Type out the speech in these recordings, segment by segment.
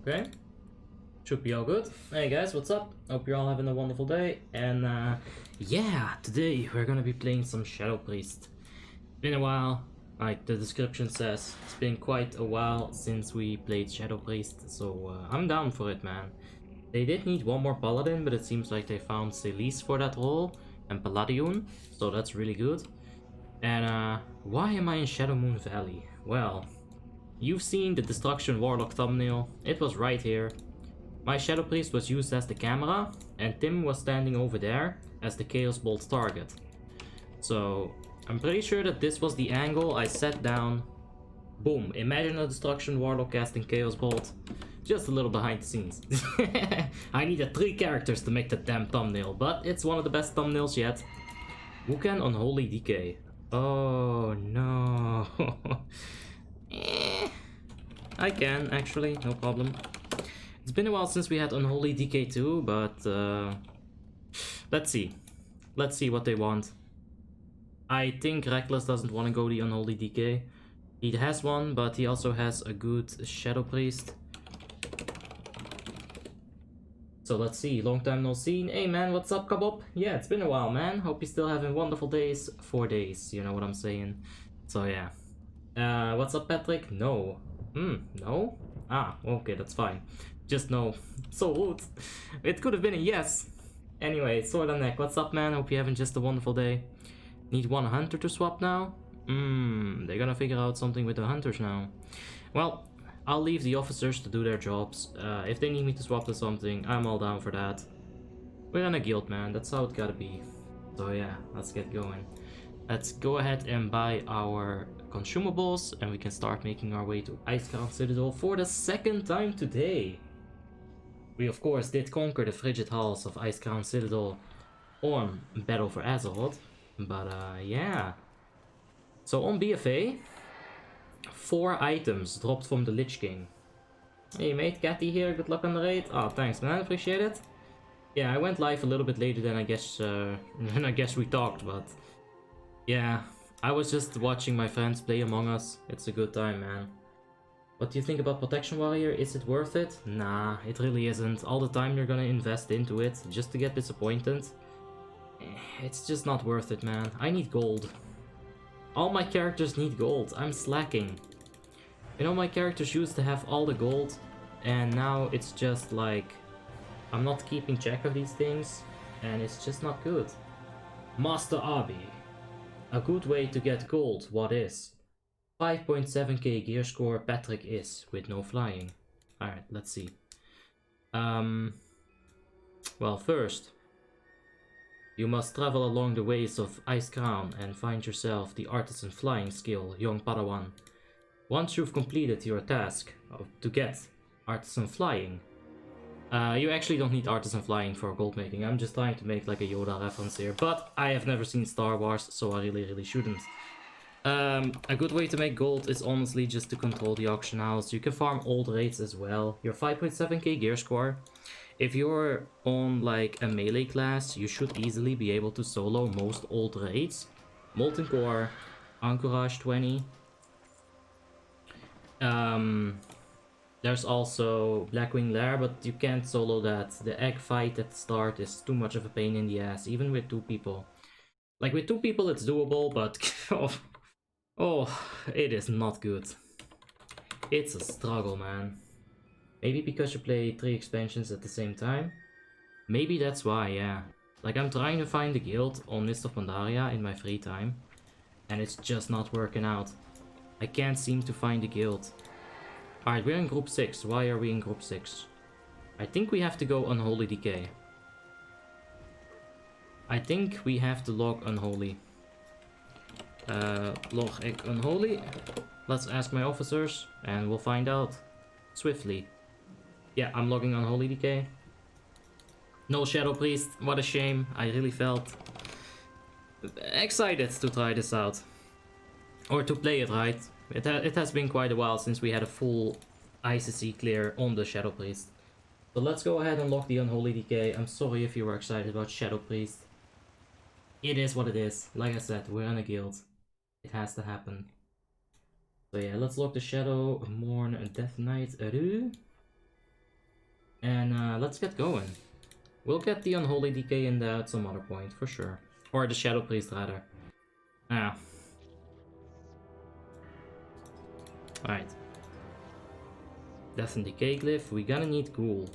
Okay. Should be all good. Hey guys, what's up? Hope you're all having a wonderful day. And yeah, today we're gonna be playing some Shadow Priest. Been a while, like the description says. It's been quite a while since we played Shadow Priest, so I'm down for it, man. They did need one more Paladin, but it seems like they found Celise for that role, and Palladion, so that's really good. And why am I in Shadow Moon Valley? Well, you've seen the Destruction Warlock thumbnail. It was right here. My Shadow Priest was used as the camera, and Tim was standing over there as the Chaos Bolt target. So, I'm pretty sure that this was the angle I set down. Boom, imagine a Destruction Warlock casting Chaos Bolt. Just a little behind the scenes. I needed 3 characters to make that damn thumbnail, but it's one of the best thumbnails yet. Who can Unholy DK? Oh no. I can, actually, no problem. It's been a while since we had Unholy DK2, but let's see. Let's see what they want. I think Reckless doesn't want to go the Unholy DK. He has one, but he also has a good Shadow Priest. So let's see, long time no seen. Hey man, what's up, Kabop? Yeah, it's been a while, man. Hope you're still having wonderful days. 4 days, you know what I'm saying. So yeah. What's up, Patrick? No. No? Ah, okay, that's fine. Just no. So rude. It could have been a yes. Anyway, Sword on Neck, what's up, man? Hope you're having just a wonderful day. Need one hunter to swap now? They're gonna figure out something with the hunters now. Well, I'll leave the officers to do their jobs. If they need me to swap to something, I'm all down for that. We're in a guild, man. That's how it gotta be. So yeah, let's get going. Let's go ahead and buy our consumables, and we can start making our way to Icecrown Citadel for the 2nd time today. We of course did conquer the frigid halls of Icecrown Citadel on Battle for Azeroth, but yeah. So on BFA, 4 items dropped from the Lich King. Hey mate, Catty here, good luck on the raid. Oh, thanks man, appreciate it. Yeah, I went live a little bit later than I guess we talked, but yeah, I was just watching my friends play Among Us. It's a good time, man. What do you think about Protection Warrior? Is it worth it? Nah, it really isn't. All the time you're gonna invest into it just to get disappointed. It's just not worth it, man. I need gold. All my characters need gold. I'm slacking. You know, my characters used to have all the gold, and now it's just like I'm not keeping track of these things, and it's just not good. Master Abi. A good way to get gold, what is? 5.7k gear score Patrick is, with no flying. Alright, let's see. Well, first, you must travel along the ways of Icecrown and find yourself the artisan flying skill, young Padawan. Once you've completed your task to get artisan flying, you actually don't need artisan flying for gold making. I'm just trying to make like a Yoda reference here, but I have never seen Star Wars, so I really shouldn't. A good way to make gold is honestly just to control the auction house. You can farm old raids as well. Your 5.7k gear score. If you're on like a melee class, you should easily be able to solo most old raids. Molten Core, Anchorage 20. There's also Blackwing Lair, but you can't solo that. The egg fight at the start is too much of a pain in the ass, even with 2 people. Like with 2 people it's doable, but oh, it is not good. It's a struggle, man. Maybe because you play 3 expansions at the same time? Maybe that's why, yeah. Like I'm trying to find the guild on Mist of Pandaria in my free time, and it's just not working out. I can't seem to find the guild. Alright, we're in group 6. Why are we in group 6? I think we have to go Unholy DK. I think we have to log Unholy. Log egg Unholy. Let's ask my officers and we'll find out swiftly. Yeah, I'm logging Unholy DK. No Shadow Priest, what a shame. I really felt excited to try this out. Or to play it right. It has been quite a while since we had a full ICC clear on the Shadow Priest. So let's go ahead and lock the Unholy DK. I'm sorry if you were excited about Shadow Priest. It is what it is. Like I said, we're in a guild. It has to happen. So yeah, let's lock the Shadow, Morn, and Death Knight. And let's get going. We'll get the Unholy DK in there at some other point, for sure. Or the Shadow Priest, rather. Ah. Alright. Death and Decay Glyph. We gonna need Ghoul.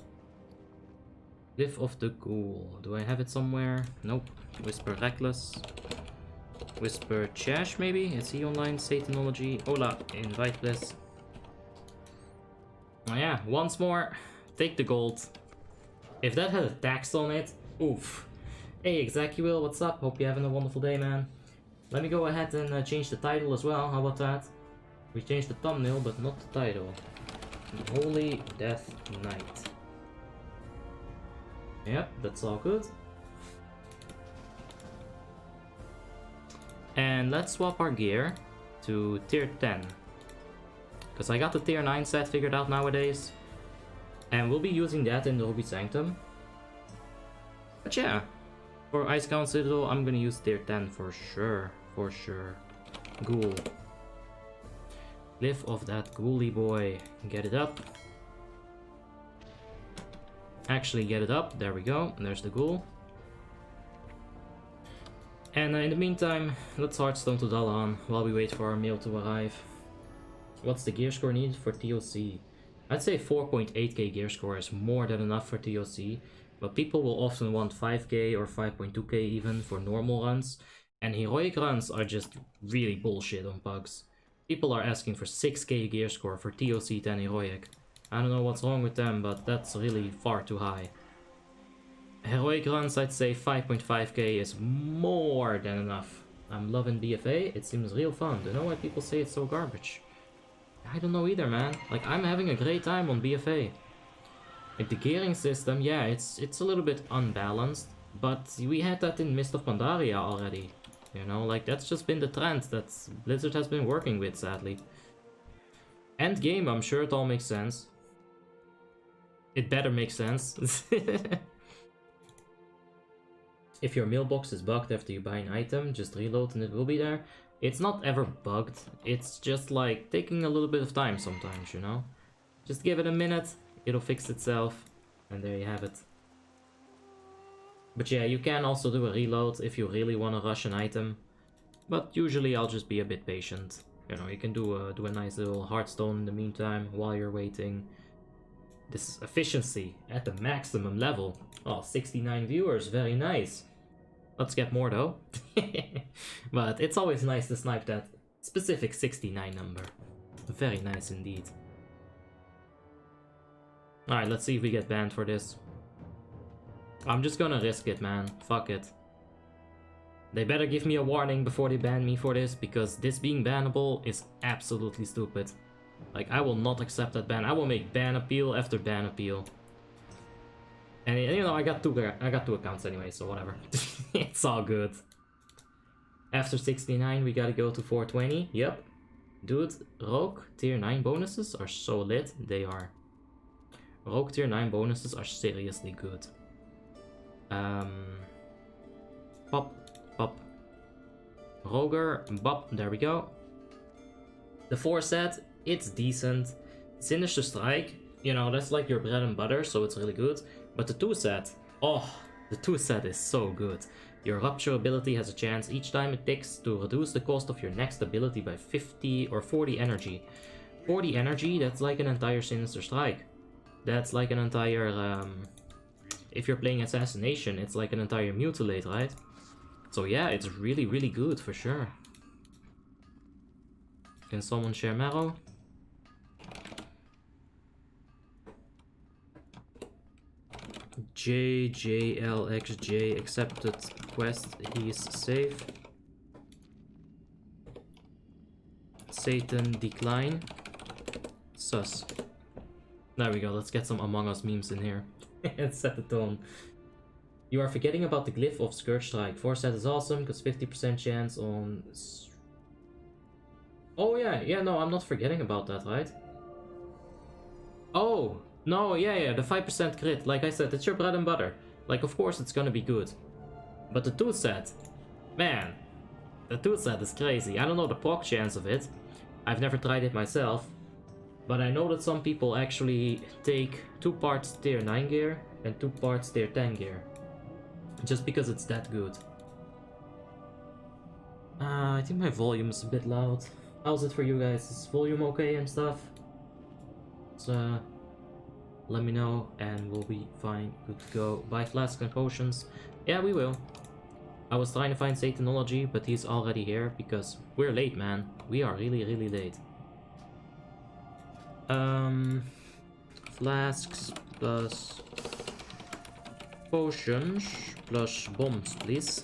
Glyph of the Ghoul. Do I have it somewhere? Nope. Whisper Reckless. Whisper Chash, maybe? Is he online? Satanology. Hola. Invite this. Oh yeah, once more. Take the gold. If that had a tax on it, oof. Hey, Execuil, what's up? Hope you're having a wonderful day, man. Let me go ahead and change the title as well. How about that? We changed the thumbnail, but not the title. The Holy Death Knight. Yep, that's all good. And let's swap our gear to tier 10. Because I got the tier 9 set figured out nowadays. And we'll be using that in the Hobby Sanctum. But yeah, for Icecrown Citadel, I'm gonna use tier 10 for sure. For sure. Ghoul. Glyph of that ghouly boy. Get it up. Actually, get it up. There we go. And there's the ghoul. And in the meantime, let's Hearthstone to Dalaran while we wait for our mail to arrive. What's the gear score needed for TOC? I'd say 4.8k gear score is more than enough for TOC, but people will often want 5k or 5.2k even for normal runs, and heroic runs are just really bullshit on pugs. People are asking for 6k gear score for TOC 10 heroic. I don't know what's wrong with them, but that's really far too high. Heroic runs, I'd say 5.5k is more than enough. I'm loving BFA, it seems real fun. Don't know why people say it's so garbage. I don't know either, man. Like, I'm having a great time on BFA. Like, the gearing system, yeah, it's a little bit unbalanced, but we had that in Mist of Pandaria already. You know, like, that's just been the trend that Blizzard has been working with, sadly. End game, I'm sure it all makes sense. It better make sense. If your mailbox is bugged after you buy an item, just reload and it will be there. It's not ever bugged, it's just like taking a little bit of time sometimes, you know? Just give it a minute, it'll fix itself, and there you have it. But yeah, you can also do a reload if you really want to rush an item, but usually I'll just be a bit patient. You know, you can do a nice little Hearthstone in the meantime while you're waiting. This efficiency at the maximum level. Oh, 69 viewers, very nice. Let's get more though. But it's always nice to snipe that specific 69 number. Very nice indeed. Alright, let's see if we get banned for this. I'm just gonna risk it, man. Fuck it. They better give me a warning before they ban me for this, because this being bannable is absolutely stupid. Like, I will not accept that ban. I will make ban appeal after ban appeal. And you know, I got two accounts anyway, so whatever. It's all good. After 69, we gotta go to 420. Yep. Dude, Rogue tier 9 bonuses are so lit. They are. Rogue tier 9 bonuses are seriously good. Pop, pop. Roger, bop, there we go. The 4 set, it's decent. Sinister Strike, you know, that's like your bread and butter, so it's really good. But the 2 set, oh, the 2 set is so good. Your Rupture ability has a chance each time it ticks to reduce the cost of your next ability by 50 or 40 energy. 40 energy, that's like an entire Sinister Strike. That's like an entire, if you're playing Assassination, it's like an entire Mutilate, right? So yeah, it's really, really good for sure. Can someone share Marrow? JJLXJ accepted quest, he's safe. Satan decline. Sus. There we go, let's get some Among Us memes in here. And set the tone. You are forgetting about the glyph of Scourge Strike. 4 set is awesome, because 50% chance on... Oh yeah, no, I'm not forgetting about that, right? Oh! No, yeah, the 5% crit. Like I said, it's your bread and butter. Like, of course it's gonna be good. But the 2 set, man, the 2 set is crazy. I don't know the proc chance of it. I've never tried it myself. But I know that some people actually take 2 parts tier 9 gear and 2 parts tier 10 gear. Just because it's that good. I think my volume is a bit loud. How's it for you guys? Is volume okay and stuff? So, let me know and we'll be fine. Good to go. Buy flasks and potions. Yeah, we will. I was trying to find Satanology, but he's already here because we're late, man. We are really, really late. Flasks plus potions plus bombs, please.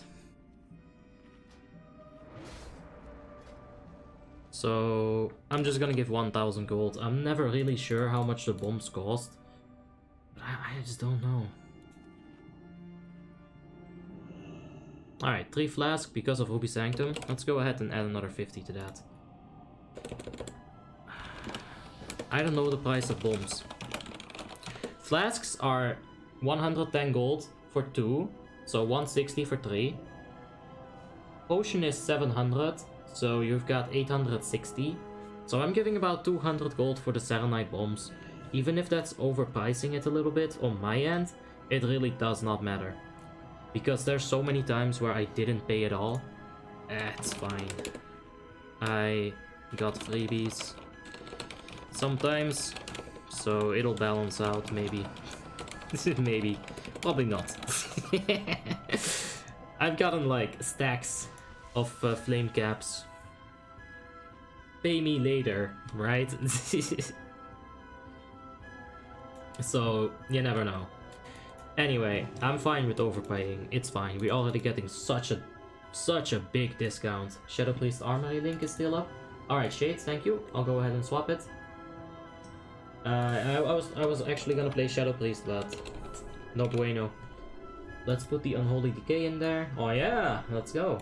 So I'm just gonna give 1000 gold. I'm never really sure how much the bombs cost. I just don't know. Alright, 3 flasks because of Ruby Sanctum. Let's go ahead and add another 50 to that. I don't know the price of bombs. Flasks are 110 gold for 2, so 160 for 3. Potion is 700, so you've got 860. So I'm giving about 200 gold for the Serenite bombs. Even if that's overpricing it a little bit on my end, it really does not matter. Because there's so many times where I didn't pay at all. It's fine. I got freebies sometimes, so it'll balance out, maybe. Maybe. Probably not. I've gotten like stacks of flame caps. Pay me later, right? So, you never know. Anyway, I'm fine with overpaying. It's fine. We're already getting such a big discount. Shadow Priest Armory link is still up. Alright, Shades, thank you. I'll go ahead and swap it. I was actually gonna play Shadow Priest, but no bueno. Let's put the Unholy Decay in there. Oh yeah, let's go.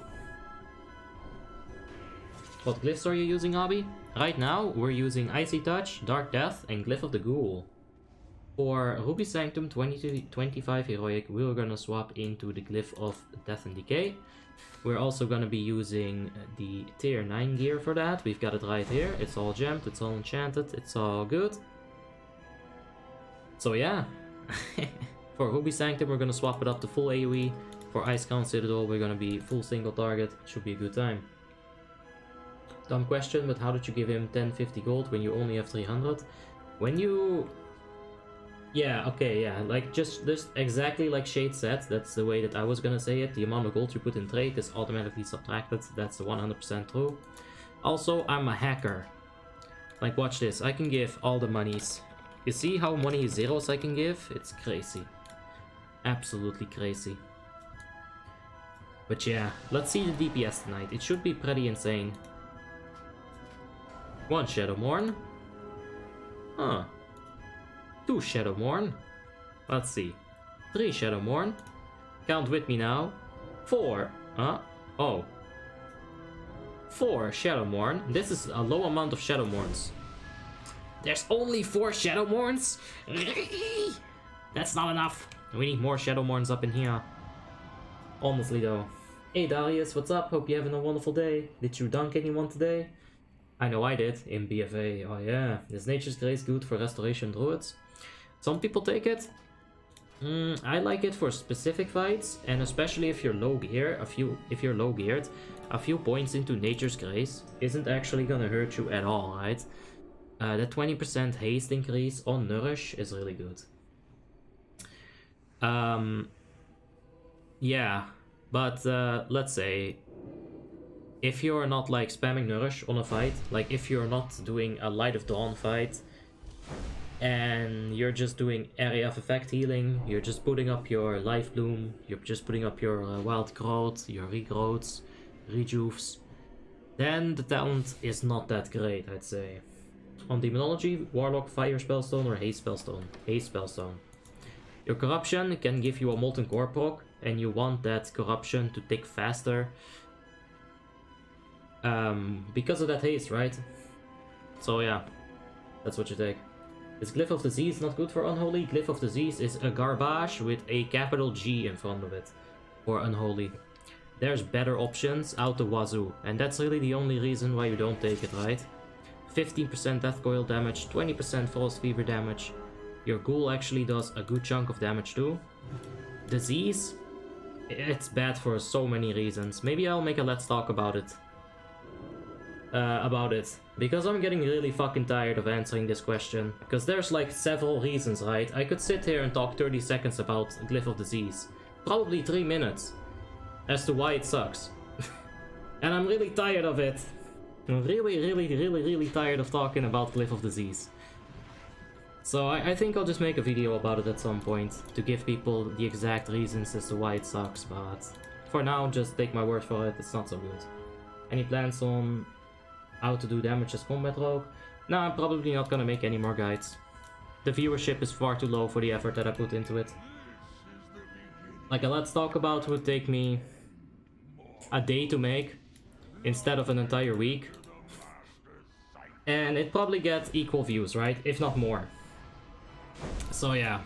What glyphs are you using, Abby? Right now, we're using Icy Touch, Dark Death, and Glyph of the Ghoul. For Ruby Sanctum 20-25 Heroic, we're gonna swap into the Glyph of Death and Decay. We're also gonna be using the tier 9 gear for that. We've got it right here. It's all gemmed, it's all enchanted, it's all good. So yeah. For Ruby Sanctum, we're gonna swap it up to full AoE. For Icecrown Citadel, we're gonna be full single target. Should be a good time. Dumb question, but how did you give him 1050 gold when you only have 300? When you... Yeah, okay, yeah, like just exactly like Shade said, that's the way that I was gonna say it. The amount of gold you put in trade is automatically subtracted. That's 100% true. Also, I'm a hacker. Like, watch this. I can give all the monies. You see how many zeros I can give? It's crazy. Absolutely crazy. But yeah, let's see the DPS tonight. It should be pretty insane. 1 Shadowmourne. Huh. 2 Shadowmourne. Let's see. 3 Shadowmourne. Count with me now. 4. Oh. 4 Shadowmourne. This is a low amount of Shadowmournes. There's only 4 Shadowmournes? That's not enough. We need more Shadowmournes up in here. Honestly though. Hey Darius, what's up? Hope you're having a wonderful day. Did you dunk anyone today? I know I did, in BFA. Oh yeah. Is Nature's Grace good for Restoration Druids? Some people take it. I like it for specific fights, and especially if you're low gear. If you're low geared, a few points into Nature's Grace isn't actually gonna hurt you at all, right? That 20% haste increase on Nourish is really good. Yeah, but let's say if you're not like spamming Nourish on a fight, like if you're not doing a Light of Dawn fight and you're just doing area of effect healing, you're just putting up your Life Bloom, you're just putting up your Wild Growth, your Regrowths, Rejuves, then the talent is not that great, I'd say. On Demonology, Warlock, Fire Spellstone or Haste Spellstone? Haste Spellstone. Your Corruption can give you a Molten Core proc, and you want that Corruption to tick faster. Because of that haste, right? So yeah, that's what you take. Is Glyph of Disease not good for Unholy? Glyph of Disease is a garbage with a capital G in front of it for Unholy. There's better options out the wazoo, and that's really the only reason why you don't take it, right? 15% death coil damage, 20% frost fever damage. Your ghoul actually does a good chunk of damage too. Disease, it's bad for so many reasons. Maybe I'll make a let's talk about it. Because I'm getting really fucking tired of answering this question. Because there's like several reasons, right? I could sit here and talk 30 seconds about Glyph of Disease. Probably 3 minutes. As to why it sucks. And I'm really tired of it. I'm really tired of talking about Glyph of Disease. So I think I'll just make a video about it at some point. To give people the exact reasons as to why it sucks. But for now, just take my word for it. It's not so good. Any plans on how to do damage as combat rogue? No, I'm probably not gonna make any more guides. The viewership is far too low for the effort that I put into it. Like a let's talk about would take me a day to make instead of an entire week. And it probably gets equal views, right? If not more. So yeah.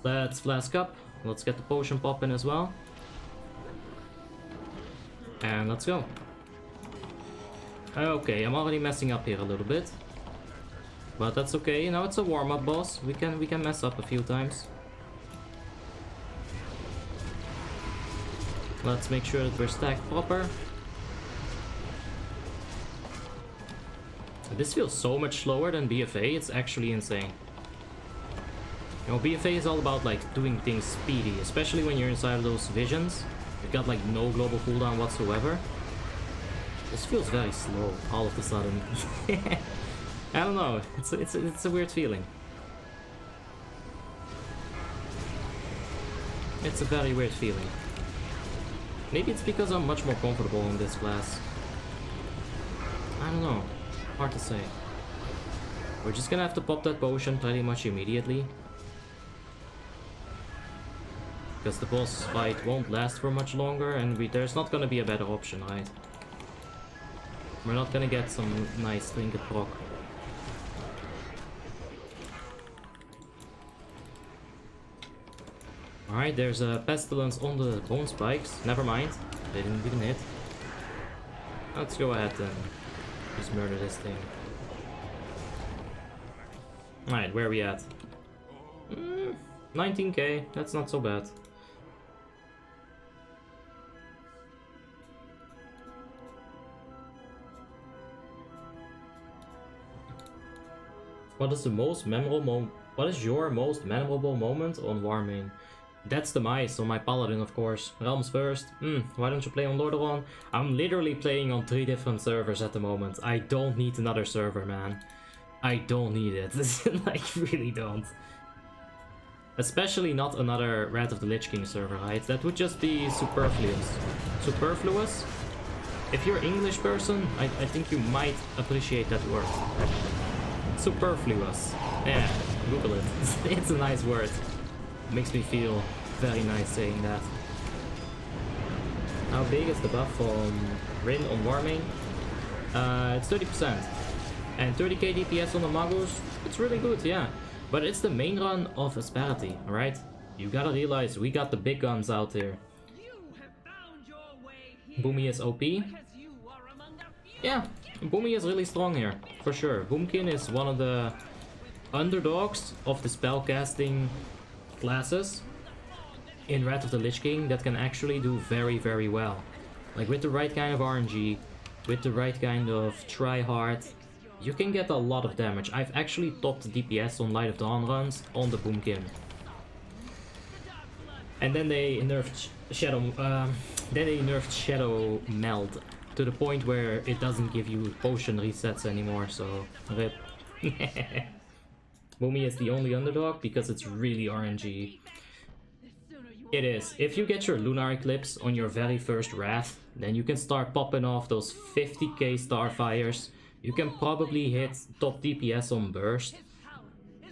Let's flask up. Let's get the potion popping as well. And let's go. Okay, I'm already messing up here a little bit. But that's okay, you know, it's a warm-up boss. We can mess up a few times. Let's make sure that we're stacked proper. This feels so much slower than BFA, it's actually insane. You know, BFA is all about like doing things speedy, especially when you're inside of those visions. You've got like no global cooldown whatsoever. This feels very slow all of a sudden. I don't know, it's a weird feeling. It's a very weird feeling. Maybe it's because I'm much more comfortable in this class. I don't know. Hard to say. We're just gonna have to pop that potion pretty much immediately. Because the boss fight won't last for much longer and there's not gonna be a better option, right? We're not gonna get some nice trinket proc. Alright, there's a pestilence on the bone spikes. Never mind, they didn't even hit. Let's go ahead and just murder this thing. Alright, where are we at? 19k, that's not so bad. What is your most memorable moment on Warmane? That's the mice on my paladin, of course. Realms first. Why don't you play on Lordaeron? I'm literally playing on 3 different servers at the moment. I don't need another server, man. I don't need it. Like, really don't. Especially not another Wrath of the Lich King server, right? That would just be superfluous. Superfluous? If you're an English person, I think you might appreciate that word. Superfluous. Yeah, Google it. It's a nice word. Makes me feel very nice saying that. How big is the buff from Rin on Warmane? It's 30%. And 30k DPS on the Magus, it's really good, yeah. But it's the main run of Asperity, alright? You gotta realize we got the big guns out here. Boomy is OP. Yeah, Boomy is really strong here, for sure. Boomkin is one of the underdogs of the spellcasting classes in Wrath of the Lich King that can actually do very, very well. Like with the right kind of RNG, with the right kind of try-hard, you can get a lot of damage. I've actually topped DPS on Light of Dawn runs on the Boomkin. And then they nerfed Shadow Meld to the point where it doesn't give you potion resets anymore, so rip. Boomy is the only underdog because it's really RNG. It is. If you get your Lunar Eclipse on your very first Wrath, then you can start popping off those 50k Starfires. You can probably hit top DPS on Burst.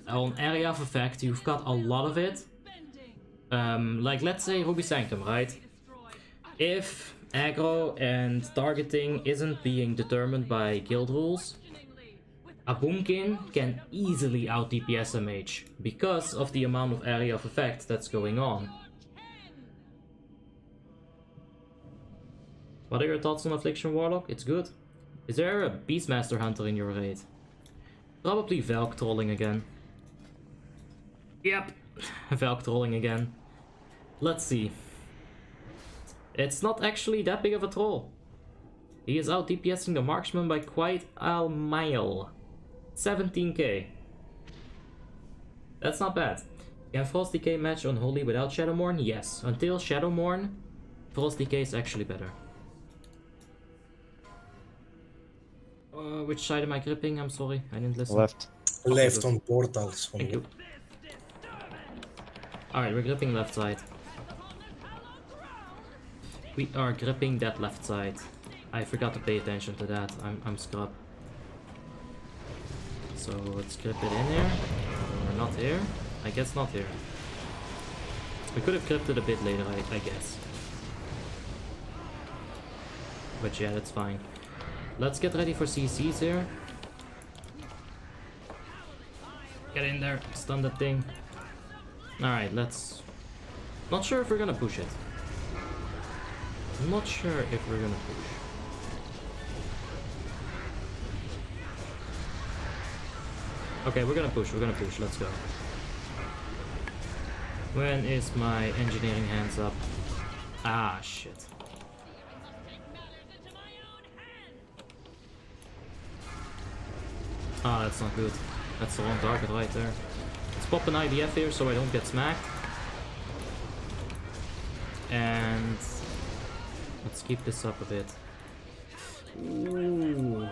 On Area of Effect, you've got a lot of it. Like, let's say Ruby Sanctum, right? If aggro and targeting isn't being determined by guild rules, a Boomkin can easily out DPS a mage because of the amount of area of effect that's going on. What are your thoughts on Affliction Warlock? It's good. Is there a Beastmaster Hunter in your raid? Probably Valk trolling again. Yep, Valk trolling again. Let's see. It's not actually that big of a troll. He is out DPSing the marksman by quite a mile. 17k. That's not bad. Can Frost DK match Unholy without Shadowmourne? Yes. Until Shadowmourne, Frost DK is actually better. Which side am I gripping? I'm sorry, I didn't listen. Left. Left on portals. Thank you. Alright, we're gripping left side. We are gripping that left side. I forgot to pay attention to that. I'm scrub. So let's grip it in here. Or not here. I guess not here. We could have gripped it a bit later, I guess. But yeah, that's fine. Let's get ready for CCs here. Get in there, stun that thing. Alright, let's... Not sure if we're gonna push it. I'm not sure if we're gonna push. Okay, we're gonna push, let's go. When is my engineering hands up? Ah, shit. Ah, that's not good. That's the wrong target right there. Let's pop an IDF here so I don't get smacked. And let's keep this up a bit. Ooh.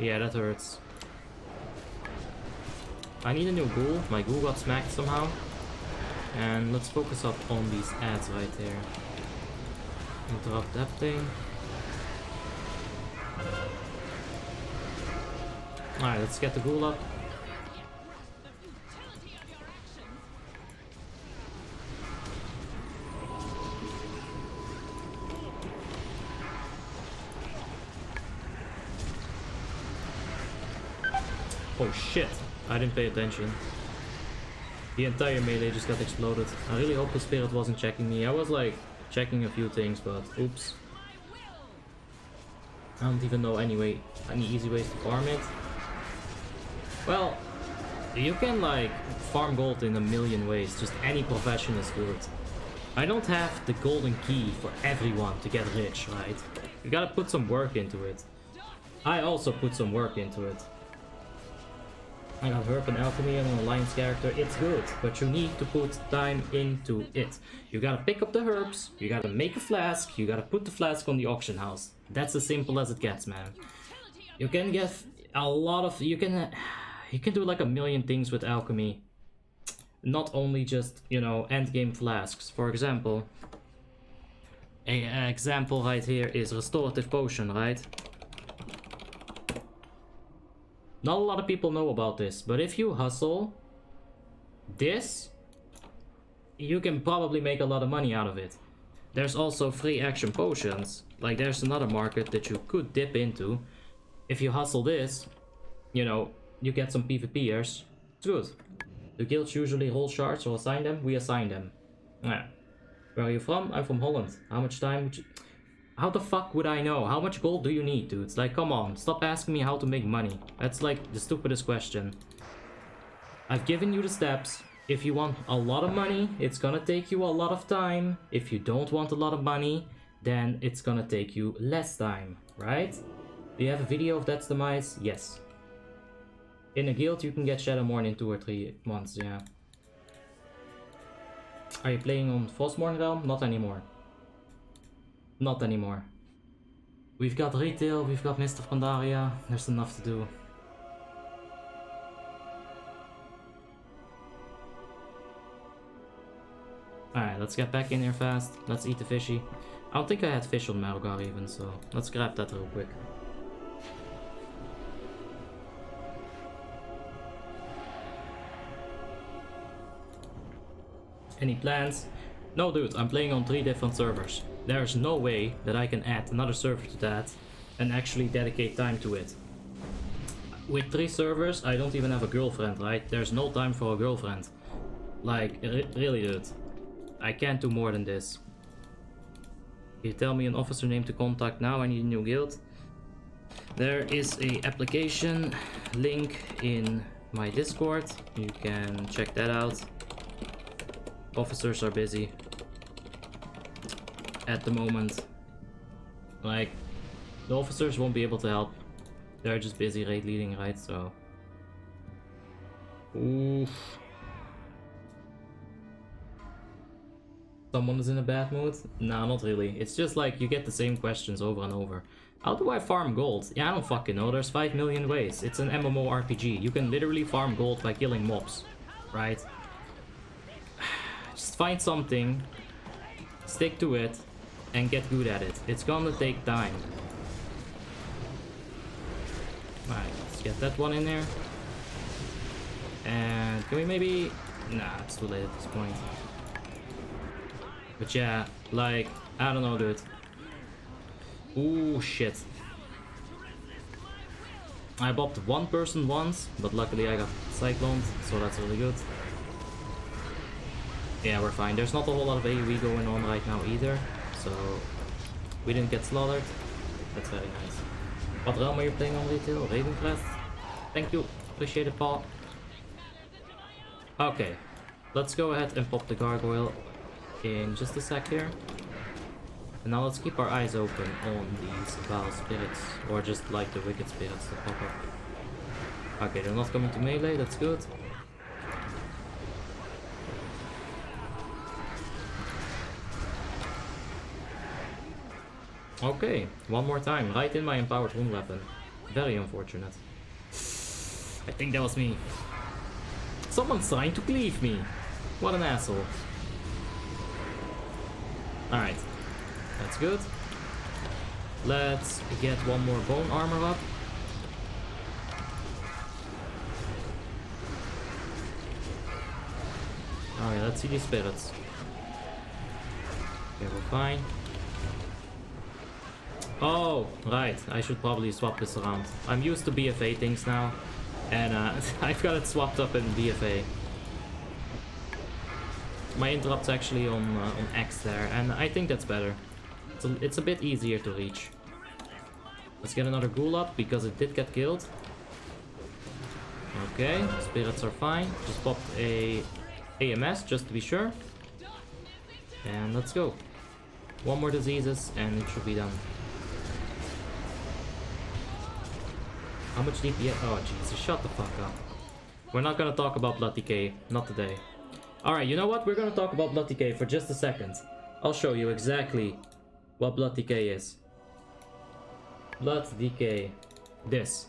Yeah, that hurts. I need a new ghoul. My ghoul got smacked somehow. And let's focus up on these ads right here. Interrupt that thing. Alright, let's get the ghoul up. Oh shit, I didn't pay attention. The entire melee just got exploded. I really hope the spirit wasn't checking me. I was like checking a few things, but oops. I don't even know any easy ways to farm it. Well, you can like farm gold in a million ways. Just any profession is good. I don't have the golden key for everyone to get rich, right? You gotta put some work into it. I also put some work into it. I got herb and alchemy and an alliance character. It's good, but you need to put time into it. You gotta pick up the herbs, you gotta make a flask, you gotta put the flask on the auction house. That's as simple as it gets, man. You can get a lot of... You can do like a million things with alchemy. Not only just, you know, endgame flasks. For example, an example right here is restorative potion, right? Not a lot of people know about this, but if you hustle this, you can probably make a lot of money out of it. There's also free action potions. Like, there's another market that you could dip into. If you hustle this, you know, you get some PvPers. It's good. The guilds usually roll shards or assign them. We assign them. Yeah. Where are you from? I'm from Holland. How much time would you... How the fuck would I know? How much gold do you need, dudes? Like, come on. Stop asking me how to make money. That's like the stupidest question. I've given you the steps. If you want a lot of money, it's gonna take you a lot of time. If you don't want a lot of money, then it's gonna take you less time, right? Do you have a video of That's the Mice? Yes. In a guild, you can get Shadowmourne in 2 or 3 months, yeah. Are you playing on Frostmourne Realm? Not anymore. Not anymore. We've got retail, we've got Mist of Pandaria, there's enough to do. Alright, let's get back in here fast. Let's eat the fishy. I don't think I had fish on Marogar even, so let's grab that real quick. Any plans? No, dude, I'm playing on 3 different servers. There's no way that I can add another server to that and actually dedicate time to it. With 3 servers, I don't even have a girlfriend, right? There's no time for a girlfriend. Like, really, dude. I can't do more than this. You tell me an officer name to contact now, I need a new guild. There is a application link in my Discord. You can check that out. Officers are busy at the moment. Like, the officers won't be able to help. They're just busy raid leading, right? So, oof. Someone is in a bad mood? Nah, not really. It's just like you get the same questions over and over. How do I farm gold? Yeah, I don't fucking know. There's 5 million ways. It's an MMORPG. You can literally farm gold by killing mobs, right? Just find something, stick to it, and get good at it. It's gonna take time. Alright, let's get that one in there. And can we maybe... Nah, it's too late at this point. But yeah, like, I don't know, dude. Ooh, shit. I bopped one person once, but luckily I got cycloned, so that's really good. Yeah, we're fine. There's not a whole lot of AoE going on right now either, so we didn't get slaughtered. That's very nice. What realm are you playing on retail? Ravencrest? Thank you. Appreciate it, Paul. Okay, let's go ahead and pop the gargoyle in just a sec here. And now let's keep our eyes open on these foul spirits, or just like the wicked spirits that pop up. Okay, they're not coming to melee, that's good. Okay, one more time, right in my empowered wound weapon. Very unfortunate. I think that was me. Someone's trying to cleave me. What an asshole. Alright, that's good. Let's get one more bone armor up. Alright, let's see these spirits. Okay, we're fine. Oh, right, I should probably swap this around. I'm used to BFA things now, and I've got it swapped up in BFA. My interrupt's actually on X there, and I think that's better. It's a bit easier to reach. Let's get another ghoul up, because it did get killed. Okay, spirits are fine. Just popped a AMS, just to be sure. And let's go. One more diseases, and it should be done. How much DPS? Oh, Jesus, shut the fuck up. We're not gonna talk about Blood Decay, not today. Alright, you know what? We're gonna talk about Blood Decay for just a second. I'll show you exactly what Blood Decay is. Blood Decay. This.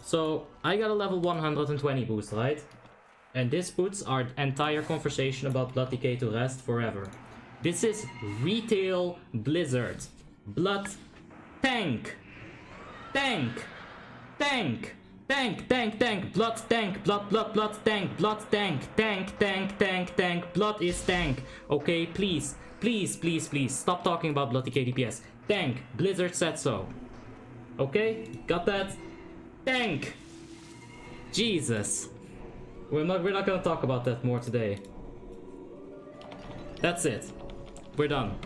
So, I got a level 120 boost, right? And this puts our entire conversation about Blood Decay to rest forever. This is retail Blizzard. Blood tank. Tank. Tank. Tank, tank, tank, blood tank, blood tank, blood tank, tank, tank, tank, tank, blood is tank. Okay, please, please, please, please, stop talking about blood decay DPS. Tank, Blizzard said so. Okay, got that? Tank! Jesus. We're not gonna talk about that more today. That's it. We're done.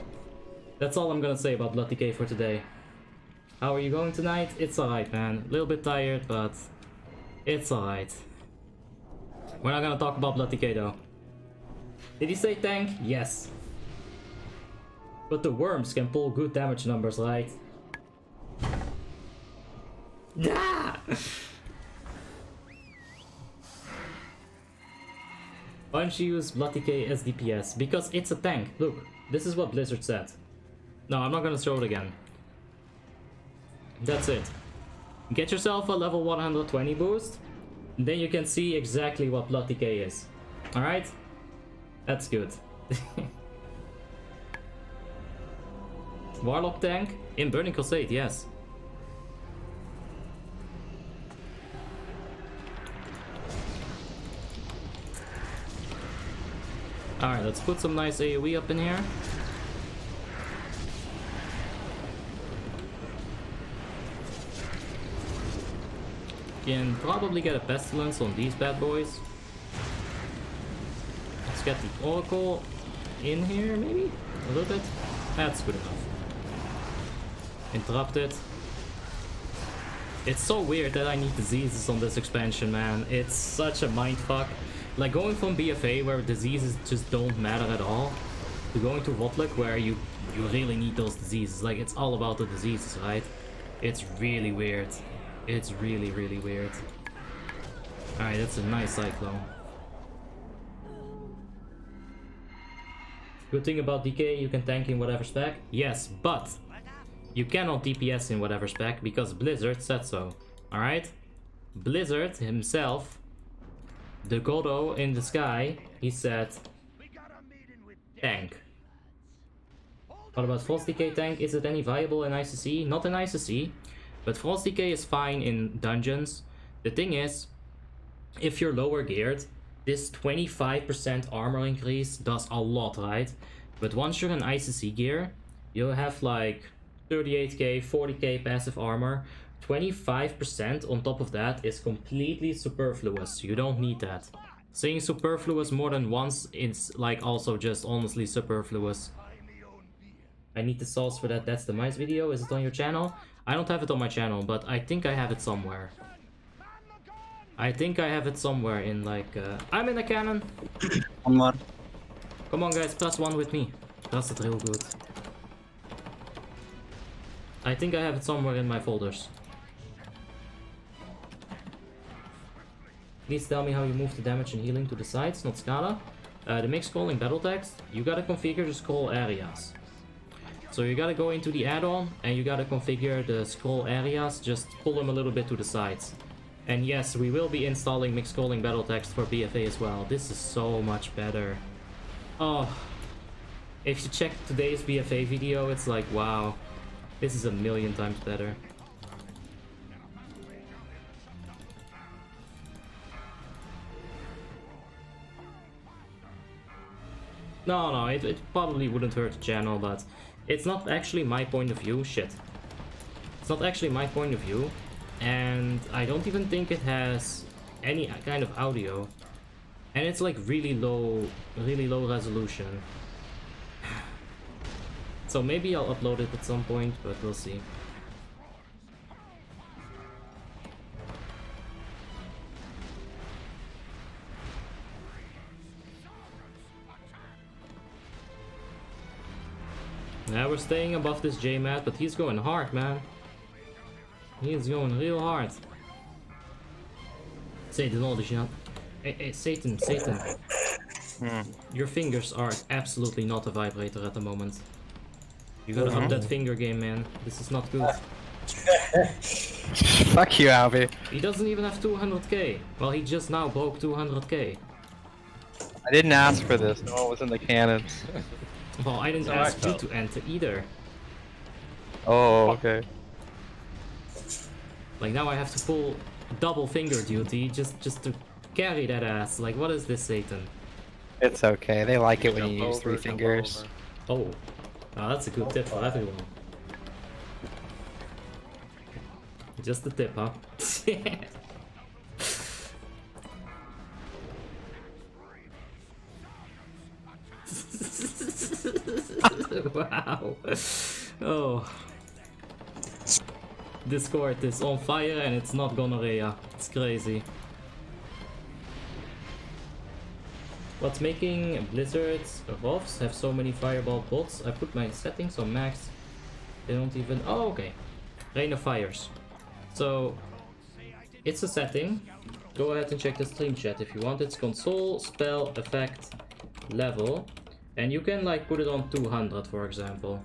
That's all I'm gonna say about blood decay for today. How are you going tonight? It's alright, man. A little bit tired, but it's alright. We're not gonna talk about Blood Decay though. Did he say tank? Yes. But the worms can pull good damage numbers, right? Ah! Why don't you use Blood Decay as DPS? Because it's a tank. Look, this is what Blizzard said. No, I'm not gonna show it again. That's it. Get yourself a level 120 boost, then you can see exactly what Blood Decay is. Alright? That's good. Warlock tank? In Burning Crusade, yes. Alright, let's put some nice AoE up in here. Can probably get a pestilence on these bad boys. Let's get the Oracle in here, maybe? A little bit? That's good enough. Interrupt it. It's so weird that I need diseases on this expansion, man. It's such a mindfuck. Like going from BFA where diseases just don't matter at all to going to WoTLK where you really need those diseases. Like it's all about the diseases, right? It's really weird. It's really, really weird. Alright, that's a nice Cyclone. Good thing about DK, you can tank in whatever spec. Yes, but you cannot DPS in whatever spec because Blizzard said so. Alright? Blizzard himself, the Goddo in the sky, he said tank. What about Frost DK tank? Is it any viable in ICC? Not in ICC, but Frost DK is fine in dungeons. The thing is, if you're lower geared, this 25% armor increase does a lot, right? But once you're in ICC gear, you'll have like 38k, 40k passive armor. 25% on top of that is completely superfluous. You don't need that. Saying superfluous more than once is like also just honestly superfluous. I need the sauce for that. That's the mice video. Is it on your channel? I don't have it on my channel, but I think I have it somewhere. I think I have it somewhere in like... I'm in a cannon! Come on. Come on guys, press 1 with me. That's it real good. I think I have it somewhere in my folders. Please tell me how you move the damage and healing to the sides, not Scala. The mix scrolling battle text, you gotta configure the scroll areas. So you gotta go into the add-on and you gotta configure the scroll areas, just pull them a little bit to the sides. And yes, we will be installing mix scrolling battle text for BFA as well. This is so much better. Oh, if you check today's BFA video, it's like, wow, this is a million times better. No, it probably wouldn't hurt the channel, but it's not actually my point of view. Shit. It's not actually my point of view. And I don't even think it has any kind of audio. And it's like really low resolution. So maybe I'll upload it at some point, but we'll see. Yeah, we're staying above this J-Mat, but he's going hard, man. He is going real hard. Satan, all this shit. Hey, Satan. Your fingers are absolutely not a vibrator at the moment. You gotta up that finger game, man. This is not good. Fuck you, Albie. He doesn't even have 200k. Well, he just now broke 200k. I didn't ask for this. No one was in the cannons. Well, I didn't ask you to enter either. Oh, okay. Like now I have to pull double finger duty just to carry that ass. Like what is this, Satan? It's okay. They like it when you use 3 fingers. Oh, that's a good tip for everyone. Just a tip, huh? Wow. Oh. Discord is on fire and it's not gonorrhea. It's crazy. What's making Blizzard's ROVs have so many fireball bots? I put my settings on max. They don't even... Oh, okay. Rain of Fires. So, it's a setting. Go ahead and check the stream chat if you want. It's console, spell, effect, level. And you can like put it on 200, for example.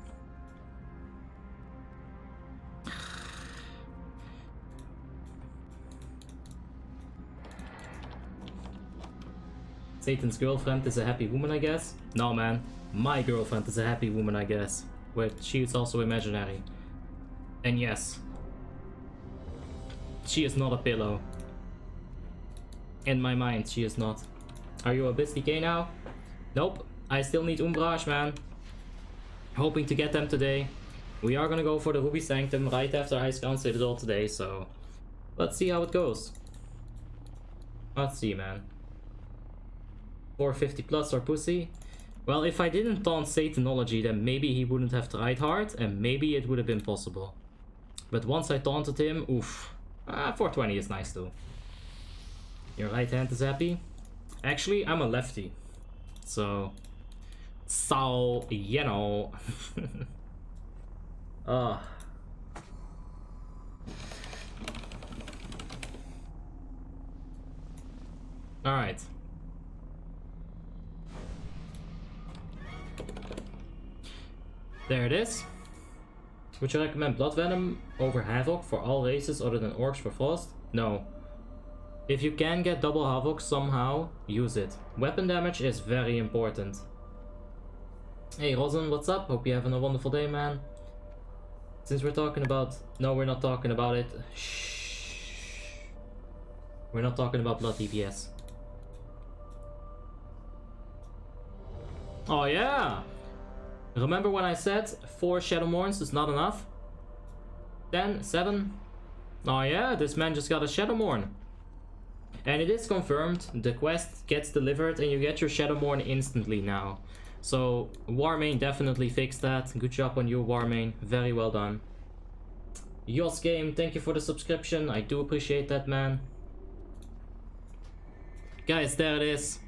Satan's girlfriend is a happy woman, I guess? No, man. My girlfriend is a happy woman, I guess. But she is also imaginary. And yes, she is not a pillow. In my mind, she is not. Are you a Abyss DK now? Nope. I still need Umbrage, man. Hoping to get them today. We are gonna go for the Ruby Sanctum right after Icecrown Citadel today, so... let's see how it goes. Let's see, man. 450 plus or pussy? Well, if I didn't taunt Satanology, then maybe he wouldn't have tried hard, and maybe it would have been possible. But once I taunted him, oof. 420 is nice too. Your right hand is happy. Actually, I'm a lefty. So, you know. Alright. There it is. Would you recommend Blood Venom over Havoc for all races other than Orcs for Frost? No. If you can get double Havoc somehow, use it. Weapon damage is very important. Hey Rosen, what's up? Hope you're having a wonderful day, man. Since we're talking about... No, we're not talking about it. Shh. We're not talking about Blood DPS. Oh yeah! Remember when I said 4 Shadowmourns is not enough? 10, 7? Oh yeah, this man just got a Shadowmourn. And it is confirmed, the quest gets delivered and you get your Shadowmourn instantly now. So, Warmane definitely fixed that. Good job on you, Warmane. Very well done. Yos Game, thank you for the subscription. I do appreciate that, man. Guys, there it is.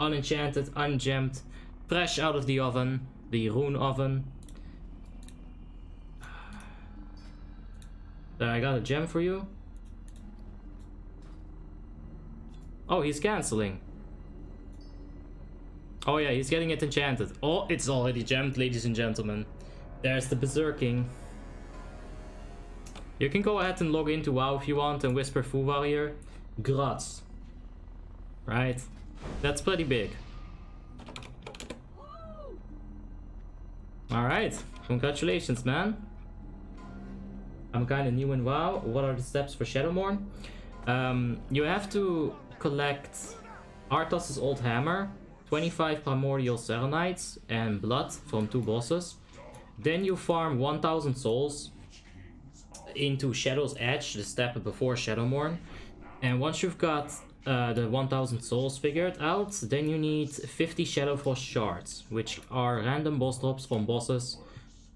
Unenchanted, ungemmed. Fresh out of the oven. The rune oven. There, I got a gem for you. Oh, he's canceling. Oh yeah, he's getting it enchanted. Oh, it's already gemmed, ladies and gentlemen. There's the berserking. You can go ahead and log into WoW if you want and whisper Fu Warrior. Grats. Right? That's pretty big. Alright, congratulations, man. I'm kinda new in WoW. What are the steps for Shadowmourn? You have to collect Arthas's old hammer, 25 primordial serenites and blood from 2 bosses. Then you farm 1000 souls into Shadow's Edge, the step before Shadowmourn. And once you've got the 1000 souls figured out, then you need 50 Shadowfrost shards, which are random boss drops from bosses.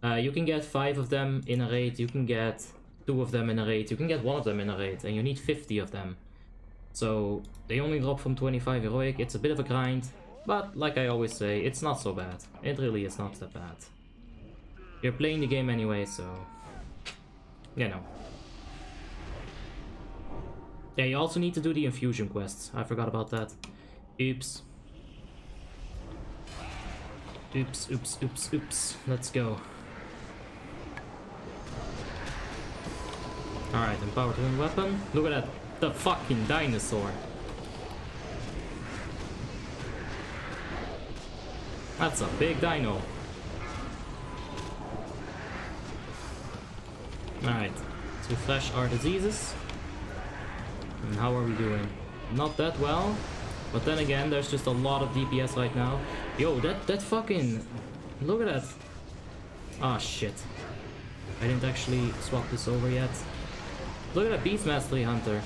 You can get 5 of them in a raid, you can get 2 of them in a raid, you can get 1 of them in a raid, and you need 50 of them. So they only drop from 25 heroic. It's a bit of a grind, but like I always say, it's not so bad. It really is not that bad. You're playing the game anyway, so you know. Yeah, you also need to do the infusion quests. I forgot about that. Oops. Oops, oops, oops, oops. Let's go. Alright, empowered rune weapon. Look at that. The fucking dinosaur. That's a big dino. Alright. Let's refresh our diseases. And how are we doing? Not that well. But then again, there's just a lot of DPS right now. Yo, that fucking... Look at that. Ah, shit. I didn't actually swap this over yet. Look at that Beast Mastery Hunter.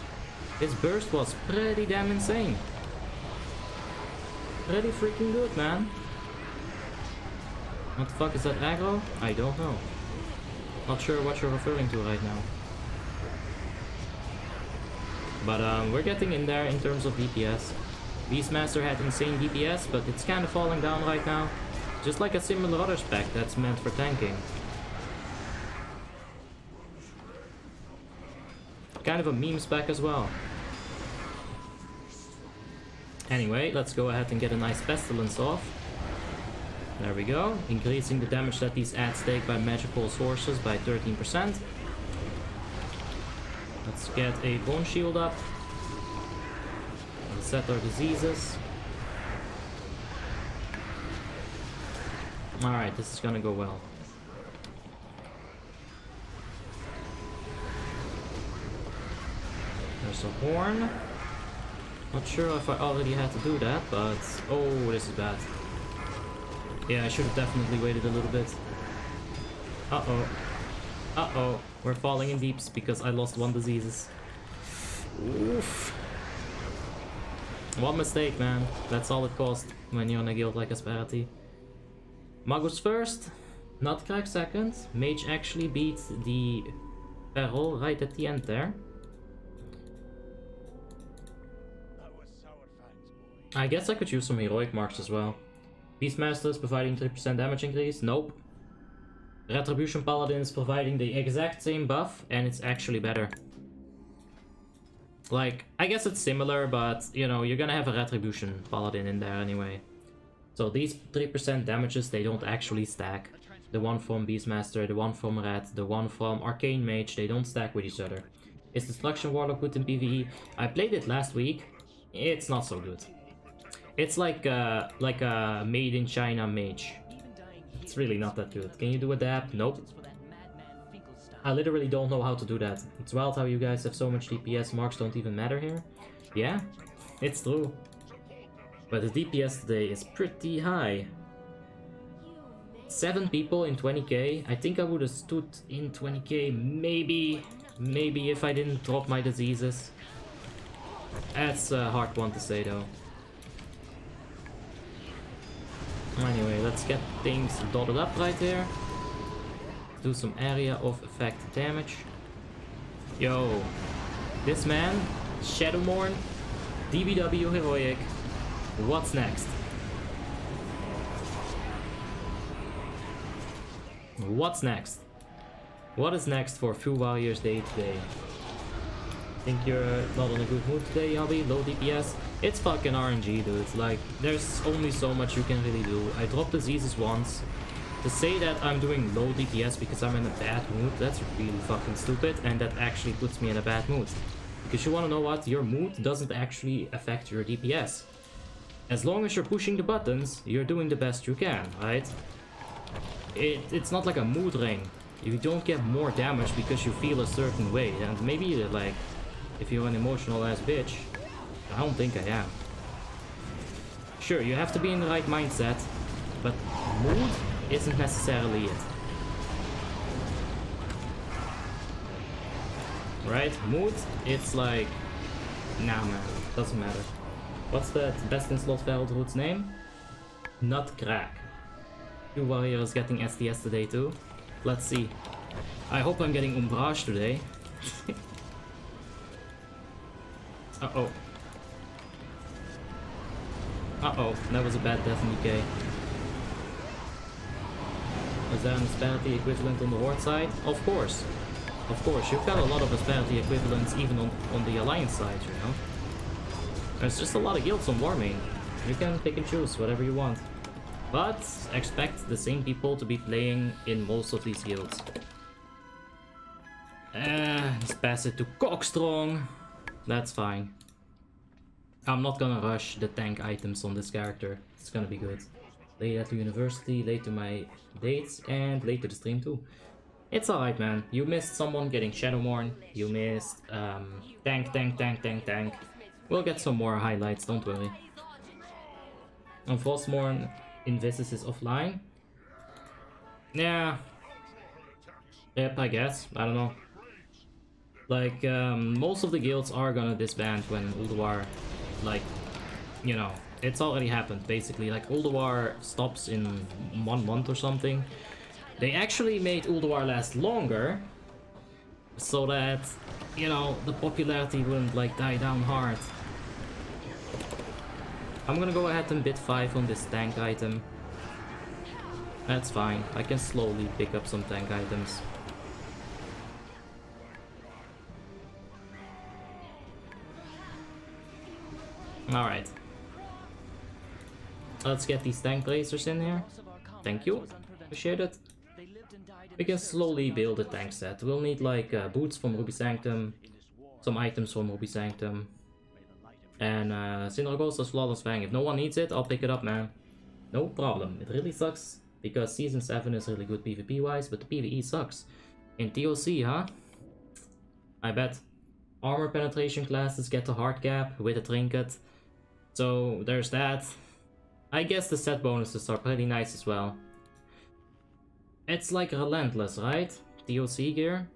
His burst was pretty damn insane. Pretty freaking good, man. What the fuck is that aggro? I don't know. Not sure what you're referring to right now. But we're getting in there in terms of DPS. Beastmaster had insane DPS, but it's kind of falling down right now. Just like a similar other spec that's meant for tanking. Kind of a meme spec as well. Anyway, let's go ahead and get a nice pestilence off. There we go. Increasing the damage that these ads take by magical sources by 13%. Let's get a bone shield up. And set our diseases. Alright, this is gonna go well. There's a horn. Not sure if I already had to do that, but... Oh, this is bad. Yeah, I should have definitely waited a little bit. Uh-oh. Uh-oh. We're falling in deeps because I lost 1 diseases. Oof. One mistake, man. That's all it cost when you're on a guild like Asperity. Magus first. Nutcrack second. Mage actually beat the Peril right at the end there. I guess I could use some heroic marks as well. Beastmasters providing 3% damage increase? Nope. Retribution Paladins providing the exact same buff, and it's actually better. Like, I guess it's similar, but, you know, you're gonna have a Retribution Paladin in there anyway. So these 3% damages, they don't actually stack. The one from Beastmaster, the one from Red, the one from Arcane Mage, they don't stack with each other. Is Destruction Warlock good in PvE? I played it last week. It's not so good. It's like a made in China mage. It's really not that good. Can you do adapt? Nope. I literally don't know how to do that. It's wild how you guys have so much DPS, marks don't even matter here. Yeah, it's true. But the DPS today is pretty high. 7 people in 20k. I think I would have stood in 20k maybe if I didn't drop my diseases. That's a hard one to say though. Anyway, let's get things dotted up right there. Do some area of effect damage. Yo, this man, Shadowmourne, DBW Heroic. What's next? What's next? What is next for Few Warriors Day today? Think you're not in a good mood today, Yabby? Low DPS? It's fucking RNG, dude. Like, there's only so much you can really do. I dropped diseases once. To say that I'm doing low DPS because I'm in a bad mood, that's really fucking stupid, and that actually puts me in a bad mood. Because you wanna know what? Your mood doesn't actually affect your DPS. As long as you're pushing the buttons, you're doing the best you can, right? It's not like a mood ring. You don't get more damage because you feel a certain way, and maybe like, if you're an emotional ass bitch, I don't think I am. Sure, you have to be in the right mindset, but mood isn't necessarily it. Right? Mood, it's like, nah man, doesn't matter. What's the best in slot Veldroot's name? Nutcrack. Few Warriors getting SDS today too. Let's see. I hope I'm getting Umbrage today. Uh-oh. Uh-oh, that was a bad death in UK. Is there an Asperity equivalent on the Horde side? Of course. Of course, you've got a lot of Asperity equivalents even on the Alliance side, you know? There's just a lot of guilds on Warmane. You can pick and choose whatever you want. But expect the same people to be playing in most of these guilds. Let's pass it to Cockstrong. That's fine. I'm not gonna rush the tank items on this character. It's gonna be good. Late at the university, late to my dates, and late to the stream too. It's alright, man. You missed someone getting Shadowmourne. You missed tank. We'll get some more highlights, don't worry. On Frostmourne, Invisis is offline. Yeah. Yep, I guess. I don't know. Like, most of the guilds are gonna disband when Ulduar, like, you know, it's already happened, basically. Like, Ulduar stops in 1 month or something. They actually made Ulduar last longer, so that, you know, the popularity wouldn't, like, die down hard. I'm gonna go ahead and bid 5 on this tank item. That's fine, I can slowly pick up some tank items. Alright. Let's get these tank blazers in here. Thank you. Appreciate it. We can slowly build a tank set. We'll need like boots from Ruby Sanctum, some items from Ruby Sanctum, and Syndragos's Flawless Fang. If no one needs it, I'll pick it up, man. No problem. It really sucks because Season 7 is really good PvP wise, but the PvE sucks. In TOC, huh? I bet. Armor penetration classes get the hard cap with a trinket. So there's that. I guess the set bonuses are pretty nice as well. It's like Relentless, right? TOC gear.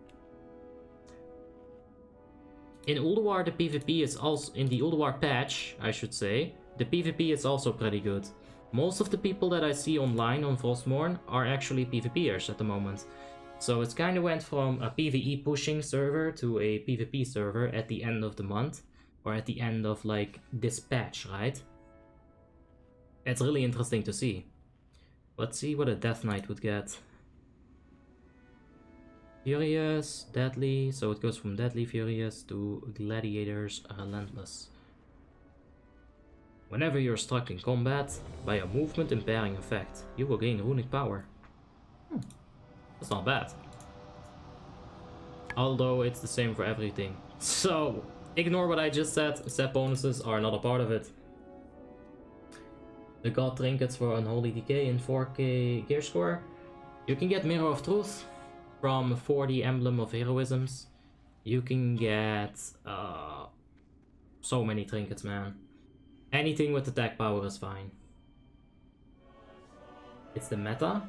In Ulduar, the PvP is also... in the Ulduar patch, I should say, the PvP is also pretty good. Most of the people that I see online on Frostmourne are actually PvPers at the moment. So it's kind of went from a PvE pushing server to a PvP server at the end of the month. Or at the end of, like, this patch, right? It's really interesting to see. Let's see what a Death Knight would get. Furious, Deadly, so it goes from Deadly, Furious to Gladiators, Relentless. Whenever you're struck in combat by a movement impairing effect, you will gain runic power. That's not bad. Although it's the same for everything. So, ignore what I just said. Set bonuses are not a part of it. The God Trinkets for Unholy Decay in 4K gear score. You can get Mirror of Truth from 40 Emblem of Heroisms. You can get so many trinkets, man. Anything with attack power is fine. It's the meta.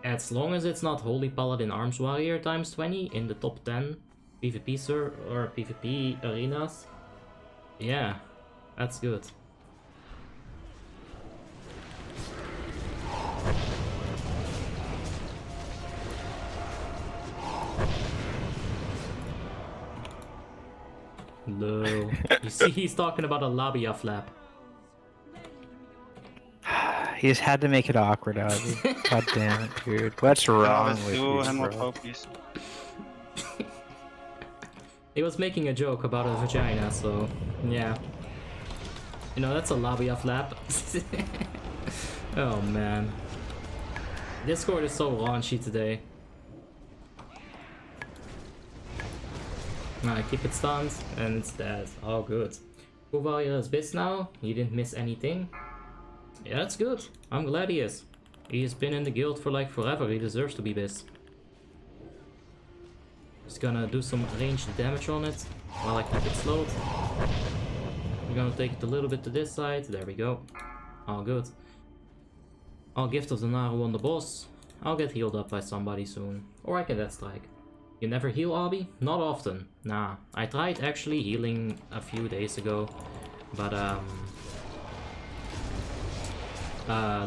As long as it's not Holy Paladin Arms Warrior times 20 in the top 10 PvP or PvP arenas. Yeah, that's good. No. You see, he's talking about a labia flap. He just had to make it awkward, Ozzy. God damn it, dude. What's wrong with you, bro? He was making a joke about a vagina, so yeah. You know, that's a labia flap. Oh man. Discord is so raunchy today. I keep it stunned, and it's dead. Oh, good. Warrior is bis now. He didn't miss anything. Yeah, that's good. I'm glad he is. He's been in the guild for like forever. He deserves to be bis. Just gonna do some ranged damage on it while I keep it slowed. We're gonna take it a little bit to this side. There we go. All good. I'll Gift of the Naru on the boss. I'll get healed up by somebody soon. Or I can Death Strike. You never heal, Obby? Not often. Nah. I tried actually healing a few days ago. But,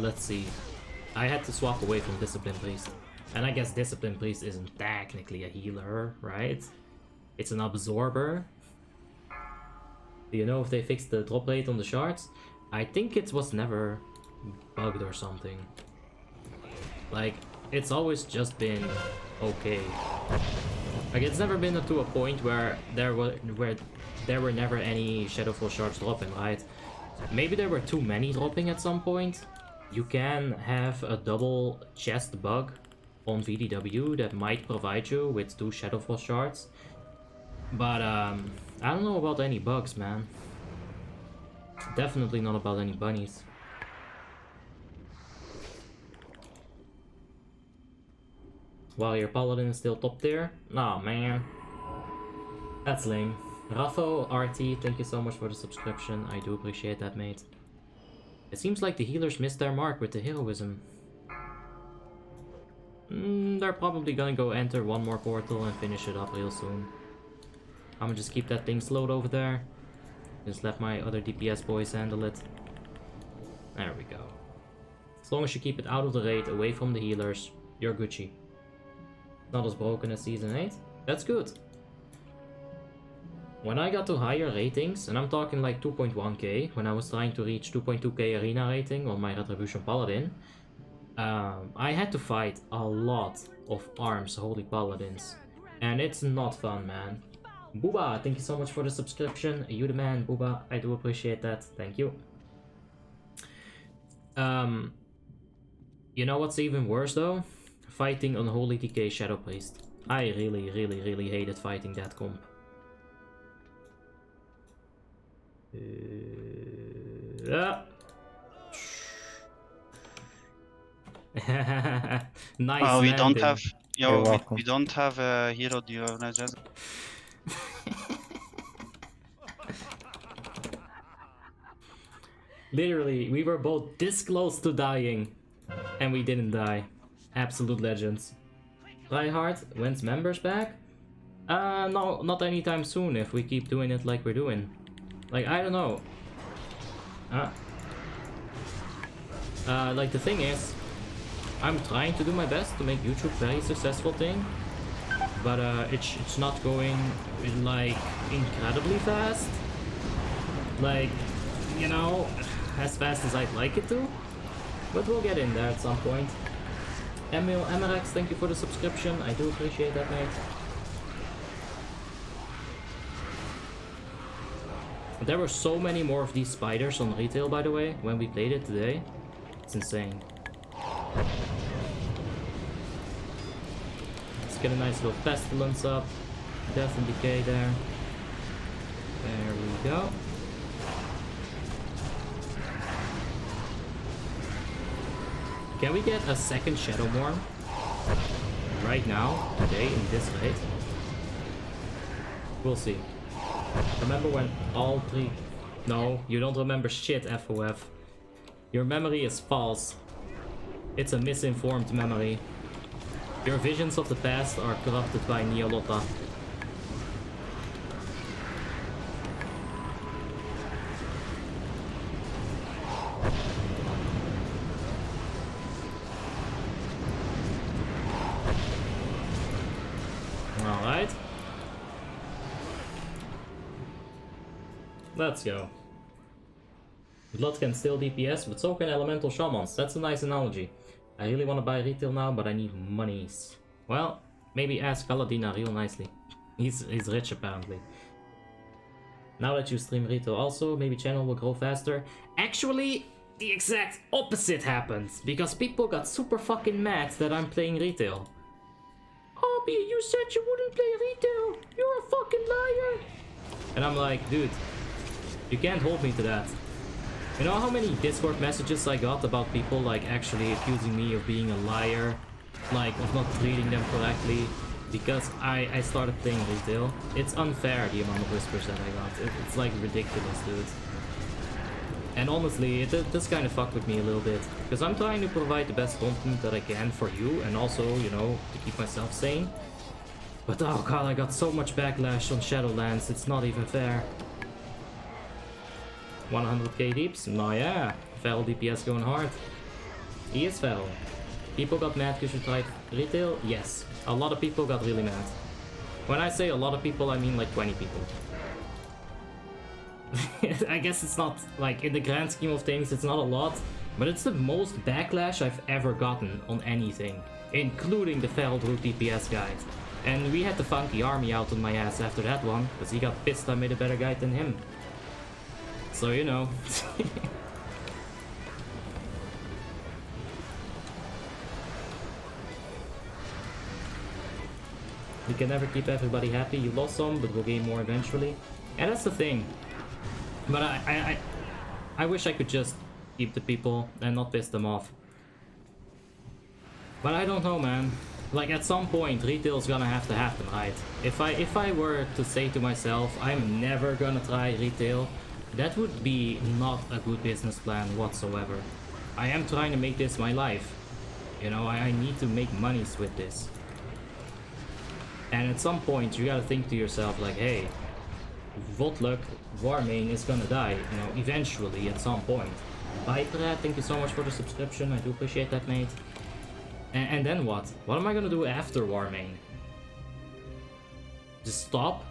let's see. I had to swap away from Discipline Priest. And I guess Discipline Priest isn't technically a healer, right? It's an absorber. Do you know if they fixed the drop rate on the shards? I think it was never bugged or something. Like, it's always just been okay. Like, it's never been to a point where there were never any Shadowfall shards dropping, right? Maybe there were too many dropping at some point. You can have a double chest bug on VDW that might provide you with 2 Shadowfall shards. But I don't know about any bugs, man. Definitely not about any bunnies. While your Paladin is still top tier? Aw, man. That's lame. Raffo RT, thank you so much for the subscription. I do appreciate that, mate. It seems like the healers missed their mark with the heroism. They're probably gonna go enter one more portal and finish it up real soon. I'm gonna just keep that thing slowed over there. Just let my other DPS boys handle it. There we go. As long as you keep it out of the raid, away from the healers, you're Gucci. Not as broken as Season 8. That's good. When I got to higher ratings, and I'm talking like 2.1k, when I was trying to reach 2.2k arena rating on my Retribution Paladin, I had to fight a lot of arms Holy Paladins. And it's not fun, man. Booba, thank you so much for the subscription. You the man, Booba. I do appreciate that. Thank you. You know what's even worse though? Fighting Unholy DK Shadow Priest. I really hated fighting that comp. Nice. Oh, we landing. don't have. You're Yo, welcome. we don't have a hero. Do you have just? Literally, we were both this close to dying, and we didn't die. Absolute legends. Tryhard, when's members back? No, not anytime soon if we keep doing it like we're doing. Like, I don't know. Like, the thing is, I'm trying to do my best to make YouTube very successful thing, but it's not going, like, incredibly fast. Like, you know, as fast as I'd like it to, but we'll get in there at some point. Emil Emirax, thank you for the subscription. I do appreciate that, mate. There were so many more of these spiders on retail, by the way, when we played it today. It's insane. Let's get a nice little pestilence up. Death and decay there. There we go. Can we get a second Shadowborn right now, today, in this raid? We'll see. Remember when all three... No, you don't remember shit, FOF. Your memory is false. It's a misinformed memory. Your visions of the past are corrupted by Neolota. Alright. Let's go. Blood can still DPS, but so can elemental shamans. That's a nice analogy. I really want to buy retail now, but I need monies. Well, maybe ask Kaladina real nicely. He's rich apparently. Now that you stream retail also, maybe channel will grow faster. Actually, the exact opposite happens, because people got super fucking mad that I'm playing retail. Obi, you said you wouldn't play retail. You're a fucking liar. And I'm like, dude, you can't hold me to that. You know how many Discord messages I got about people like actually accusing me of being a liar, like of not treating them correctly because I started playing retail? It's unfair the amount of whispers that I got. It's like ridiculous, dude. And honestly, this kind of fucked with me a little bit because I'm trying to provide the best content that I can for you and also, you know, to keep myself sane. But oh god, I got so much backlash on Shadowlands, it's not even fair. 100k deeps? No, yeah. Feral DPS going hard. He is feral. People got mad because you tried retail? Yes. A lot of people got really mad. When I say a lot of people, I mean like 20 people. I guess it's not, like, in the grand scheme of things, it's not a lot, but it's the most backlash I've ever gotten on anything, including the Feral Root DPS guide. And we had the funky army out on my ass after that one, because he got pissed I made a better guide than him. So, you know. You can never keep everybody happy. You lost some, but we'll gain more eventually. And that's the thing. But I wish I could just keep the people and not piss them off. But I don't know, man. Like, at some point, retail's gonna have to happen, right? If I were to say to myself, I'm never gonna try retail, that would be not a good business plan whatsoever. I am trying to make this my life. You know, I need to make monies with this. And at some point, you gotta think to yourself, like, hey, WoTLK, Warmane is gonna die, you know, eventually, at some point. Viper, thank you so much for the subscription, I do appreciate that, mate. And then what? What am I gonna do after Warmane? Just stop?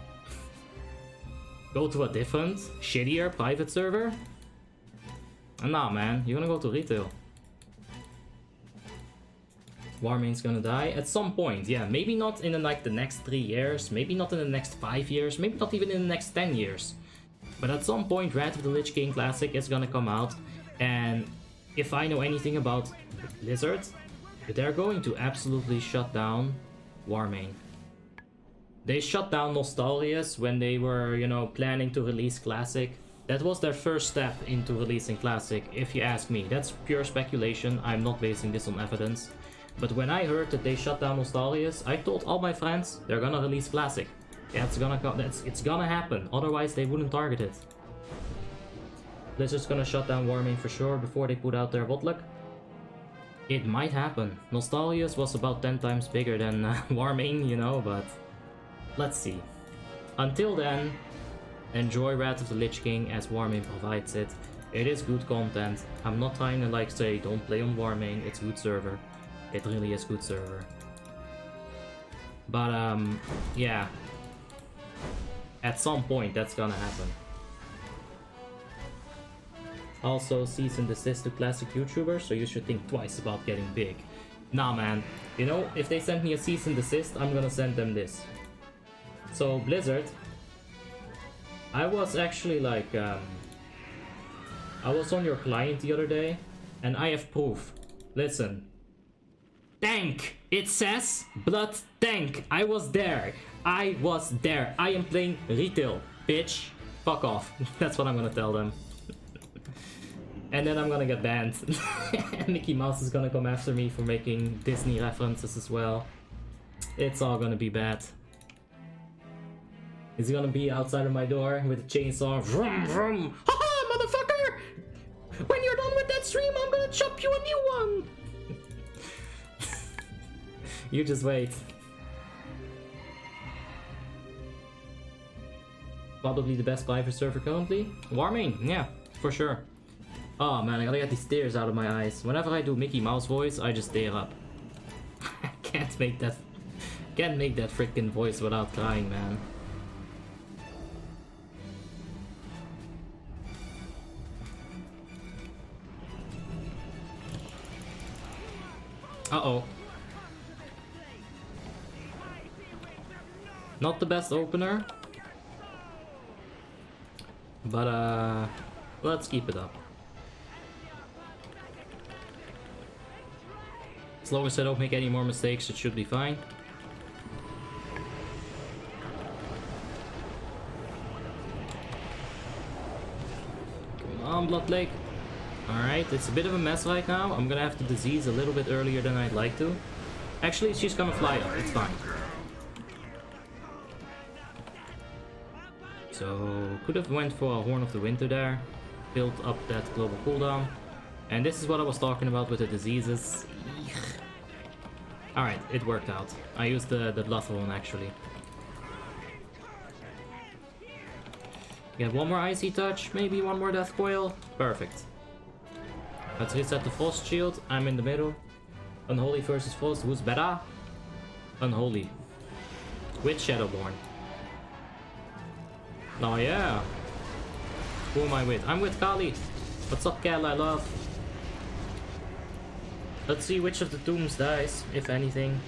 Go to a different, shittier private server? Nah, man, you're gonna go to retail. Warmane's gonna die at some point, yeah. Maybe not in the next 3 years, maybe not in the next 5 years, maybe not even in the next 10 years. But at some point, Wrath of the Lich King Classic is gonna come out, and if I know anything about Blizzard, they're going to absolutely shut down Warmane. They shut down Nostalrius when they were, you know, planning to release Classic. That was their first step into releasing Classic, if you ask me. That's pure speculation, I'm not basing this on evidence. But when I heard that they shut down Nostalrius, I told all my friends, they're gonna release Classic. Yeah, it's gonna happen, otherwise they wouldn't target it. Blizzard's gonna shut down Warmane for sure before they put out their WoTLK. It might happen. Nostalrius was about 10 times bigger than Warmane, you know, but let's see. Until then, enjoy Wrath of the Lich King as Warmane provides it. It is good content. I'm not trying to like say don't play on Warmane, it's good server. It really is good server. But yeah. At some point that's gonna happen. Also, cease and desist to classic YouTubers, so you should think twice about getting big. Nah, man. You know, if they send me a cease and desist, I'm gonna send them this. So, Blizzard, I was actually like, I was on your client the other day, and I have proof. Listen. Tank! It says Blood Tank. I was there. I was there. I am playing retail, bitch. Fuck off. That's what I'm gonna tell them. And then I'm gonna get banned. And Mickey Mouse is gonna come after me for making Disney references as well. It's all gonna be bad. He's gonna be outside of my door with a chainsaw. Vroom, vroom. Haha, motherfucker! When you're done with that stream, I'm gonna chop you a new one! You just wait. Probably the best private server currently. Warmane, yeah, for sure. Oh man, I gotta get these tears out of my eyes. Whenever I do Mickey Mouse voice, I just tear up. I can't make that freaking voice without crying, man. Uh-oh. Not the best opener. But let's keep it up. As long as I don't make any more mistakes, it should be fine. Come on, WoTLK. Alright, it's a bit of a mess right now. I'm gonna have to disease a little bit earlier than I'd like to. Actually, she's gonna fly up, it's fine. So, could have went for a Horn of the Winter there. Built up that global cooldown. And this is what I was talking about with the diseases. Alright, it worked out. I used the Bloodthorn actually. Get one more Icy Touch, maybe one more Death Coil. Perfect. Let's reset the Frost Shield. I'm in the middle. Unholy versus Frost. Who's better? Unholy. With Shadowborn. Oh yeah. Who am I with? I'm with Kali. What's up, Cal? I love. Let's see which of the tombs dies, if anything.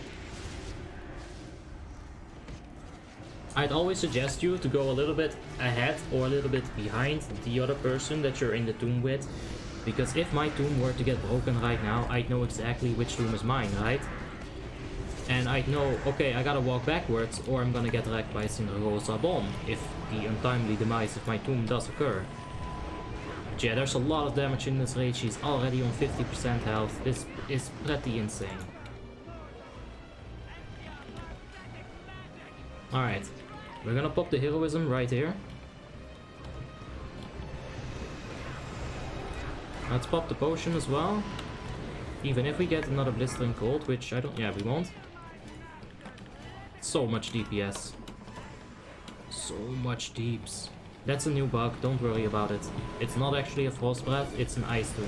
I'd always suggest you to go a little bit ahead or a little bit behind the other person that you're in the tomb with. Because if my tomb were to get broken right now, I'd know exactly which tomb is mine, right? And I'd know, okay, I gotta walk backwards or I'm gonna get wrecked by a Cinderosa bomb if the untimely demise of my tomb does occur. But yeah, there's a lot of damage in this raid. She's already on 50% health. This is pretty insane. Alright, we're gonna pop the heroism right here. Let's pop the potion as well. Even if we get another blistering cold, which I don't, yeah, we won't. So much DPS. So much deeps. That's a new bug, don't worry about it. It's not actually a Frost Breath, it's an Ice Tomb.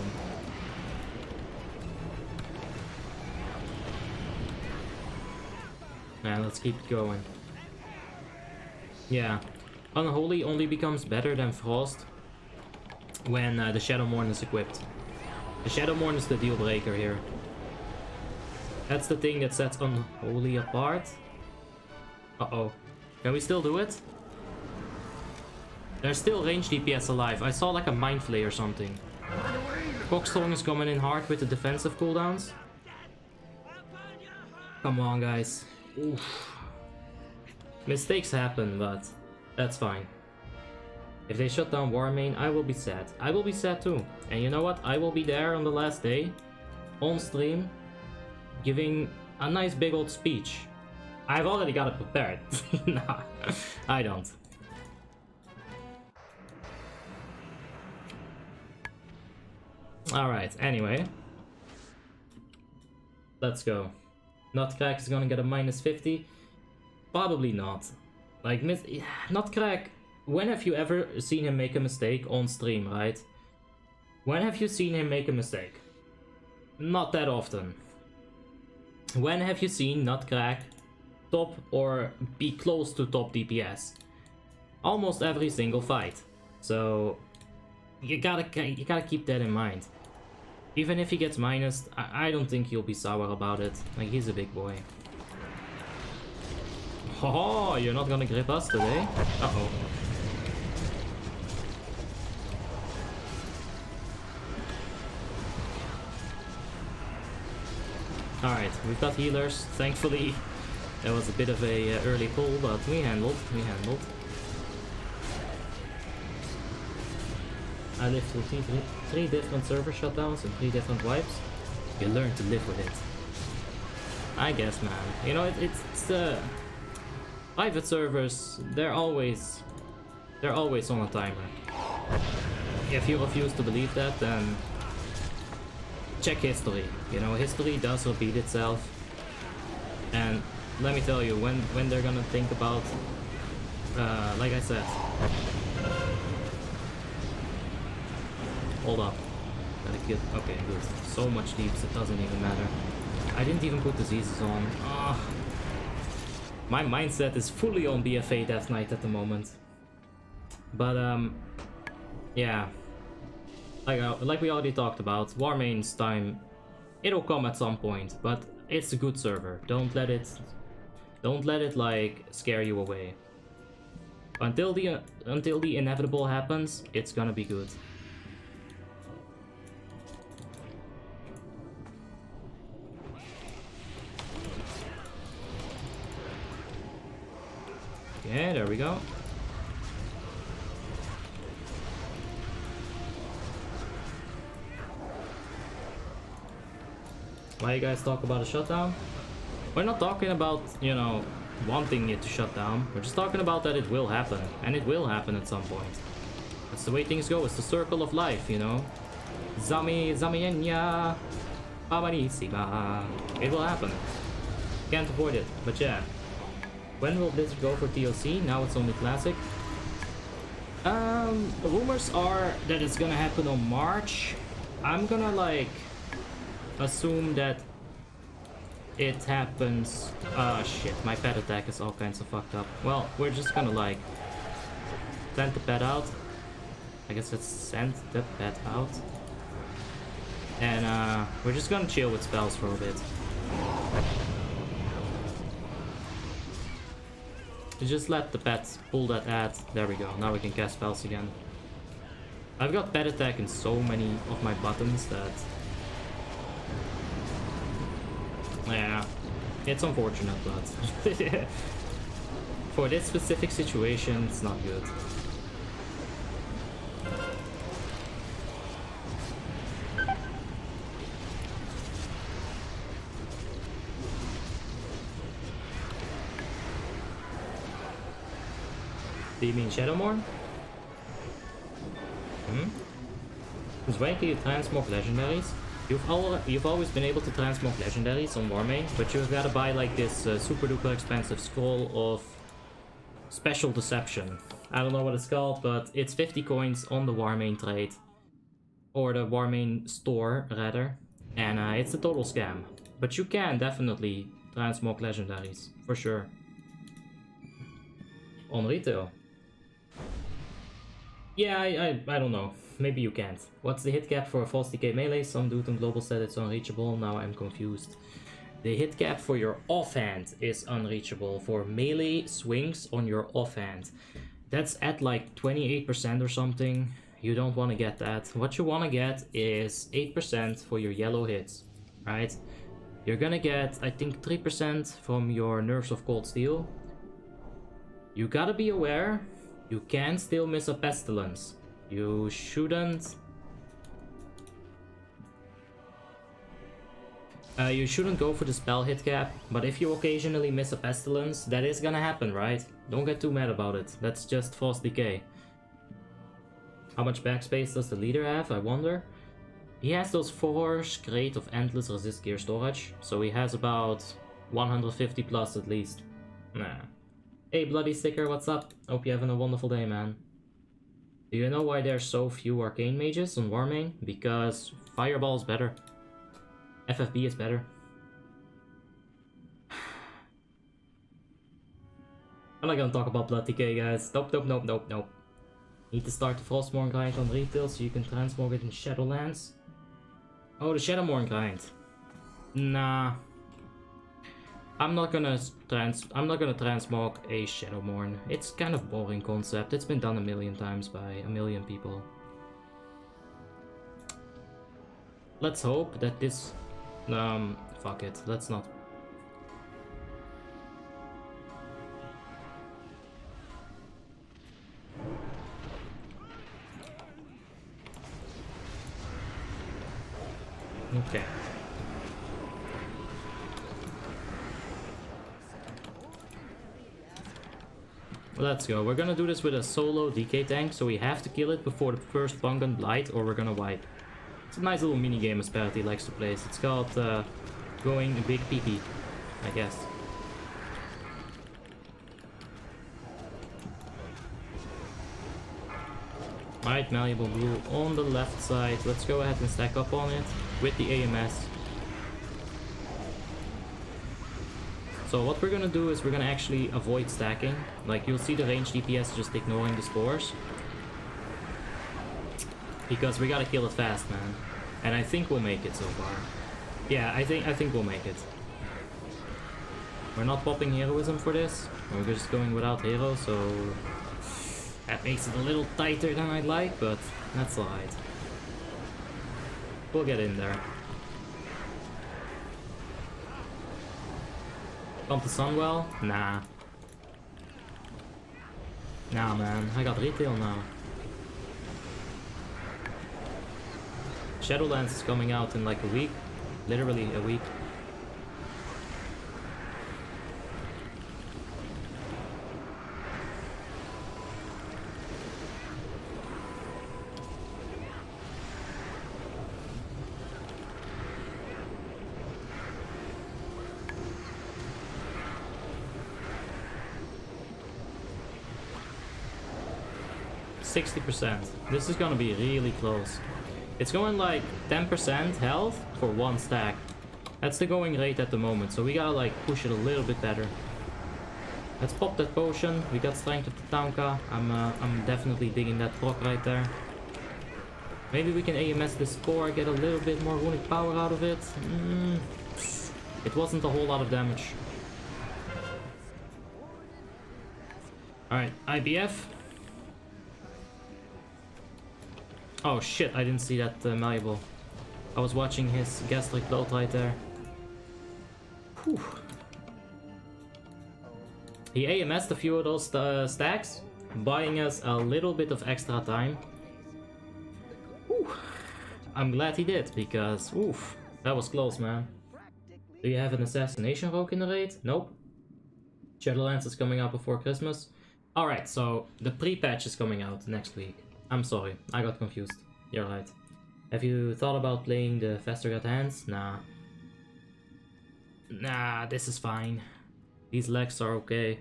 And let's keep it going. Yeah, Unholy only becomes better than Frost when the Shadowborn is equipped. The Shadowborn is the deal breaker here. That's the thing that sets Unholy apart. Uh-oh. Can we still do it? There's still range DPS alive. I saw like a Mind Flay or something. Cockstorm is coming in hard with the defensive cooldowns. Come on, guys. Oof. Mistakes happen, but that's fine. If they shut down Warmane, I will be sad. I will be sad too. And you know what? I will be there on the last day, on stream, giving a nice big old speech. I've already got it prepared. Nah, I don't. Alright, anyway. Let's go. Nutcrack is gonna get a minus 50. Probably not. Like, Nutcrack, when have you ever seen him make a mistake on stream, right? When have you seen him make a mistake? Not that often. When have you seen Nutcrack top or be close to top DPS? Almost every single fight. So, You gotta keep that in mind. Even if he gets minused, I don't think he'll be sour about it. Like, he's a big boy. Oh, you're not gonna grip us today? Uh-oh. Alright, we've got healers. Thankfully, that was a bit of a early pull, but we handled. I lived through three different server shutdowns and 3 different wipes. You learn to live with it. I guess, man. You know, it's the private servers. They're always on a timer. If you refuse to believe that, then check history. You know, history does repeat itself. And let me tell you, when they're gonna think about, like I said. Hold up. Gotta get. Okay, good. So much deeps, it doesn't even matter. I didn't even put diseases on. Ah. My mindset is fully on BFA Death Knight at the moment. But, yeah. Like we already talked about, Warmanes time, it'll come at some point, but it's a good server. Don't let it like scare you away. Until the inevitable happens, it's gonna be good. Yeah, there we go. Why you guys talk about a shutdown? We're not talking about, you know, wanting it to shut down. We're just talking about that it will happen. And it will happen at some point. That's the way things go. It's the circle of life, you know? Zamienya. Pamanissima. It will happen. Can't avoid it. But yeah. When will Blizzard go for TLC? Now it's only Classic. The rumors are that it's gonna happen on March. I'm gonna like assume that it happens. Shit, my pet attack is all kinds of fucked up. Well, we're just gonna like send the pet out. I guess let's send the pet out. And we're just gonna chill with spells for a bit. Just let the pet pull that ad. There we go. Now we can cast spells again. I've got pet attack in so many of my buttons that... yeah, it's unfortunate, but... for this specific situation, it's not good. Do you mean Shadowmourne? Because when can you transmog legendaries? You've always been able to transmog legendaries on Warmane, but you've got to buy like this super duper expensive scroll of special deception. I don't know what it's called, but it's 50 coins on the Warmane trade. Or the Warmane store, rather. And it's a total scam. But you can definitely transmog legendaries, for sure. On retail. Yeah, I don't know. Maybe you can't. What's the hit cap for a false decay melee? Some dude on global said it's unreachable. Now I'm confused. The hit cap for your offhand is unreachable. For melee swings on your offhand. That's at like 28% or something. You don't want to get that. What you want to get is 8% for your yellow hits. Right? You're gonna get, I think, 3% from your Nerves of Cold Steel. You gotta be aware. You can still miss a Pestilence. You shouldn't... you shouldn't go for the spell hit cap, but if you occasionally miss a Pestilence, that is gonna happen, right? Don't get too mad about it. That's just False Decay. How much backspace does the leader have, I wonder? He has those 4 Scrate of Endless Resist Gear Storage, so he has about 150 plus at least. Nah. Hey Bloody Sticker, what's up? Hope you're having a wonderful day, man. Do you know why there's so few Arcane Mages on Warmane? Because Fireball is better. FFB is better. I'm not gonna talk about Blood TK, guys. Nope. Need to start the Frostmourne grind on retail so you can transmog it in Shadowlands. Oh, the Shadowmourne grind. Nah. I'm not gonna transmog a Shadowmourne. It's kind of boring concept. It's been done a million times by a million people. Let's hope that this... fuck it. Let's not. Okay. Let's go. We're gonna do this with a solo DK tank, so we have to kill it before the first Bungan Blight or we're gonna wipe. It's a nice little mini game Asperity likes to play. It's called going a big PP, I guess. Alright, Malleable Blue on the left side. Let's go ahead and stack up on it with the AMS. So what we're gonna do is we're gonna actually avoid stacking. Like, you'll see the range DPS just ignoring the spores. Because we gotta kill it fast, man. And I think we'll make it so far. Yeah, I think we'll make it. We're not popping heroism for this. We're just going without hero, so... that makes it a little tighter than I'd like, but that's alright. We'll get in there. Come to Sunwell? Nah. Nah, man. I got retail now. Shadowlands is coming out in like a week. Literally a week. %. This is gonna be really close. It's going like 10% health for one stack. That's the going rate at the moment, so we gotta like push it a little bit better. Let's pop that potion. We got strength of the Taunka. I'm definitely digging that proc right there. Maybe we can AMS this spore, get a little bit more runic power out of it. It wasn't a whole lot of damage. Alright, IBF. Oh shit, I didn't see that malleable. I was watching his gastric bloat right there. Whew. He AMS'd a few of those stacks, buying us a little bit of extra time. Whew. I'm glad he did, because oof, that was close, man. Do you have an assassination rogue in the raid? Nope. Shadowlands is coming out before Christmas. Alright, so the pre-patch is coming out next week. I'm sorry, I got confused. You're right. Have you thought about playing the Vestergaard hands? Nah. Nah, this is fine. These legs are okay.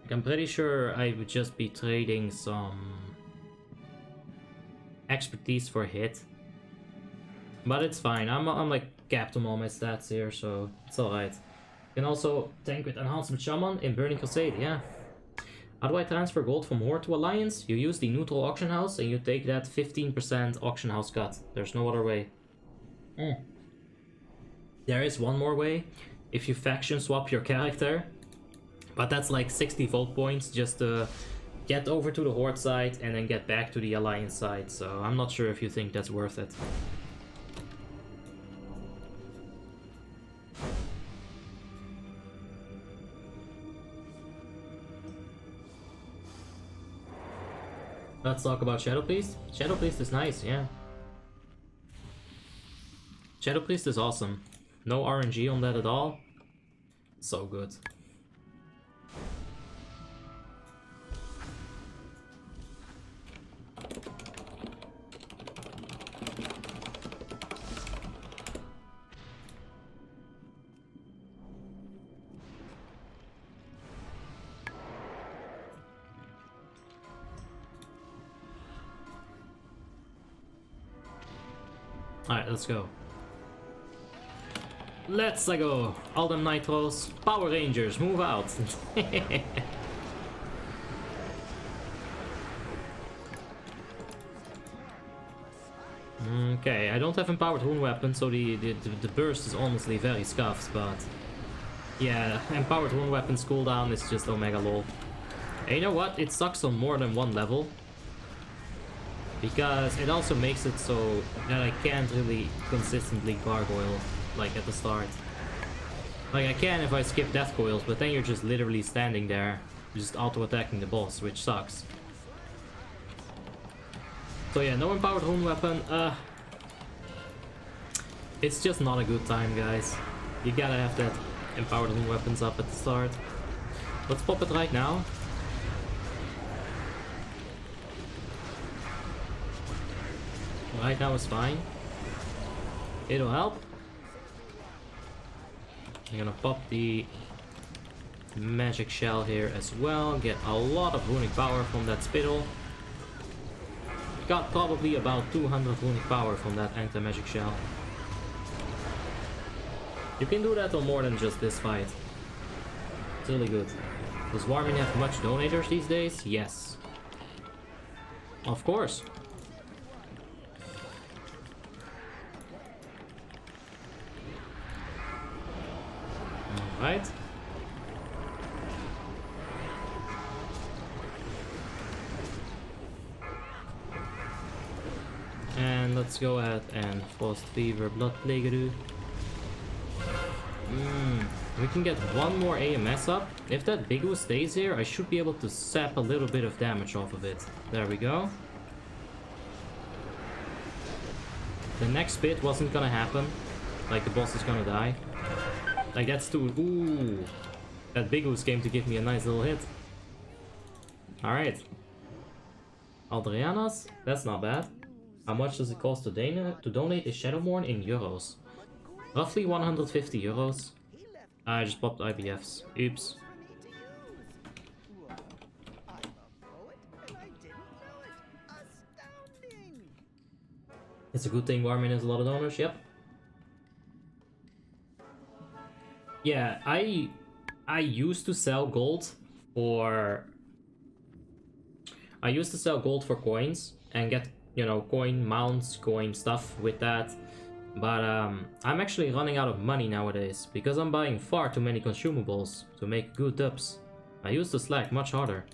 Like, I'm pretty sure I would just be trading some expertise for hit. But it's fine. I'm like capped on all my stats here, so it's alright. You can also tank with Enhancement Shaman in Burning Crusade, yeah. How do I transfer gold from Horde to Alliance? You use the neutral auction house and you take that 15% auction house cut. There's no other way. There is one more way. If you faction swap your character. But that's like 60 vault points just to get over to the Horde side and then get back to the Alliance side. So I'm not sure if you think that's worth it. Let's talk about Shadow Priest. Shadow Priest is nice, yeah. Shadow Priest is awesome. No RNG on that at all. So good. Alright, let's go. Let's go! All them Nitros. Power Rangers, move out! Okay, I don't have empowered rune weapon, so the burst is honestly very scuffed, but yeah, empowered rune weapon's cooldown is just omega lol. And you know what? It sucks on more than one level, because it also makes it so that I can't really consistently gargoyle like at the start. Like I can if I skip death coils, but then you're just literally standing there, just auto-attacking the boss, which sucks. So yeah, no empowered rune weapon. It's just not a good time, guys. You gotta have that empowered rune weapons up at the start. Let's pop it right now. Right now is fine. It'll help. I'm gonna pop the magic shell here as well. Get a lot of runic power from that spittle. Got probably about 200 runic power from that anti-magic shell. You can do that on more than just this fight. It's really good. Does Warmane have much donators these days? Yes. Of course. Alright. And let's go ahead and Frost Fever, Blood Plague. We can get one more AMS up. If that Bigu stays here, I should be able to sap a little bit of damage off of it. There we go. The next bit wasn't gonna happen. Like the boss is gonna die. Like that's too... Ooh! That Bigus came to give me a nice little hit. Alright. Aldrianas? That's not bad. How much does it cost to donate a Shadowborn in euros? Roughly 150 euros. I just popped IBFs. Oops. It's a good thing Warmane has a lot of donors, yep. Yeah, I used to sell gold for... I used to sell gold for coins and get, you know, coin mounts, coin stuff with that. But I'm actually running out of money nowadays because I'm buying far too many consumables to make good dubs. I used to slack much harder.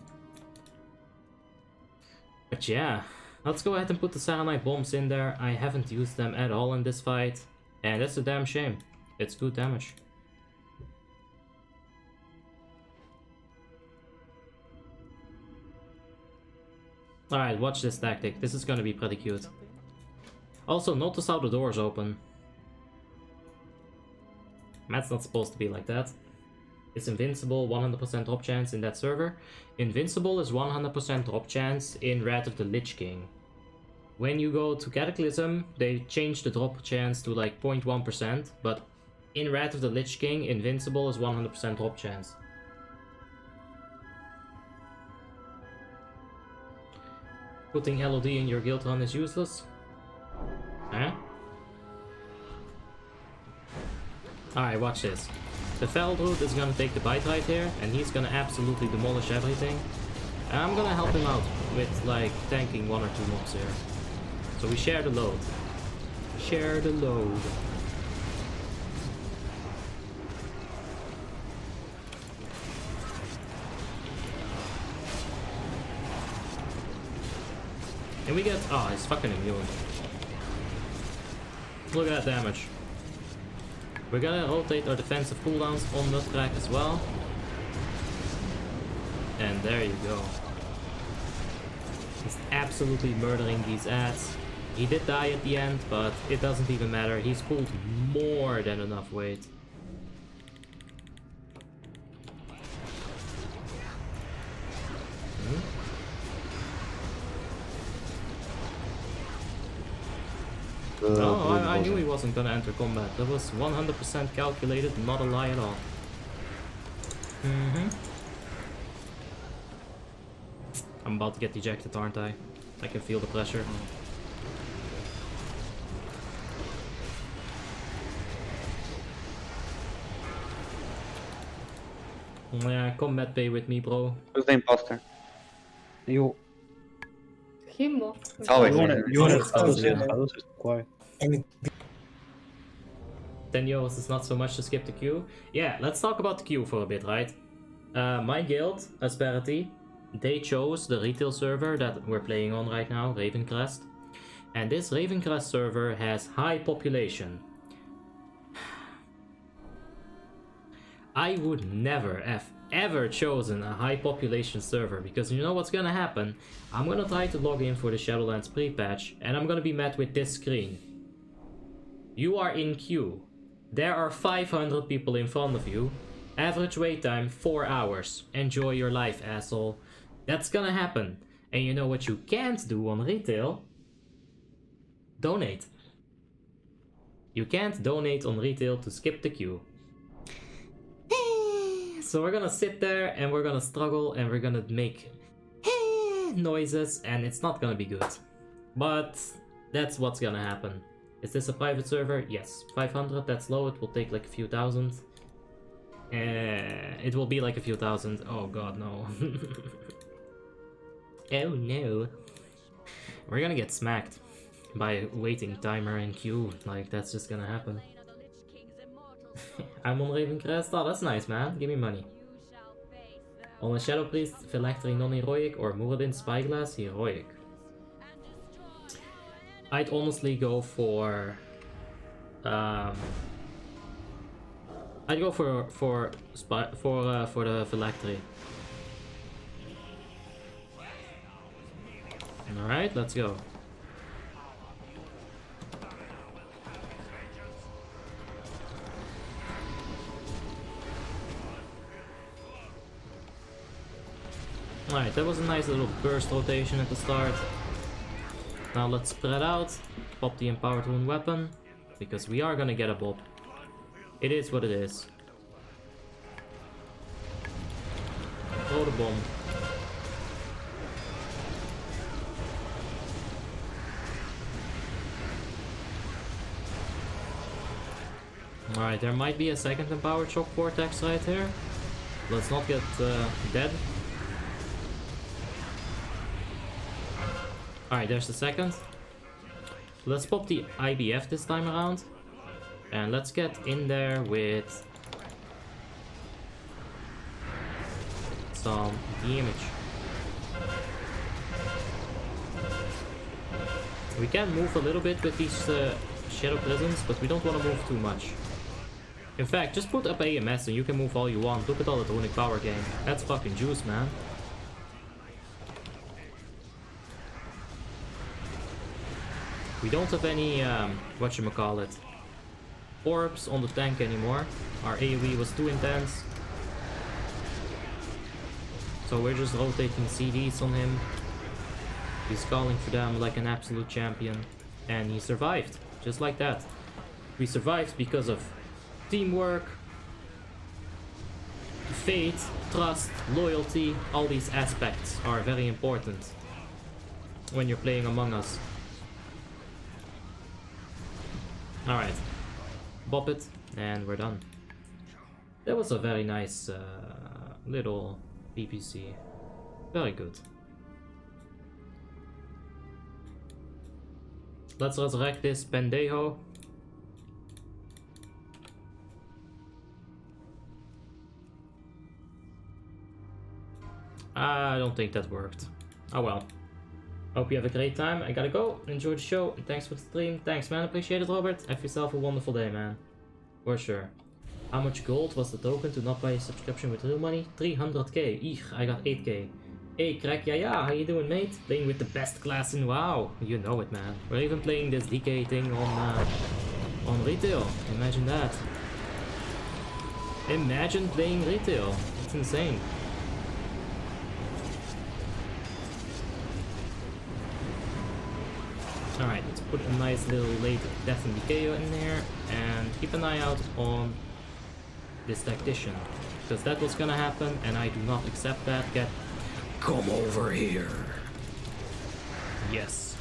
But yeah, let's go ahead and put the Saranite bombs in there. I haven't used them at all in this fight, and that's a damn shame. It's good damage. Alright, watch this tactic. This is gonna be pretty cute. Also, notice how the door's open. That's not supposed to be like that. It's invincible, 100% drop chance in that server. Invincible is 100% drop chance in Wrath of the Lich King. When you go to Cataclysm, they change the drop chance to like 0.1%, but in Wrath of the Lich King, Invincible is 100% drop chance. Putting LOD in your guild run is useless. Huh? Alright, watch this. The Feldroot is gonna take the bite right here, and he's gonna absolutely demolish everything. And I'm gonna help him out with, like, tanking one or two mobs here. So we share the load. Share the load. And we get... Oh, he's fucking immune. Look at that damage. We're gonna rotate our defensive cooldowns on Nutcrack as well. And there you go. He's absolutely murdering these ads. He did die at the end, but it doesn't even matter. He's pulled more than enough weight. No, I knew he wasn't gonna enter combat. That was 100% calculated, not a lie at all. I'm about to get ejected, aren't I? I can feel the pressure. Yeah, combat pay with me, bro. Who's the imposter? You. Him, no? It's always You wanna Always Shadows is quiet. And 10 euros is not so much to skip the queue. Yeah, let's talk about the queue for a bit, right? My guild, Asperity, they chose the retail server that we're playing on right now, Ravencrest. And this Ravencrest server has high population. I would never have ever chosen a high population server, because you know what's gonna happen? I'm gonna try to log in for the Shadowlands pre-patch and I'm gonna be met with this screen. You are in queue. There are 500 people in front of you. Average wait time 4 hours. Enjoy your life, asshole. That's gonna happen. And you know what you can't do on retail? Donate. You can't donate on retail to skip the queue. So we're gonna sit there and we're gonna struggle and we're gonna make noises and it's not gonna be good. But that's what's gonna happen. Is this a private server? Yes. 500, that's low, it will take like a few thousand. It will be like a few thousand. Oh god, no. Oh no. We're gonna get smacked by waiting timer and queue. Like, that's just gonna happen. I'm on Ravencrest. Oh, that's nice, man. Give me money. On a Shadow Priest, Phylactery non-heroic, or Muradin Spyglass heroic. I'd honestly go for... I'd go for the Phylactery. Alright, let's go. Alright, that was a nice little burst rotation at the start. Now let's spread out, pop the empowered rune weapon, because we are gonna get a bob. It is what it is. Throw the bomb. Alright, there might be a second empowered shock vortex right here. Let's not get dead. Alright, there's the second. Let's pop the IBF this time around. And let's get in there with some damage. We can move a little bit with these Shadow Prisons, but we don't want to move too much. In fact, just put up AMS and you can move all you want. Look at all the runic power gain. That's fucking juice, man. We don't have any, whatchamacallit, orbs on the tank anymore. Our AoE was too intense. So we're just rotating CDs on him. He's calling for them like an absolute champion. And he survived, just like that. We survived because of teamwork, fate, trust, loyalty. All these aspects are very important when you're playing Among Us. Alright, bop it, and we're done. That was a very nice little PPC. Very good. Let's resurrect this pendejo. I don't think that worked. Oh well. Hope you have a great time. I gotta go. Enjoy the show. And thanks for the stream. Thanks, man. Appreciate it, Robert. Have yourself a wonderful day, man. For sure. How much gold was the token to not buy a subscription with real money? 300k. Eek, I got 8k. Hey, Crack, yeah, how you doing, mate? Playing with the best class in WoW. You know it, man. We're even playing this DK thing on retail. Imagine that. Imagine playing retail. It's insane. Alright, let's put a nice little late Death and Decay in there, and keep an eye out on this Tactician, because that was gonna happen, and I do not accept that. Come over here! Yes.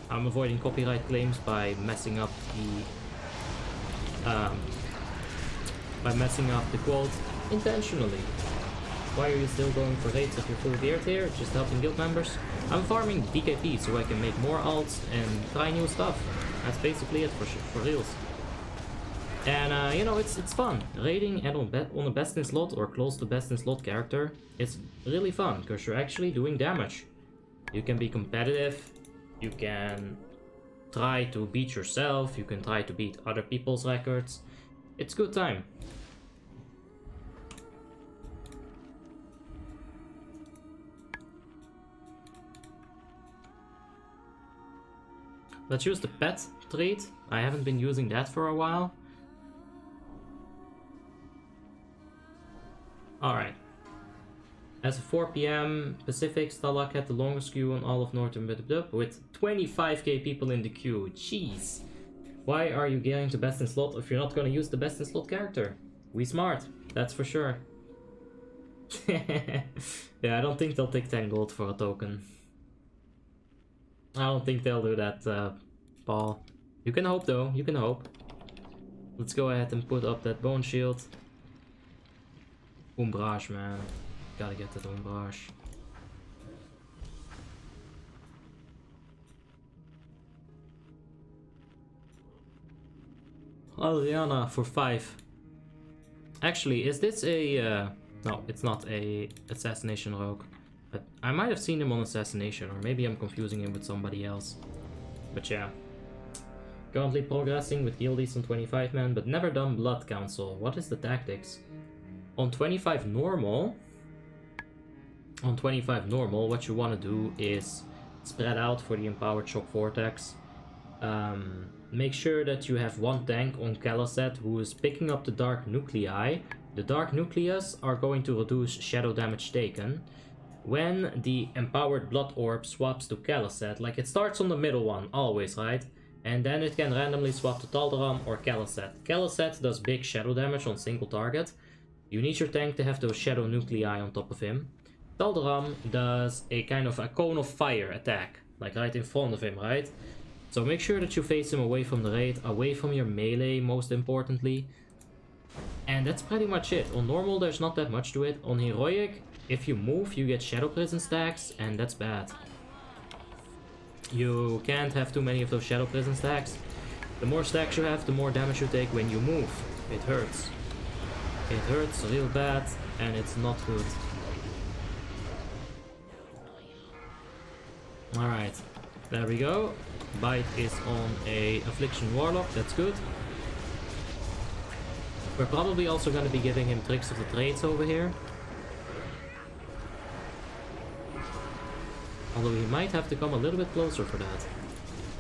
I'm avoiding copyright claims by messing up the quote intentionally. Why are you still going for raids if you're full geared here? Just helping guild members? I'm farming DKP so I can make more alts and try new stuff. That's basically it for reals. And you know, it's fun. Raiding and on a best in slot or close to best in slot character, it's really fun because you're actually doing damage. You can be competitive, you can try to beat yourself, you can try to beat other people's records. It's good time. Let's use the pet trait. I haven't been using that for a while. Alright. As of 4 PM Pacific, Stalak had the longest queue on all of Northern with 25k people in the queue. Jeez. Why are you getting to best in slot if you're not gonna use the best in slot character? We smart, that's for sure. Yeah, I don't think they'll take 10 gold for a token. I don't think they'll do that, Paul. You can hope though, you can hope. Let's go ahead and put up that bone shield. Umbrage, man. Gotta get that Umbrage. Aliana for 5. Actually, is this a... no, it's not a assassination rogue. But I might have seen him on assassination, or maybe I'm confusing him with somebody else. But yeah. Currently progressing with guildies on 25 man, but never done Blood Council. What is the tactics? On 25 normal... On 25 normal, what you want to do is spread out for the Empowered Shock Vortex. Make sure that you have one tank on Caliset who is picking up the Dark Nuclei. The Dark Nucleus are going to reduce shadow damage taken. When the Empowered Blood Orb swaps to Caliset, like it starts on the middle one, always, right? And then it can randomly swap to Taldaram or Caliset. Caliset does big shadow damage on single target. You need your tank to have those shadow nuclei on top of him. Taldaram does a kind of a cone of fire attack, like right in front of him, right? So make sure that you face him away from the raid, away from your melee, most importantly. And that's pretty much it. On normal, there's not that much to it. On heroic, if you move, you get Shadow Prison stacks, and that's bad. You can't have too many of those Shadow Prison stacks. The more stacks you have, the more damage you take when you move. It hurts. It hurts real bad, and it's not good. Alright, there we go. Bite is on a Affliction Warlock, that's good. We're probably also going to be giving him Tricks of the Trades over here. Although he might have to come a little bit closer for that.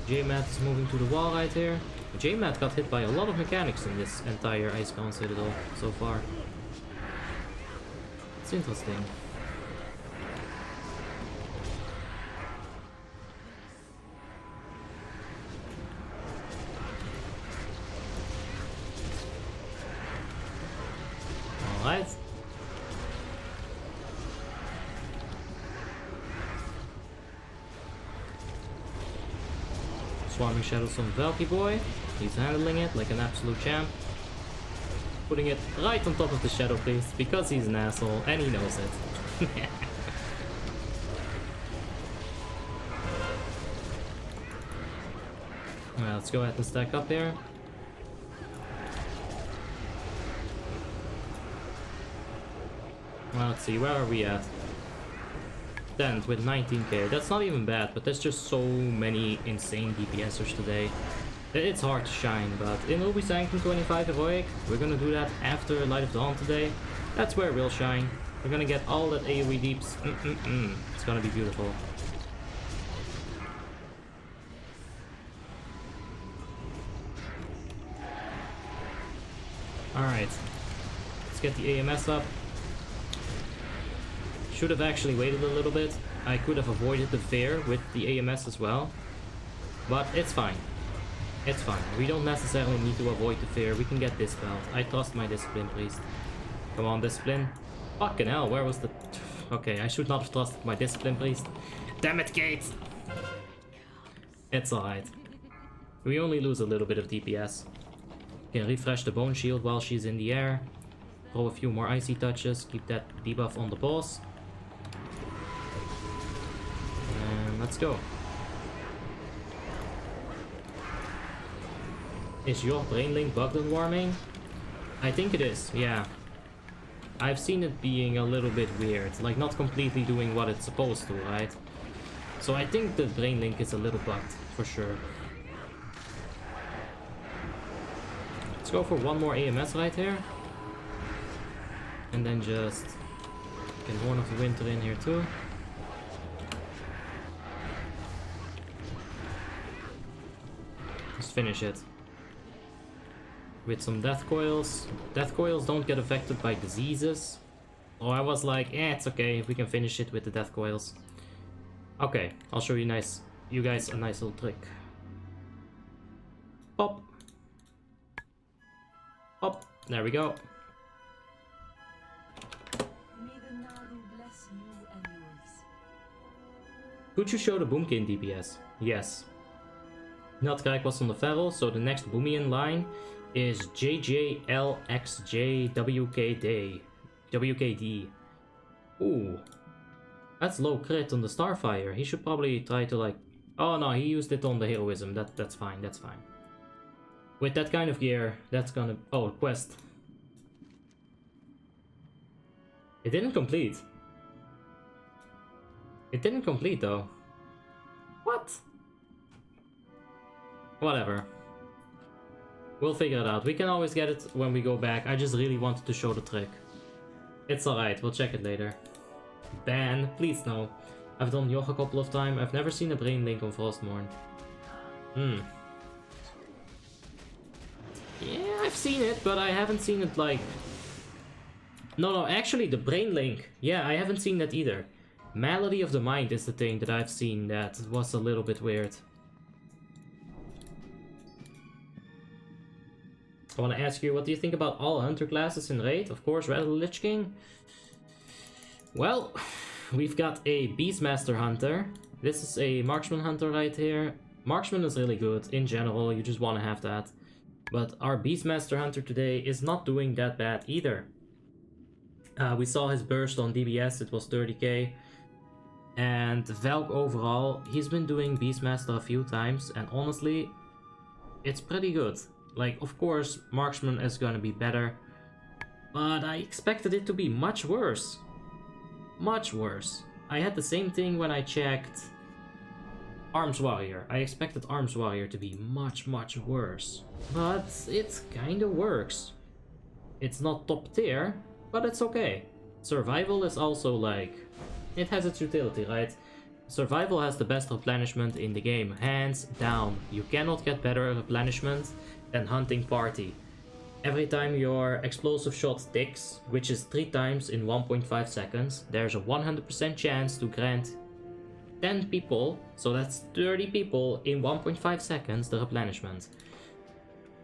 J-Mat is moving to the wall right here. J-Mat got hit by a lot of mechanics in this entire Icecrown Citadel so far. It's interesting. Alright. Swarming Shadows on Valky Boy. He's handling it like an absolute champ. Putting it right on top of the Shadow Priest because he's an asshole and he knows it. Well, let's go ahead and stack up here. Well, let's see, where are we at? 10th with 19k. That's not even bad, but there's just so many insane DPSers today. It's hard to shine, but in Ruby Sanctum 25 Heroic, we're gonna do that after Light of Dawn today. That's where we'll shine. We're gonna get all that AoE deeps. It's gonna be beautiful. Alright. Let's get the AMS up. Should have actually waited a little bit. I could have avoided the Fair with the AMS as well. But it's fine. It's fine. We don't necessarily need to avoid the Fair. We can get dispelled. I trust my Discipline Priest. Come on, Discipline. Fucking hell, where was the... Okay, I should not have trusted my Discipline Priest. Damn it, Kate! It's alright. We only lose a little bit of DPS. Can refresh the Bone Shield while she's in the air. throw a few more icy touches, keep that debuff on the boss. And let's go. Is your brain link bugged on Warmane? I think it is, yeah. I've seen it being a little bit weird, like not completely doing what it's supposed to, right? So I think the brain link is a little bugged, for sure. Let's go for one more AMS right here. And then just get Horn of the Winter in here too. Just finish it. With some death coils. Death coils don't get affected by diseases. Oh, I was like, it's okay, we can finish it with the death coils. Okay, I'll show you guys a nice little trick. Pop. Pop. There we go. Could you show the Boomkin DPS? Yes. Nutcrack was on the Feral, so the next Boomy in line is JJLXJWKD. Ooh. That's low crit on the Starfire. He should probably try to like... Oh no, he used it on the Heroism. That's fine, that's fine. With that kind of gear, that's gonna... Oh, quest. It didn't complete. It didn't complete though. What? Whatever. We'll figure it out. We can always get it when we go back. I just really wanted to show the trick. It's alright, we'll check it later. Ban, please no. I've done Yoch a couple of times. I've never seen a brain link on Frostmourne. Yeah, I've seen it, but I haven't seen it like... No, actually the brain link. Yeah, I haven't seen that either. Malady of the Mind is the thing that I've seen that was a little bit weird. I want to ask you, what do you think about all hunter classes in Raid? Of course, Rattle Lich King. Well, we've got a Beastmaster Hunter. This is a Marksman Hunter right here. Marksman is really good in general, you just want to have that. But our Beastmaster Hunter today is not doing that bad either. We saw his burst on DBS, it was 30k. And Valk overall, he's been doing Beastmaster a few times, and honestly, it's pretty good. Like, of course, Marksman is gonna be better, but I expected it to be much worse. Much worse. I had the same thing when I checked Arms Warrior. I expected Arms Warrior to be much worse. But it kinda works. It's not top tier, but it's okay. Survival is also like... It has its utility, right? Survival has the best replenishment in the game, hands down. You cannot get better replenishment than Hunting Party. Every time your explosive shot ticks, which is 3 times in 1.5 seconds, there's a 100% chance to grant 10 people, so that's 30 people in 1.5 seconds, the replenishment.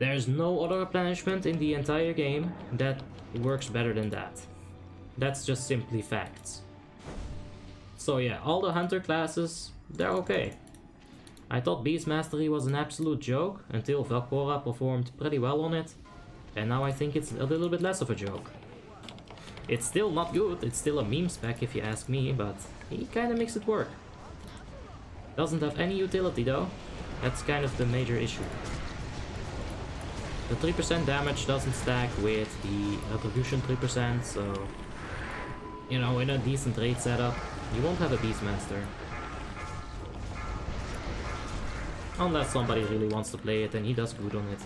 There's no other replenishment in the entire game that works better than that. That's just simply facts. So yeah, all the hunter classes, they're okay. I thought Beast Mastery was an absolute joke until Valkora performed pretty well on it, and now I think it's a little bit less of a joke. It's still not good, it's still a meme spec if you ask me, but he kinda makes it work. Doesn't have any utility though, that's kind of the major issue. The 3% damage doesn't stack with the Retribution 3%, so... You know, in a decent raid setup, you won't have a Beastmaster. Unless somebody really wants to play it and he does good on it.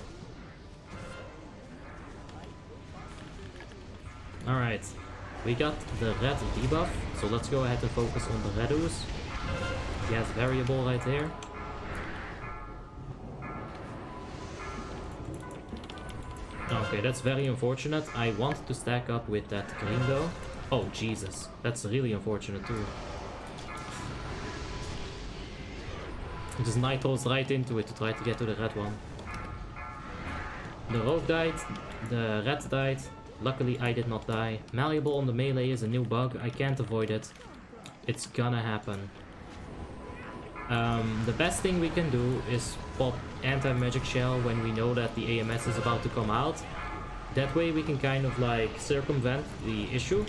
Alright, we got the red debuff, so let's go ahead and focus on the Redus. Gas variable right here. Okay, that's very unfortunate. I wanted to stack up with that green though. Oh Jesus, that's really unfortunate too. Just nitros right into it to try to get to the red one. The rogue died, the red died. Luckily I did not die. Malleable on the melee is a new bug, I can't avoid it. It's gonna happen. The best thing we can do is pop anti-magic shell when we know that the AMS is about to come out. That way we can kind of like circumvent the issue.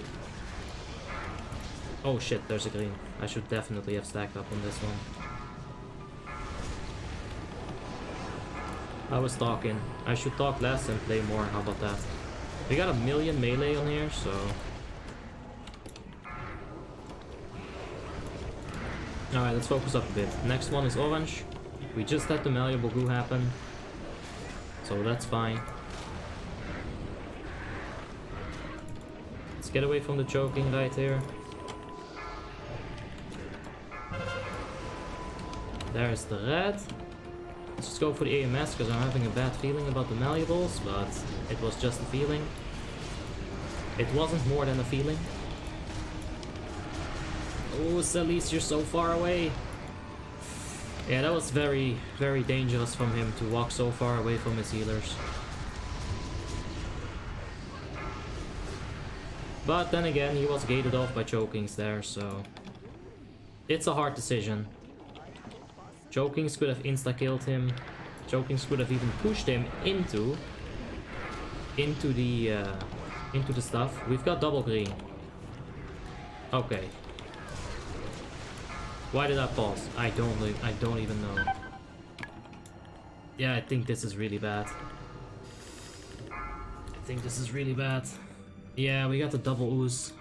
Oh shit, there's a green. I should definitely have stacked up on this one. I was talking. I should talk less and play more. How about that? We got a million melee on here, so... Alright, let's focus up a bit. Next one is orange. We just had the malleable goo happen, so that's fine. Let's get away from the choking right here. There's the red. Let's just go for the AMS because I'm having a bad feeling about the malleables, but it was just a feeling. It wasn't more than a feeling. Oh, Celis, you're so far away. Yeah, that was very, very dangerous from him to walk so far away from his healers. But then again, he was gated off by chokings there, so... It's a hard decision. Chokings could have insta-killed him. Chokings could have even pushed him into the stuff. We've got double green. Okay. Why did I pause? I don't even know. Yeah, I think this is really bad. Yeah, we got the double ooze.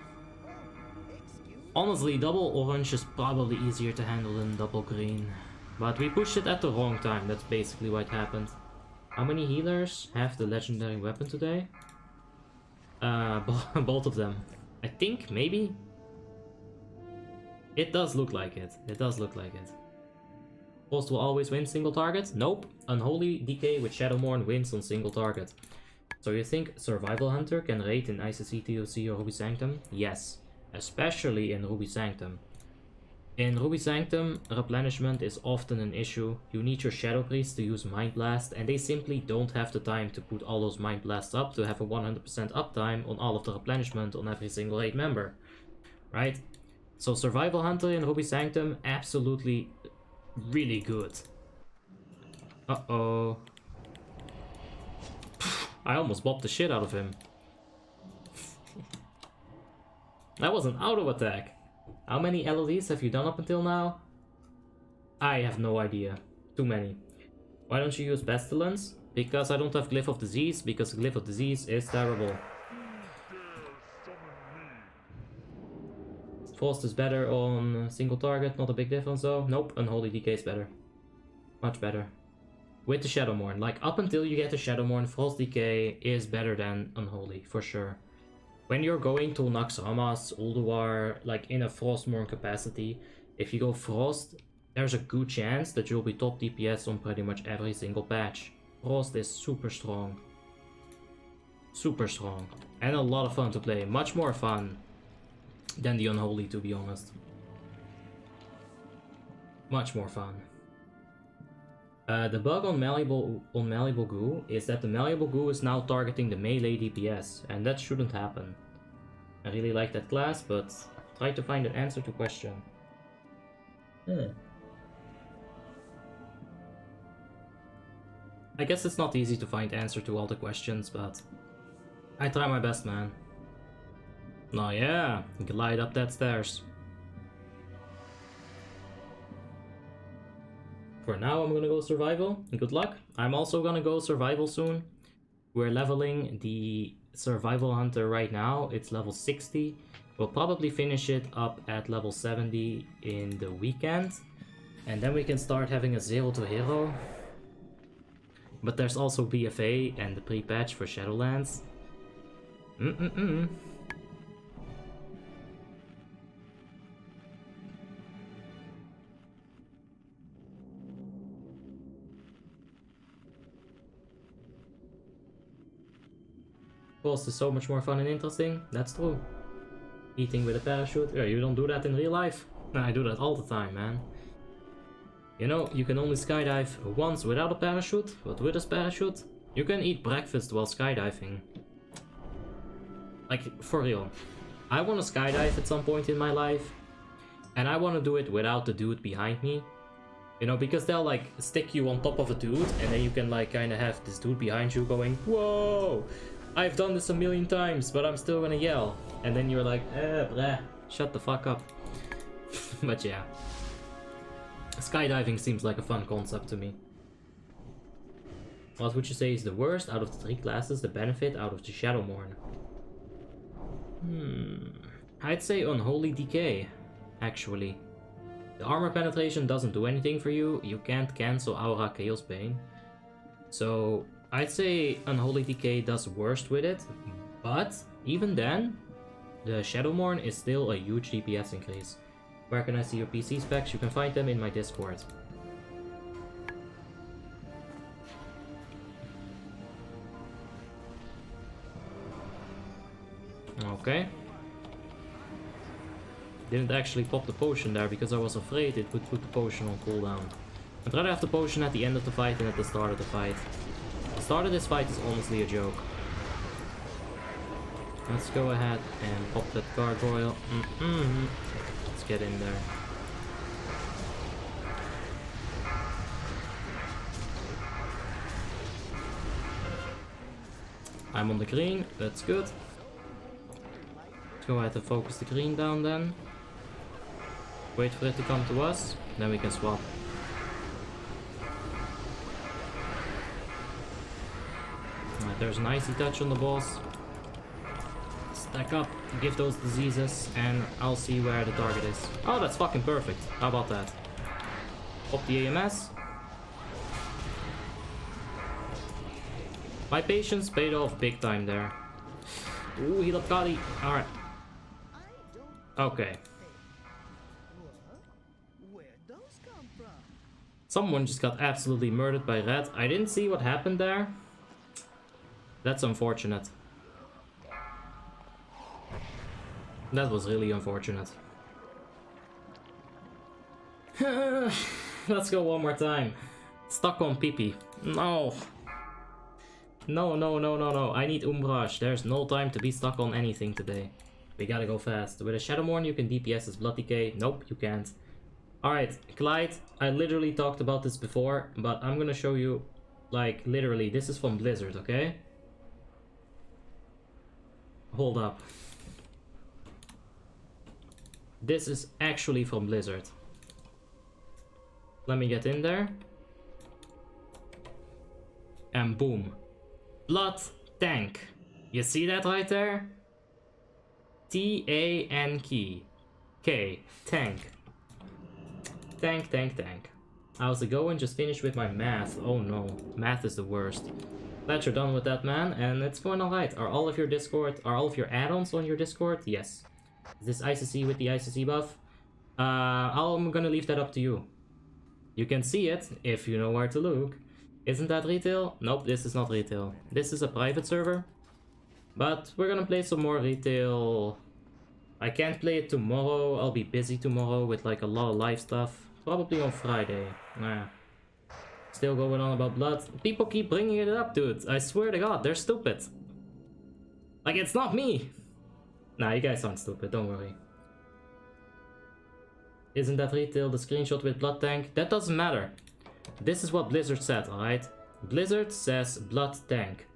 Honestly, double orange is probably easier to handle than double green. But we pushed it at the wrong time, that's basically what happened. How many healers have the legendary weapon today? Both of them. I think, maybe? It does look like it. Frost will always win single target? Nope. Unholy DK with Shadowmourne wins on single target. So you think Survival Hunter can raid in ICC, TOC or Ruby Sanctum? Yes. Especially in Ruby Sanctum. In Ruby Sanctum, replenishment is often an issue. You need your Shadow Priest to use Mind Blast, and they simply don't have the time to put all those Mind Blasts up to have a 100% uptime on all of the replenishment on every single raid member. Right? So Survival Hunter in Ruby Sanctum, absolutely really good. Uh-oh. I almost bopped the shit out of him. That was an auto attack. How many LODs have you done up until now? I have no idea. Too many. Why don't you use Pestilence? Because I don't have Glyph of Disease, because Glyph of Disease is terrible. Frost is better on single target, not a big difference though. Nope, Unholy DK is better. Much better. With the Shadowmourne. Like, up until you get the Shadowmourne, Frost DK is better than Unholy, for sure. When you're going to Naxxramas, Ulduar, like in a Frostmourne capacity, if you go Frost, there's a good chance that you'll be top DPS on pretty much every single patch. Frost is super strong. Super strong. And a lot of fun to play. Much more fun than the Unholy, to be honest. Much more fun. The bug on Malleable Goo is that the Malleable Goo is now targeting the melee DPS, and that shouldn't happen. I really like that class, but try to find an answer to question. I guess it's not easy to find answer to all the questions, but I try my best, man. Oh yeah, glide up that stairs. For now, I'm gonna go survival. Good luck. I'm also gonna go survival soon. We're leveling the survival hunter right now. It's level 60. We'll probably finish it up at level 70 in the weekend. And then we can start having a 0 to hero. But there's also BFA and the pre-patch for Shadowlands. Is so much more fun and interesting. That's true. Eating with a parachute. Yeah, you don't do that in real life. I do that all the time, man. You know, you can only skydive once without a parachute, but with a parachute, you can eat breakfast while skydiving. Like, for real. I want to skydive at some point in my life, and I want to do it without the dude behind me. You know, because they'll like stick you on top of a dude, and then you can like kind of have this dude behind you going, whoa! I've done this a million times, but I'm still gonna yell. And then you're like, bleh, shut the fuck up. But yeah. Skydiving seems like a fun concept to me. What would you say is the worst out of the 3 classes, the benefit out of the Shadowmourne? I'd say Unholy Decay, actually. The armor penetration doesn't do anything for you, you can't cancel Aura Chaos Bane. So I'd say Unholy Decay does worst with it, but even then, the Shadowmourne is still a huge DPS increase. Where can I see your PC specs? You can find them in my Discord. Okay. Didn't actually pop the potion there because I was afraid it would put the potion on cooldown. I'd rather have the potion at the end of the fight than at the start of the fight. The start of this fight is honestly a joke. Let's go ahead and pop that gargoyle. Let's get in there. I'm on the green, that's good. Let's go ahead and focus the green down then. Wait for it to come to us, then we can swap. Alright, there's an icy touch on the boss. Stack up, give those diseases, and I'll see where the target is. Oh, that's fucking perfect. How about that? Pop the AMS. My patience paid off big time there. Ooh, heal up Kali. Alright. Okay. Someone just got absolutely murdered by Red. I didn't see what happened there. That's unfortunate. That was really unfortunate. Let's go one more time. Stuck on Pippi. No. No. I need Umbrage. There's no time to be stuck on anything today. We gotta go fast. With a Shadowmourne you can DPS his Blood Decay. Nope, you can't. Alright, Clyde, I literally talked about this before, but I'm gonna show you, like, literally, this is from Blizzard, okay? Hold up. This is actually from Blizzard. Let me get in there. And boom. Blood Tank. You see that right there? T-A-N-K. K. Tank. Tank. How's it going? Just finished with my math. Oh no. Math is the worst. Glad you're done with that, man. And it's going alright. Are all of your add-ons on your Discord? Yes. Is this ICC with the ICC buff? I'm gonna leave that up to you. You can see it if you know where to look. Isn't that retail? Nope, this is not retail. This is a private server. But we're gonna play some more retail. I can't play it tomorrow. I'll be busy tomorrow with like a lot of live stuff. Probably on Friday. Nah. Still going on about blood. People keep bringing it up, dude. I swear to God, they're stupid. Like, it's not me. Nah, you guys aren't stupid, don't worry. Isn't that retail, the screenshot with Blood Tank? That doesn't matter. This is what Blizzard said, alright? Blizzard says Blood Tank.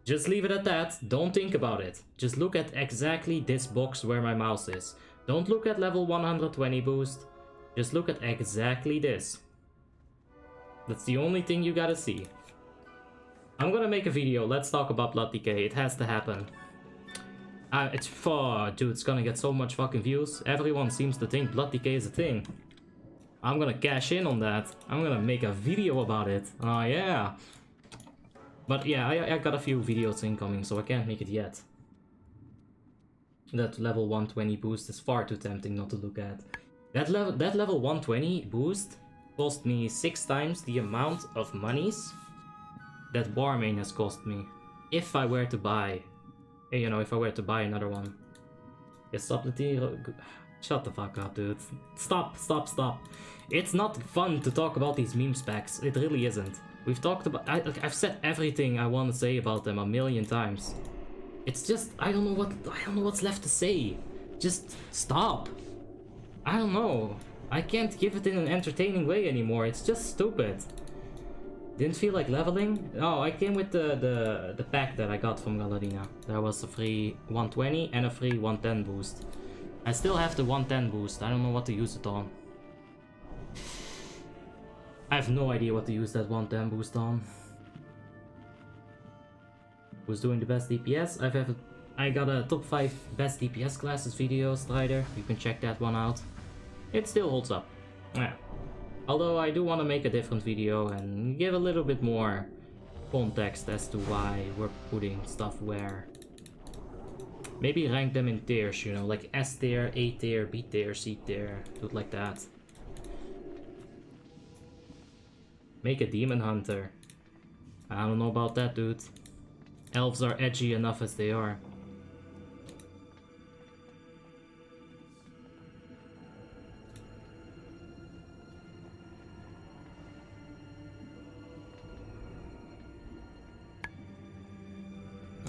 Just leave it at that, don't think about it. Just look at exactly this box where my mouse is. Don't look at level 120 boost. Just look at exactly this. That's the only thing you gotta see. I'm gonna make a video, let's talk about Blood Decay, it has to happen. Dude, it's gonna get so much fucking views. Everyone seems to think Blood Decay is a thing. I'm gonna cash in on that. I'm gonna make a video about it. Oh yeah. But yeah, I got a few videos incoming, so I can't make it yet. That level 120 boost is far too tempting not to look at. That level 120 boost cost me 6 times the amount of monies that Warmane has cost me. If I were to buy, you know, if I were to buy another one. Yes, shut the fuck up, dude. Stop. It's not fun to talk about these meme specs. It really isn't. We've talked about... I've said everything I want to say about them a million times. It's just... I don't know what's left to say. Just stop. I don't know. I can't give it in an entertaining way anymore. It's just stupid. Didn't feel like leveling? Oh, I came with the pack that I got from Galadina. There was a free 120 and a free 110 boost. I still have the 110 boost. I don't know what to use it on. I have no idea what to use that 110 boost on. Who's doing the best DPS? I got a top 5 best DPS classes video, Strider. You can check that one out. It still holds up. Yeah. Although I do want to make a different video and give a little bit more context as to why we're putting stuff where. Maybe rank them in tiers, you know, like S tier, A tier, B tier, C tier, do it like that. Make a demon hunter. I don't know about that, dude. Elves are edgy enough as they are.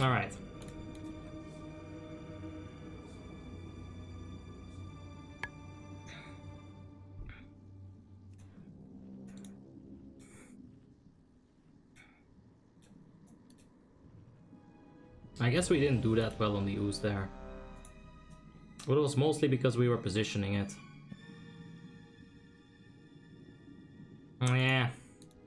All right. I guess we didn't do that well on the ooze there. But it was mostly because we were positioning it. Yeah.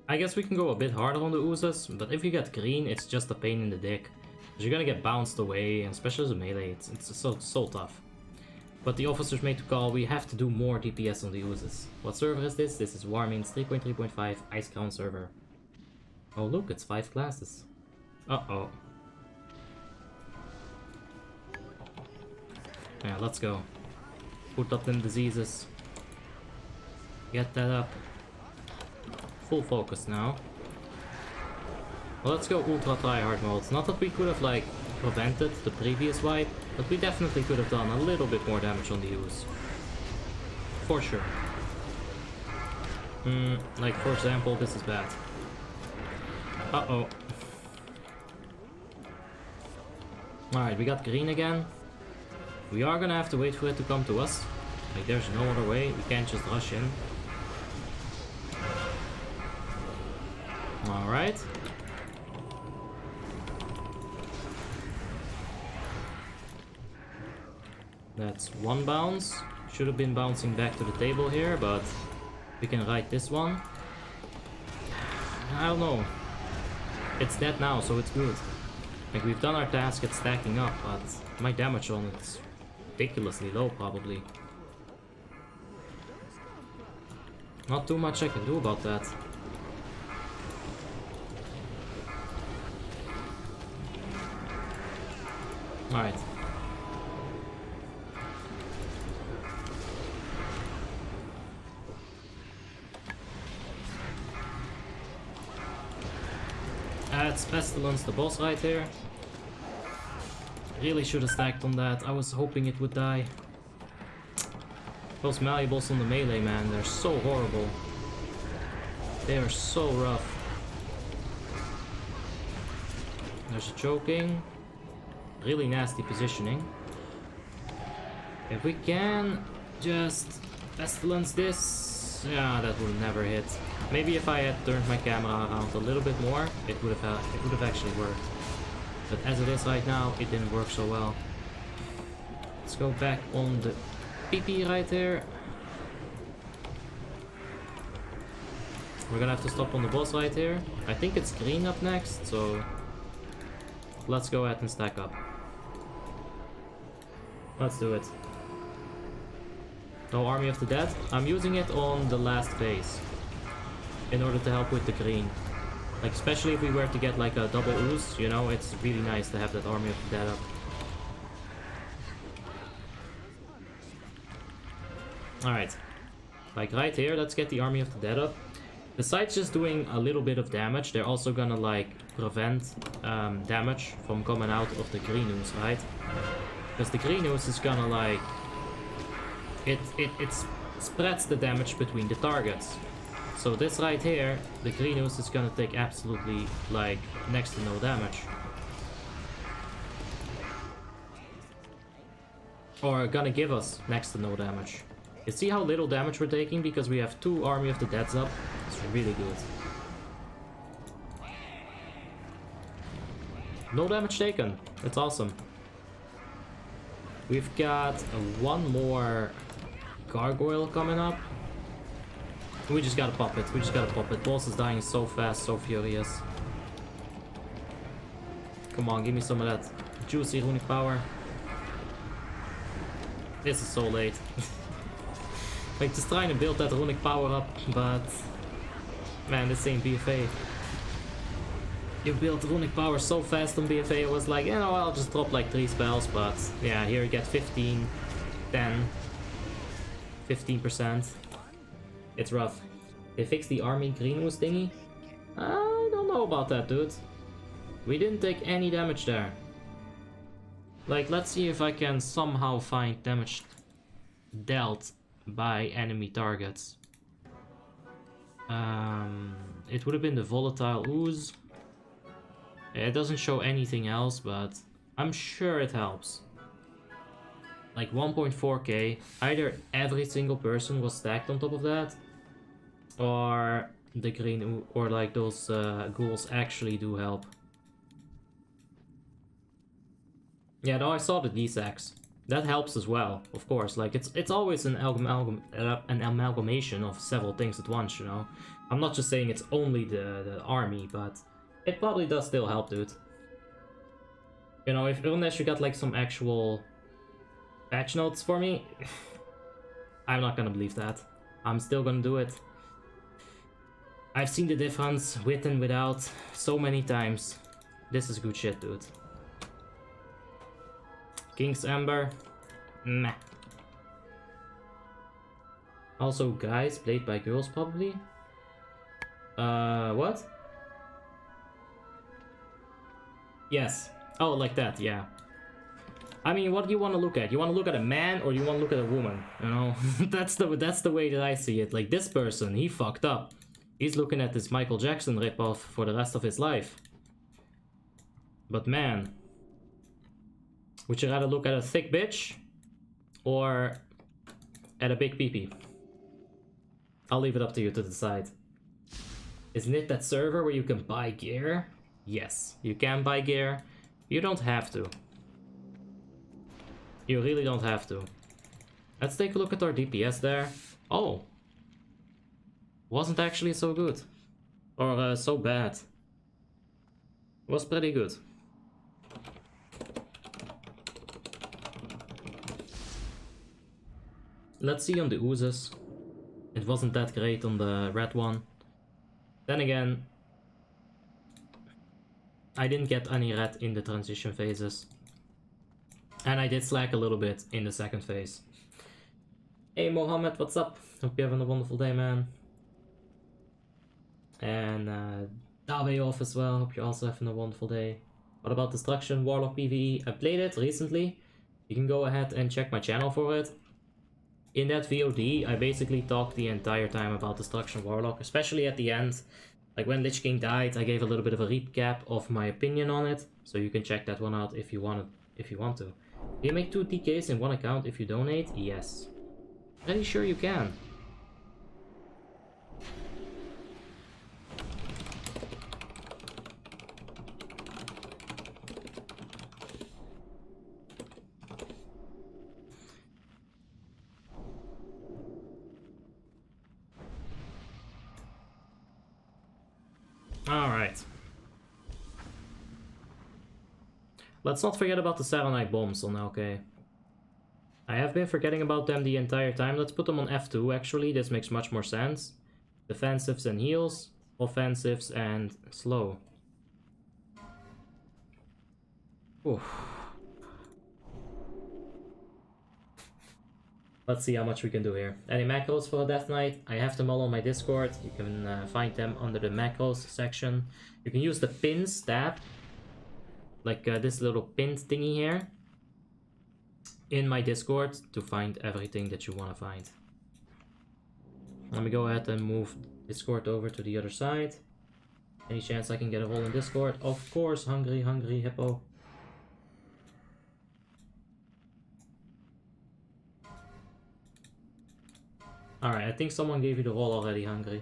I guess we can go a bit harder on the oozes, but if you get green, it's just a pain in the dick. Because you're gonna get bounced away, and especially as a melee, it's so tough. But the officers made to call, we have to do more DPS on the oozes. What server is this? This is Warmanes 3.3.5 Icecrown server. Oh look, it's 5 classes. Uh-oh. Yeah, let's go. Put up them diseases. Get that up. Full focus now. Well, let's go ultra tryhard mode. Not that we could have like prevented the previous wipe, but we definitely could have done a little bit more damage on the ooze. For sure. Like for example, this is bad. Uh-oh. Alright, we got green again. We are gonna have to wait for it to come to us. Like there's no other way, we can't just rush in. Alright. That's one bounce. Should have been bouncing back to the table here, but we can ride this one. I don't know. It's dead now, so it's good. Like we've done our task, it's stacking up, but my damage on it's ridiculously low probably. Not too much I can do about that. Alright. That's Pestilence, the boss right here. Really should have stacked on that. I was hoping it would die. Those malleables on the melee, man, they're so horrible. They are so rough. There's a choking. Really nasty positioning. If we can just Pestilence this, yeah, that would have never hit. Maybe if I had turned my camera around a little bit more, it would have actually worked. But as it is right now, it didn't work so well. Let's go back on the PP right there. We're gonna have to stop on the boss right here. I think it's green up next, so let's go ahead and stack up. Let's do it. No Army of the Dead. I'm using it on the last phase in order to help with the green. Like especially if we were to get like a double ooze, you know, it's really nice to have that Army of the Dead up. Alright. Like right here, let's get the Army of the Dead up. Besides just doing a little bit of damage, they're also gonna like prevent damage from coming out of the green ooze, right? Because the green ooze is gonna like it spreads the damage between the targets. So this right here, the green ooze is gonna take absolutely like next to no damage. Or gonna give us next to no damage. You see how little damage we're taking because we have 2 Army of the Deads up? It's really good. No damage taken. That's awesome. We've got one more gargoyle coming up. We just gotta pop it. We just gotta pop it. Boss is dying so fast, so furious. Come on, give me some of that juicy runic power. This is so late. Like, just trying to build that runic power up, but... Man, this ain't BFA. You built runic power so fast on BFA, it was like, you know, I'll just drop like 3 spells, but... Yeah, here you get 15, 10, 15%. It's rough. They fixed the army greenhouse thingy? I don't know about that, dude. We didn't take any damage there. Like, let's see if I can somehow find damage dealt by enemy targets. It would have been the volatile ooze. It doesn't show anything else, but I'm sure it helps. Like 1.4k, either every single person was stacked on top of that, or the green, or like those ghouls actually do help. Yeah, no, I saw the D-Sax. That helps as well, of course. Like, it's always an amalgamation of several things at once, you know? I'm not just saying it's only the army, but it probably does still help, dude. You know, unless you got like some actual patch notes for me, I'm not gonna believe that. I'm still gonna do it. I've seen the difference with and without so many times. This is good shit, dude. King's Ember, meh. Also, guys played by girls, probably. What? Yes. Oh, like that, yeah. I mean, what do you want to look at? You want to look at a man, or you want to look at a woman? You know, that's the way that I see it. Like, this person, he fucked up. He's looking at this Michael Jackson ripoff for the rest of his life. But man, would you rather look at a thick bitch or at a big peepee? I'll leave it up to you to decide. Isn't it that server where you can buy gear? Yes, you can buy gear. You don't have to. You really don't have to. Let's take a look at our DPS there. Oh. Wasn't actually so good. Or so bad. Was pretty good. Let's see on the oozes. It wasn't that great on the red one. Then again, I didn't get any red in the transition phases. And I did slack a little bit in the second phase. Hey Mohammed, what's up? Hope you're having a wonderful day, man. And Dawe off as well, hope you're also having a wonderful day. What about Destruction Warlock PvE? I played it recently. You can go ahead and check my channel for it. In that VOD, I basically talked the entire time about Destruction Warlock, especially at the end. Like when Lich King died, I gave a little bit of a recap of my opinion on it, so you can check that one out if you want to. Can you make 2 TKs in one account if you donate? Yes. Pretty sure you can. Alright. Let's not forget about the Saronite bombs on LK. I have been forgetting about them the entire time. Let's put them on F2 actually, this makes much more sense. Defensives and heals, offensives and slow. Oof. Let's see how much we can do here. Any macros for a Death Knight? I have them all on my Discord. You can find them under the macros section. You can use the pins tab, like this little pin thingy here, in my Discord to find everything that you want to find. Let me go ahead and move Discord over to the other side. Any chance I can get a role in Discord? Of course, hungry hippo. Alright, I think someone gave you the role already, Hungry.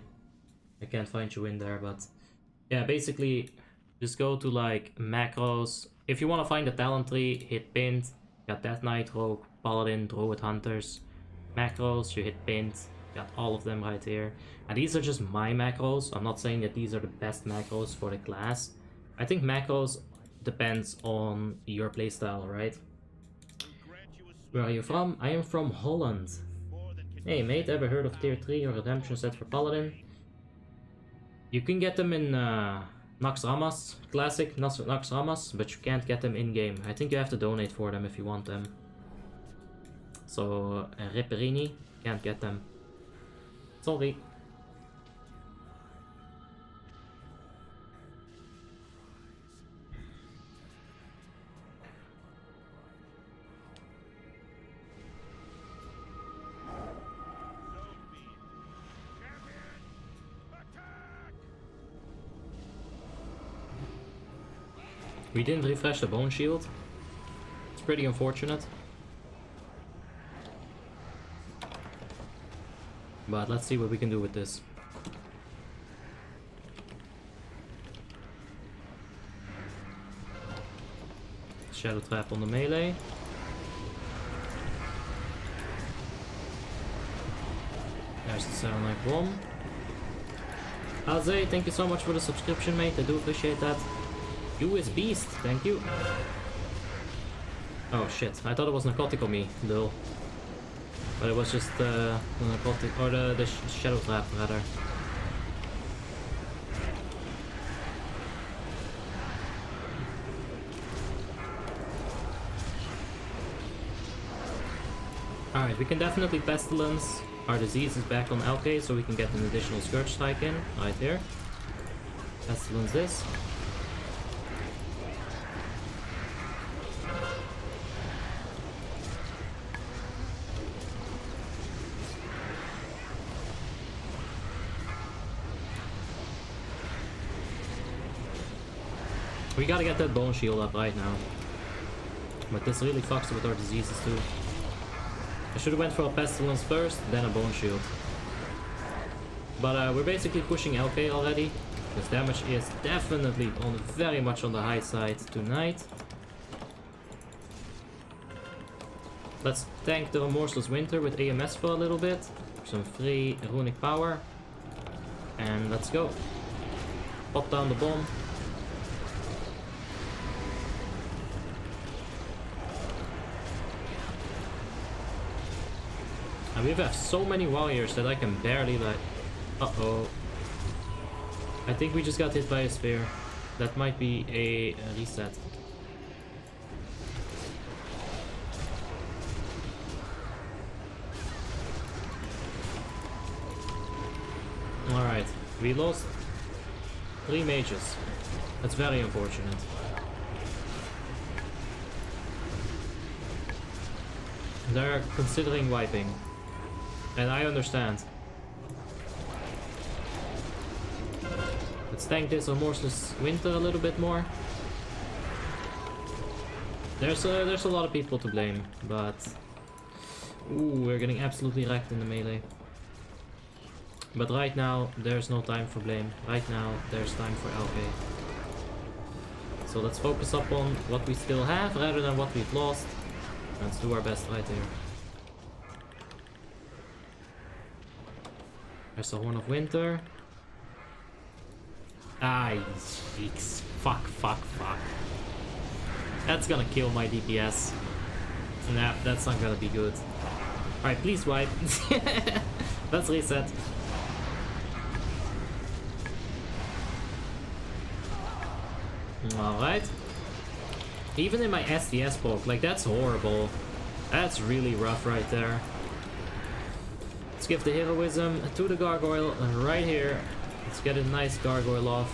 I can't find you in there, but... Yeah, basically, Just go to like macros. If you want to find the talent tree, hit pinned. Got Death Knight, Rogue, Paladin, Druid, Hunters. Macros, you hit pinned. Got all of them right here. And these are just my macros. I'm not saying that these are the best macros for the class. I think macros depends on your playstyle, right? Where are you from? I am from Holland. Hey mate, ever heard of tier 3 or redemption set for Paladin? You can get them in Nax Ramas, classic Nax Ramas, but you can't get them in-game. I think you have to donate for them if you want them. So, Ripperini, can't get them. Sorry. We didn't refresh the bone shield. It's pretty unfortunate. But let's see what we can do with this. Shadow trap on the melee. There's the Saturn Night bomb. Aze, thank you so much for the subscription, mate. I do appreciate that. You is beast, thank you. Oh shit, I thought it was narcotic on me, lol. But it was just the narcotic, or the shadow trap rather. Alright, we can definitely pestilence. Our disease is back on LK, so we can get an additional Scourge Strike in, right here. Pestilence this. We gotta get that bone shield up right now. But this really fucks with our diseases too. I should have went for a pestilence first, then a bone shield. But we're basically pushing LK already. This damage is definitely very much on the high side tonight. Let's tank the Remorseless Winter with AMS for a little bit. Some free runic power. And let's go. Pop down the bomb. And we have so many warriors that I can barely like... Uh-oh. I think we just got hit by a spear. That might be a reset. Alright, we lost 3 mages. That's very unfortunate. They're considering wiping. And I understand. Let's tank this Remorseless Winter a little bit more. There's a lot of people to blame, but... Ooh, we're getting absolutely wrecked in the melee. But right now, there's no time for blame. Right now, there's time for LK. So let's focus up on what we still have, rather than what we've lost. Let's do our best right here. There's a Horn of Winter. Ah, yeeks. Fuck. That's gonna kill my DPS. Nah, that's not gonna be good. Alright, please wipe. Let's reset. Alright. Even in my SDS poke, like that's horrible. That's really rough right there. Let's give the heroism to the gargoyle right here. Let's get a nice gargoyle off.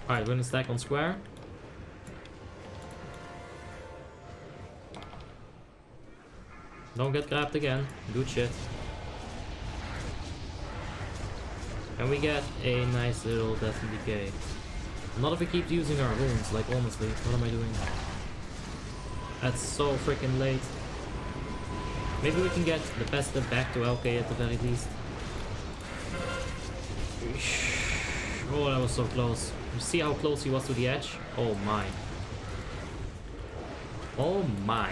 Alright, we're gonna stack on square. Don't get grabbed again. Good shit. And we get a nice little death and decay. Not if we keep using our runes, like honestly. What am I doing? That's so freaking late. Maybe we can get the Pesta back to LK at the very least. Oh, that was so close. You see how close he was to the edge? Oh my. Oh my.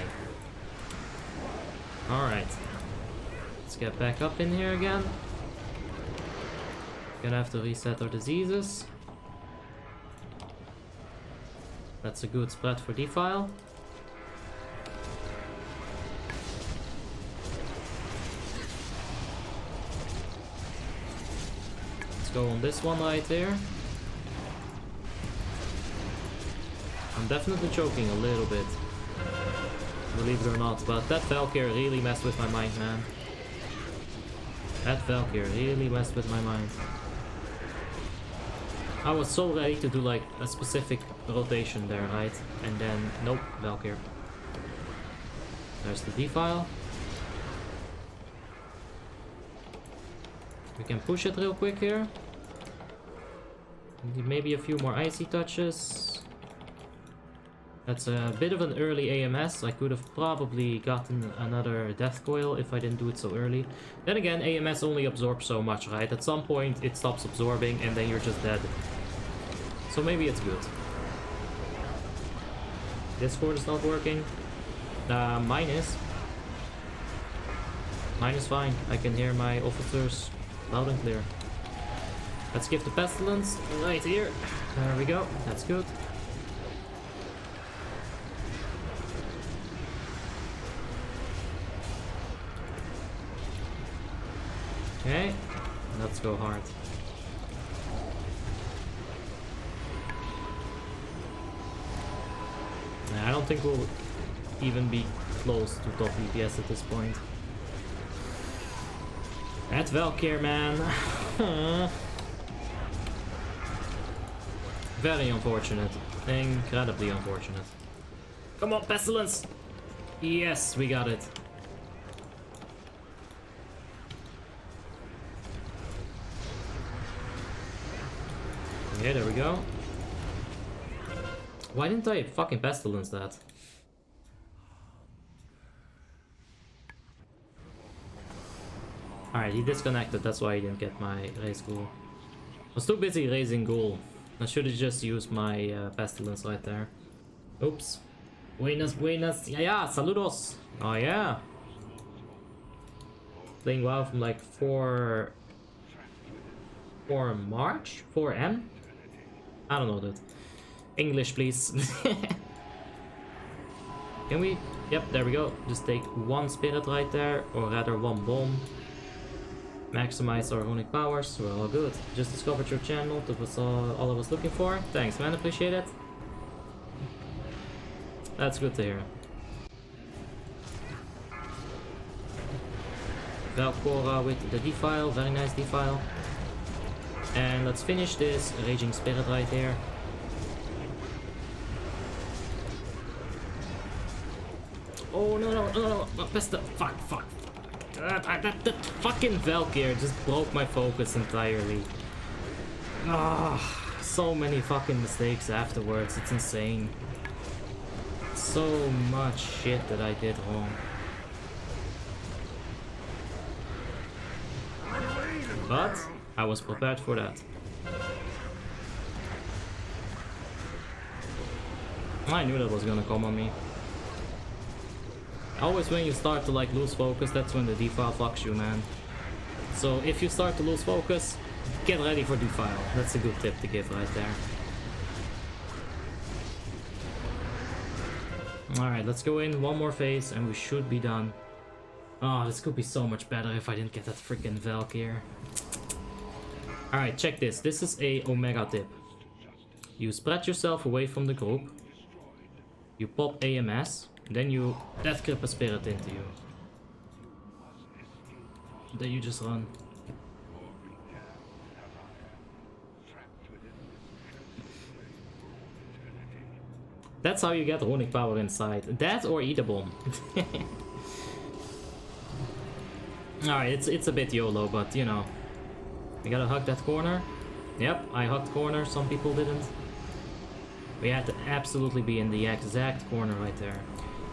Alright. Let's get back up in here again. Gonna have to reset our diseases. That's a good spread for defile. Let's go on this one right there. I'm definitely choking a little bit, believe it or not, but that Valkyrie really messed with my mind, man. That Valkyrie really messed with my mind. I was so ready to do like a specific rotation there, right? And then, nope, Valkyrie. There's the defile. We can push it real quick here. Maybe a few more icy touches. That's a bit of an early AMS. I could have probably gotten another death coil if I didn't do it so early. Then again, AMS only absorbs so much, right? At some point it stops absorbing and then you're just dead. So maybe it's good. Discord is not working. Mine is. Mine is fine. I can hear my officers loud and clear. Let's give the pestilence right here. There we go. That's good. Okay, let's go hard. Nah, I don't think we'll even be close to top DPS at this point. That Valkyrie, man. Very unfortunate. Incredibly unfortunate. Come on, Pestilence! Yes, we got it. Okay, there we go. Why didn't I fucking Pestilence that? Alright, he disconnected, that's why he didn't get my raise ghoul. I was too busy raising ghoul. I should have just used my Pestilence right there. Oops. Buenas, buenas. Yeah, saludos. Oh yeah. Playing WoW from like 4 March? 4M? I don't know, dude. English, please. Can we? Yep, there we go. Just take one spirit right there, or rather one bomb. Maximize our runic powers. We're all good. Just discovered your channel. That was all I was looking for. Thanks, man. Appreciate it. That's good to hear. Valkora with the defile. Very nice defile. And let's finish this raging spirit right there. Oh no, Pesta, fuck. That fucking Valkyrie just broke my focus entirely. Ah, so many fucking mistakes afterwards, it's insane. So much shit that I did wrong. But I was prepared for that. I knew that was gonna come on me. Always when you start to like lose focus, that's when the defile fucks you, man. So if you start to lose focus, get ready for defile. That's a good tip to give right there. Alright, let's go in one more phase and we should be done. Oh, this could be so much better if I didn't get that freaking Valkyrie. Alright, check this. This is a Omega tip. You spread yourself away from the group. You pop AMS. Then you death grip a spirit into you. Then you just run. That's how you get runic power inside. That or eat a bomb. Alright, it's a bit YOLO, but you know. We gotta hug that corner. Yep, I hugged corner, some people didn't. We had to absolutely be in the exact corner right there.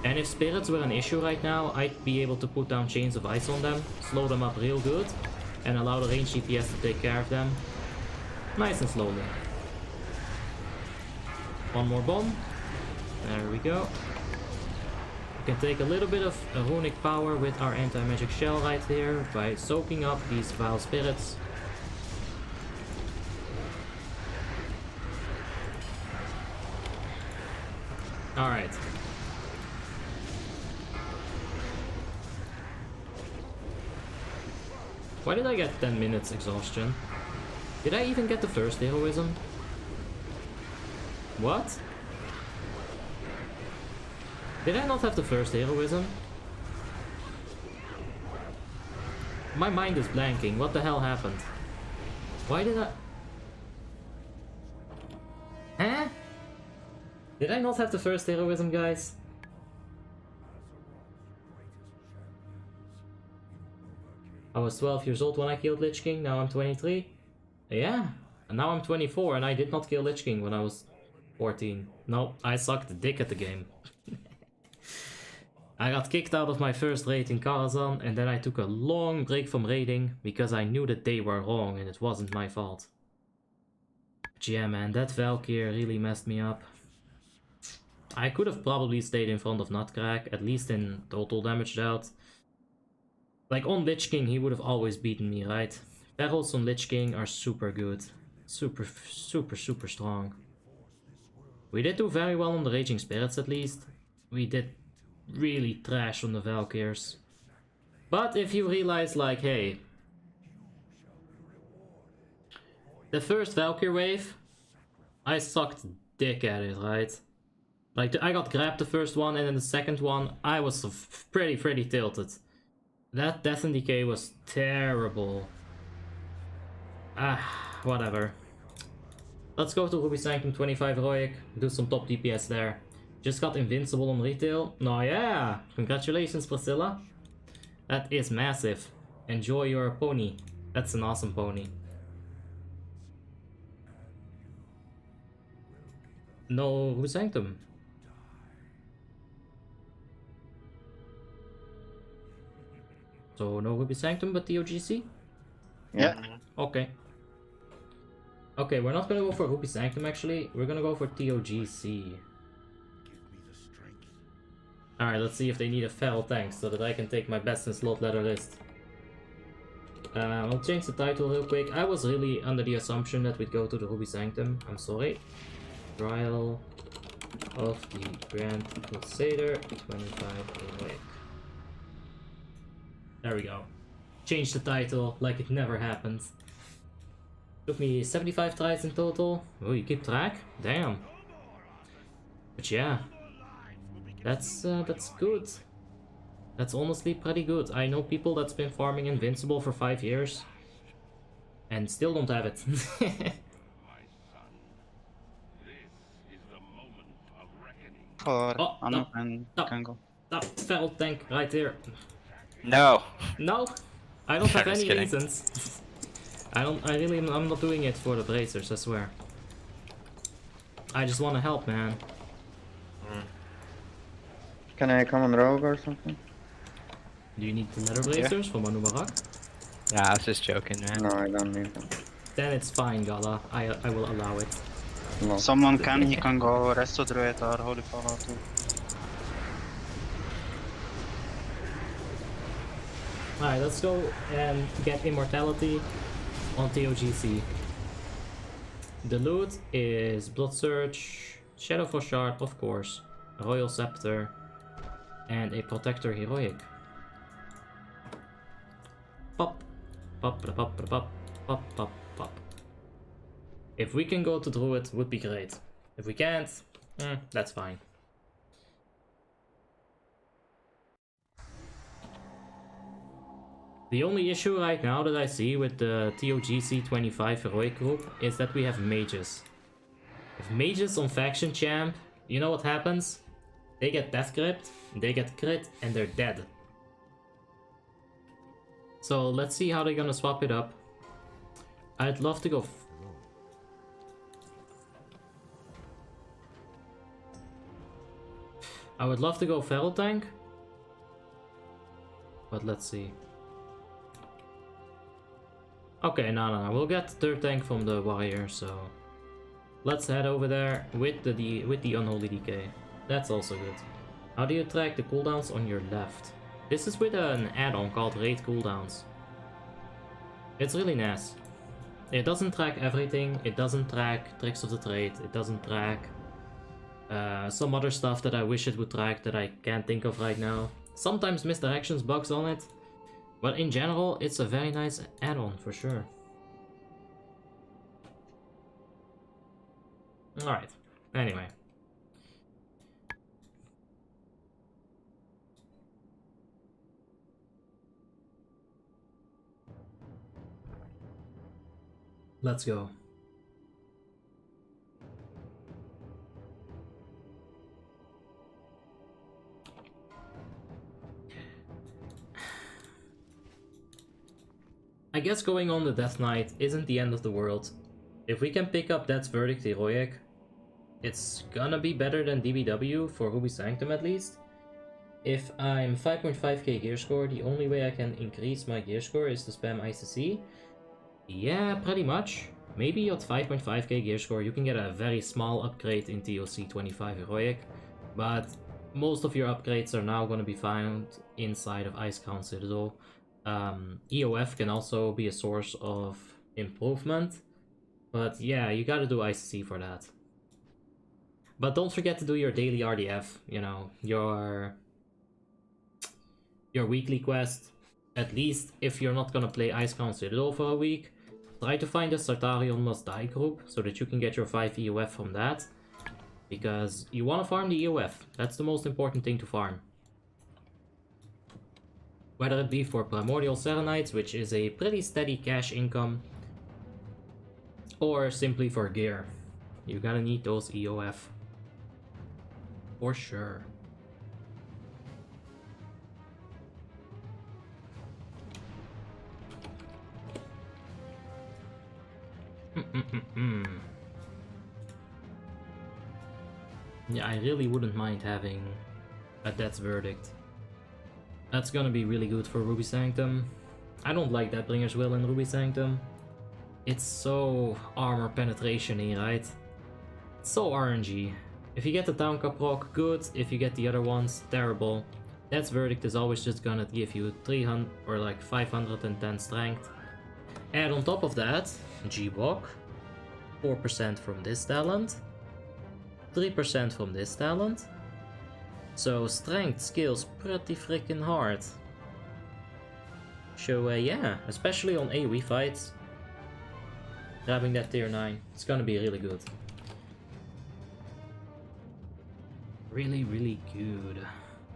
And if spirits were an issue right now, I'd be able to put down chains of ice on them, slow them up real good, and allow the ranged DPS to take care of them. Nice and slowly. One more bomb. There we go. We can take a little bit of runic power with our anti-magic shell right here by soaking up these vile spirits. Alright. Why did I get 10 minutes exhaustion? Did I even get the first heroism? What? Did I not have the first heroism? My mind is blanking. What the hell happened? Why did I... Huh? Did I not have the first heroism, guys? I was 12 years old when I killed Lich King, now I'm 23. Yeah, and now I'm 24 and I did not kill Lich King when I was 14. No, I sucked dick at the game. I got kicked out of my first raid in Karazhan and then I took a long break from raiding because I knew that they were wrong and it wasn't my fault. But yeah man, that Valkyr really messed me up. I could have probably stayed in front of Nutcrack, at least in total damage dealt. Like on Lich King he would have always beaten me, right? Perils on Lich King are super good. Super strong. We did do very well on the Raging Spirits at least. We did really trash on the Valkyrs. But if you realize like, hey, the first Valkyr wave, I sucked dick at it, right? Like I got grabbed the first one and then the second one, I was pretty tilted. That Death and Decay was terrible. Whatever. Let's go to Ruby Sanctum 25 Heroic, do some top DPS there. Just got invincible on retail. No, yeah! Congratulations, Priscilla. That is massive. Enjoy your pony. That's an awesome pony. No Ruby Sanctum. So no Ruby Sanctum, but TOGC? Yeah. Okay. Okay, we're not gonna go for Ruby Sanctum actually. We're gonna go for TOGC. Alright, let's see if they need a feral tank so that I can take my best in slot ladder list. I'll change the title real quick. I was really under the assumption that we'd go to the Ruby Sanctum. I'm sorry. Trial of the Grand Crusader 25 Heroic. There we go. Change the title like it never happened. Took me 75 tries in total. Oh, you keep track? Damn. But yeah. That's good. That's honestly pretty good. I know people that's been farming Invincible for 5 years. And still don't have it. For Oh, Anu no, can go. That feral tank right here. No. No, I don't have I'm just any kidding. reasons. I'm not doing it for the bracers, I swear. I just want to help, man. Can I come on rogue or something? Do you need the leather bracers from Anu Barak? Nah, I was just joking, man. No, I don't need them. Then it's fine, Gala. I will allow it. No. Someone can, he can go. Resto Druid or Holy Follow too. Alright, let's go and get Immortality on TOGC. The loot is Blood Surge, Shadowfall Shard, of course, a Royal Scepter, and a Protector Heroic. Pop, pop, pop, pop, pop, pop, pop, pop. If we can go to Druid, would be great. If we can't, that's fine. The only issue right now that I see with the TOGC 25 Heroic group is that we have mages. If mages on faction champ, you know what happens? They get death gripped, they get crit, and they're dead. So let's see how they're gonna swap it up. I'd love to go... I would love to go feral tank. But let's see. Okay, no. We'll get third tank from the warrior, so let's head over there with the Unholy DK. That's also good. How do you track the cooldowns on your left? This is with an add-on called Raid Cooldowns. It's really nice. It doesn't track everything. It doesn't track Tricks of the Trade. It doesn't track some other stuff that I wish it would track that I can't think of right now. Sometimes misdirections bugs on it. But in general, it's a very nice add-on for sure. Alright, anyway. Let's go. I guess going on the Death Knight isn't the end of the world. If we can pick up Death's Verdict Heroic, it's gonna be better than DBW for Ruby Sanctum at least. If I'm 5.5k gear score, the only way I can increase my gear score is to spam ICC. Yeah, pretty much. Maybe at 5.5k gear score you can get a very small upgrade in TOC 25 Heroic, but most of your upgrades are now going to be found inside of Icecrown Citadel. EOF can also be a source of improvement, but yeah, you gotta do ICC for that. But don't forget to do your daily RDF, you know, your weekly quest. At least if you're not gonna play Icecrown Citadel for a week, try to find a Sartarion Must Die group so that you can get your 5 EOF from that. Because you want to farm the EOF, that's the most important thing to farm. Whether it be for Primordial Serenites, which is a pretty steady cash income, or simply for gear. You gotta need those EOF. For sure. Yeah, I really wouldn't mind having a Death's Verdict. That's gonna be really good for Ruby Sanctum. I don't like Deathbringer's Will in Ruby Sanctum. It's so armor penetration-y, right? It's so RNG. If you get the Town Cup proc, good. If you get the other ones, terrible. Death's Verdict is always just gonna give you 300 or like 510 strength. And on top of that, G-Block, 4% from this talent, 3% from this talent. So strength scales pretty freaking hard. So yeah, especially on AoE fights, grabbing that tier 9, it's gonna be really good. Really, really good.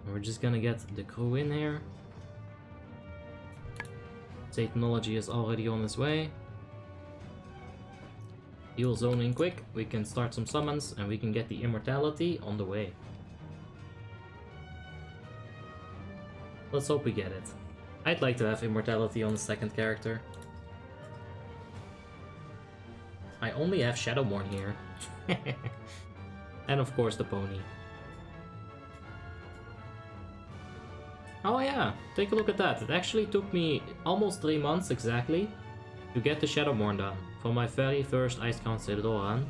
We're just gonna get the crew in here. Satanology is already on his way. He'll zone in quick, we can start some summons, and we can get the Immortality on the way. Let's hope we get it. I'd like to have Immortality on the second character. I only have Shadowmourne here. And of course the pony. Oh yeah, take a look at that. It actually took me almost 3 months exactly to get the Shadowmourne done for my very first Icecrown Citadel run.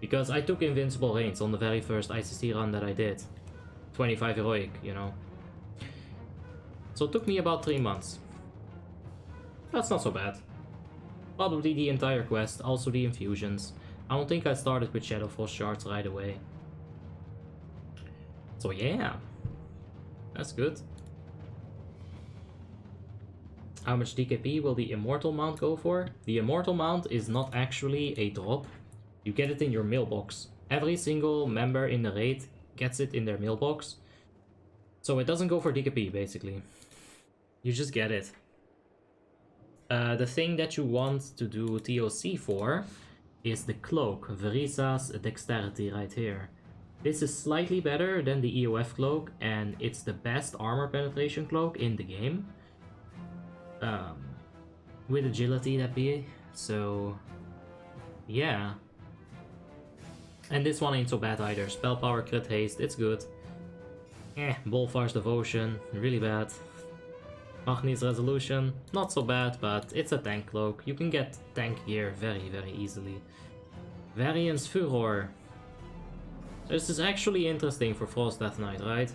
Because I took Invincible Reigns on the very first ICC run that I did. 25 Heroic, you know. So it took me about 3 months. That's not so bad. Probably the entire quest, also the infusions. I don't think I started with Shadowfall shards right away. So yeah, that's good. How much DKP will the Immortal Mount go for? The Immortal Mount is not actually a drop. You get it in your mailbox. Every single member in the raid gets it in their mailbox. So it doesn't go for DKP basically. You just get it. The thing that you want to do TOC for is the cloak, Verisa's Dexterity right here. This is slightly better than the EOF cloak, and it's the best armor penetration cloak in the game. With agility that be, so yeah. And this one ain't so bad either. Spell power, crit haste, it's good. Bolfar's Devotion, really bad. Magni's resolution, not so bad, but it's a tank cloak. You can get tank gear very, very easily. Variance Furor. This is actually interesting for Frost Death Knight, right?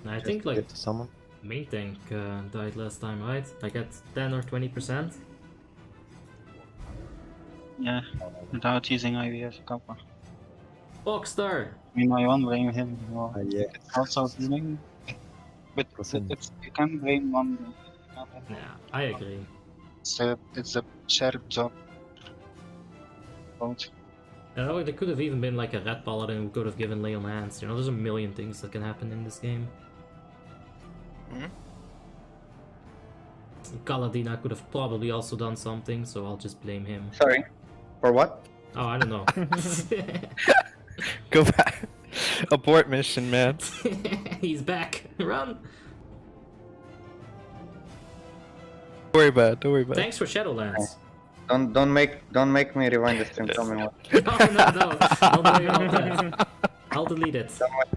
I think like to someone. main tank died last time, right? Like at 10 or 20%? Yeah, without using IVF Kappa. Boxstar! I mean, I won't blame him. Well, Yeah. it's also healing. But Listen. you can't blame one. Yeah, I agree. It's a shared job. Both. And oh, there could have even been like a red paladin who could have given Lay on Hands. You know, there's a million things that can happen in this game. Kaladina could have probably also done something, so I'll just blame him. Sorry. For what? Oh, I don't know. Go back. Abort mission, man. He's back. Run! Don't worry about it. Don't worry about it. Thanks for Shadowlands. Don't make me rewind the stream. Tell me what. No. Don't worry about that. I'll delete it.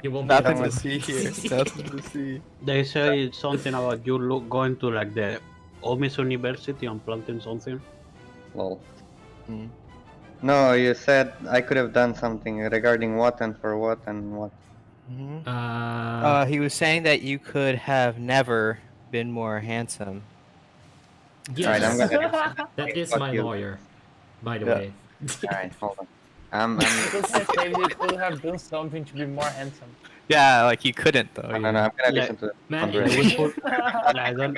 You won't be Nothing able to see here. Nothing to see. They say something about you going to like the Omis University and planting something. Lol. Hmm. No, you said I could have done something regarding what and for what and what. He was saying that you could have never been more handsome. Yes, Alright, I'm gonna. that is Fuck my you. lawyer, by the Yeah. way. Alright, hold on. I'm You could have done something to be more handsome. Yeah, like you couldn't though. no, I'm gonna listen to Man, conversation. I don't.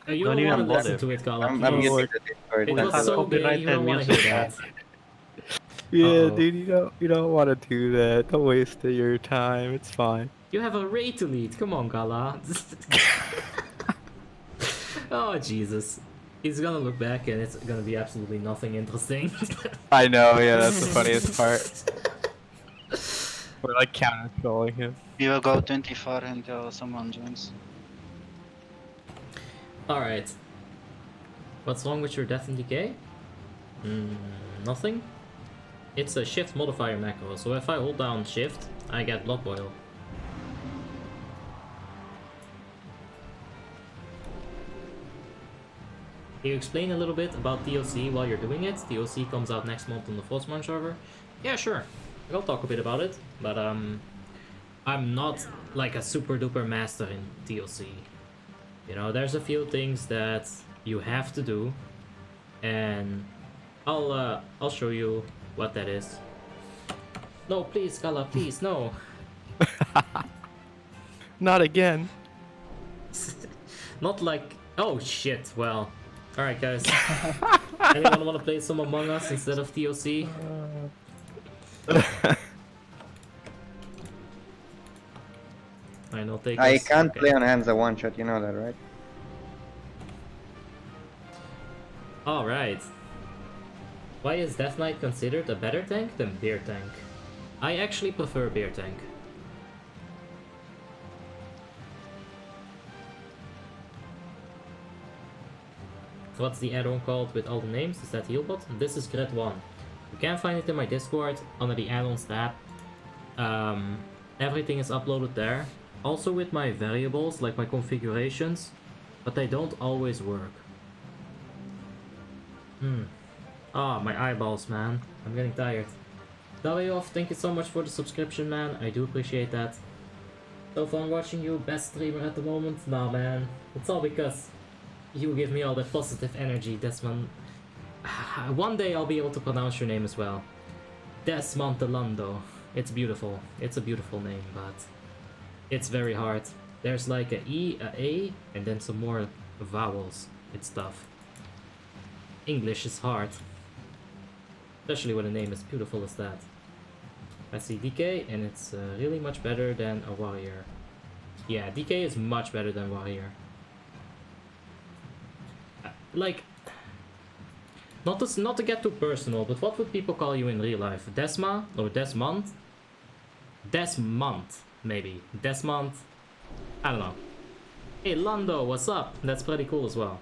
you Don't don't even want to bother. listen to it, Kala. I'm please. using the Discord. It They was have so gay, you copyrighted don't want to hear music. that. Yeah, Uh-oh. dude, you don't want to do that. Don't waste your time. It's fine. You have a raid to lead, come on, Kala. Oh, Jesus. He's gonna look back and it's gonna be absolutely nothing interesting. I know. Yeah, that's the funniest part. We're like counter trolling him. We will go 24 until someone joins. Alright. What's wrong with your Death and Decay? Nothing. It's a shift modifier macro, so if I hold down shift, I get Blood Boil. Can you explain a little bit about TOC while you're doing it? TOC comes out next month on the Frostmourne server. Yeah, sure. I'll talk a bit about it, but I'm not like a super duper master in TOC. You know, there's a few things that you have to do, and I'll show you what that is. No, please, Kala, please, no. Not again. Not like, oh shit, well. Alright guys, anyone wanna play some Among Us instead of TOC? I know, take I us. can't Okay. play on hands a one shot. You know that, right? Alright. Why is Death Knight considered a better tank than Beer Tank? I actually prefer Beer Tank. What's the add-on called with all the names? Is that Healbot? This is Grid 1. You can find it in my Discord under the add-ons tab. Everything is uploaded there. Also with my variables, like my configurations, but they don't always work. Ah, my eyeballs, man. I'm getting tired. Darioff, thank you so much for the subscription, man. I do appreciate that. So fun watching you, best streamer at the moment. Nah, man. It's all because you give me all that positive energy, Desmond. One day I'll be able to pronounce your name as well. Desmontelando. It's beautiful. It's a beautiful name, but it's very hard. There's like a E, a A, and then some more vowels. It's tough. English is hard. Especially when a name as beautiful as that. I see DK, and it's really much better than a warrior. Yeah, DK is much better than warrior. Like, not to get too personal, but what would people call you in real life? Desma or Desmond? Desmond, maybe. Desmond. I don't know. Hey Lando, what's up? That's pretty cool as well.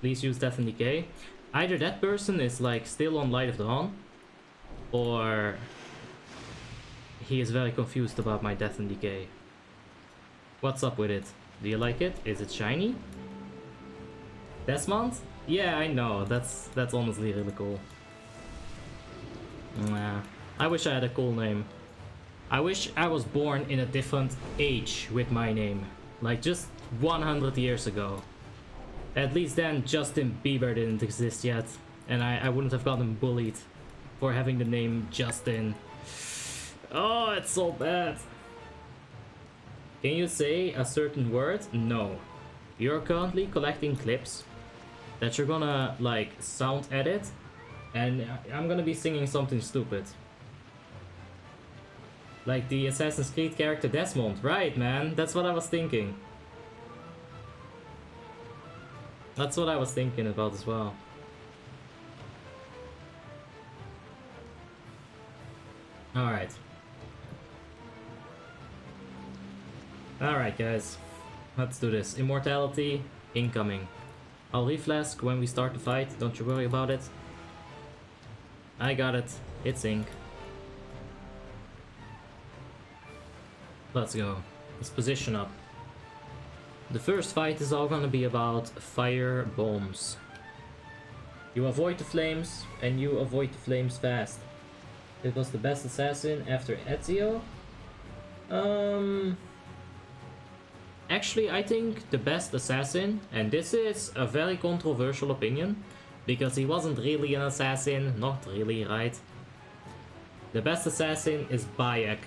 Please use Death and Decay. Either that person is like still on Light of Dawn, or he is very confused about my Death and Decay. What's up with it? Do you like it? Is it shiny? Desmond? Yeah, I know. That's honestly really cool. Nah, I wish I had a cool name. I wish I was born in a different age with my name. Like just 100 years ago. At least then Justin Bieber didn't exist yet. And I wouldn't have gotten bullied for having the name Justin. Oh, it's so bad. Can you say a certain word? No. You're currently collecting clips that you're gonna like sound edit. And I'm gonna be singing something stupid. Like the Assassin's Creed character Desmond. Right, man. That's what I was thinking. That's what I was thinking about as well. Alright. Alright, guys. Let's do this. Immortality incoming. I'll reflask when we start the fight. Don't you worry about it. I got it. It's ink. Let's go. Let's position up. The first fight is all gonna be about fire bombs. You avoid the flames, and you avoid the flames fast. It was the best assassin after Ezio. Actually, I think the best assassin, and this is a very controversial opinion, because he wasn't really an assassin, not really, right? The best assassin is Bayek.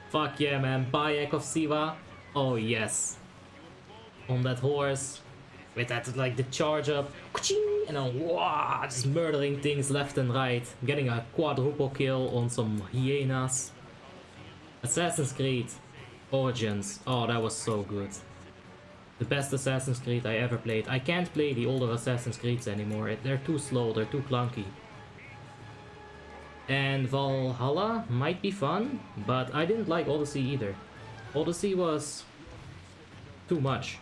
Fuck yeah, man, Bayek of Siva. Oh yes. On that horse, with that, like, the charge up, and then wow, just murdering things left and right, getting a quadruple kill on some hyenas. Assassin's Creed Origins, oh, that was so good. The best Assassin's Creed I ever played. I can't play the older Assassin's Creeds anymore, they're too slow, they're too clunky. And Valhalla might be fun, but I didn't like Odyssey either. Odyssey was too much.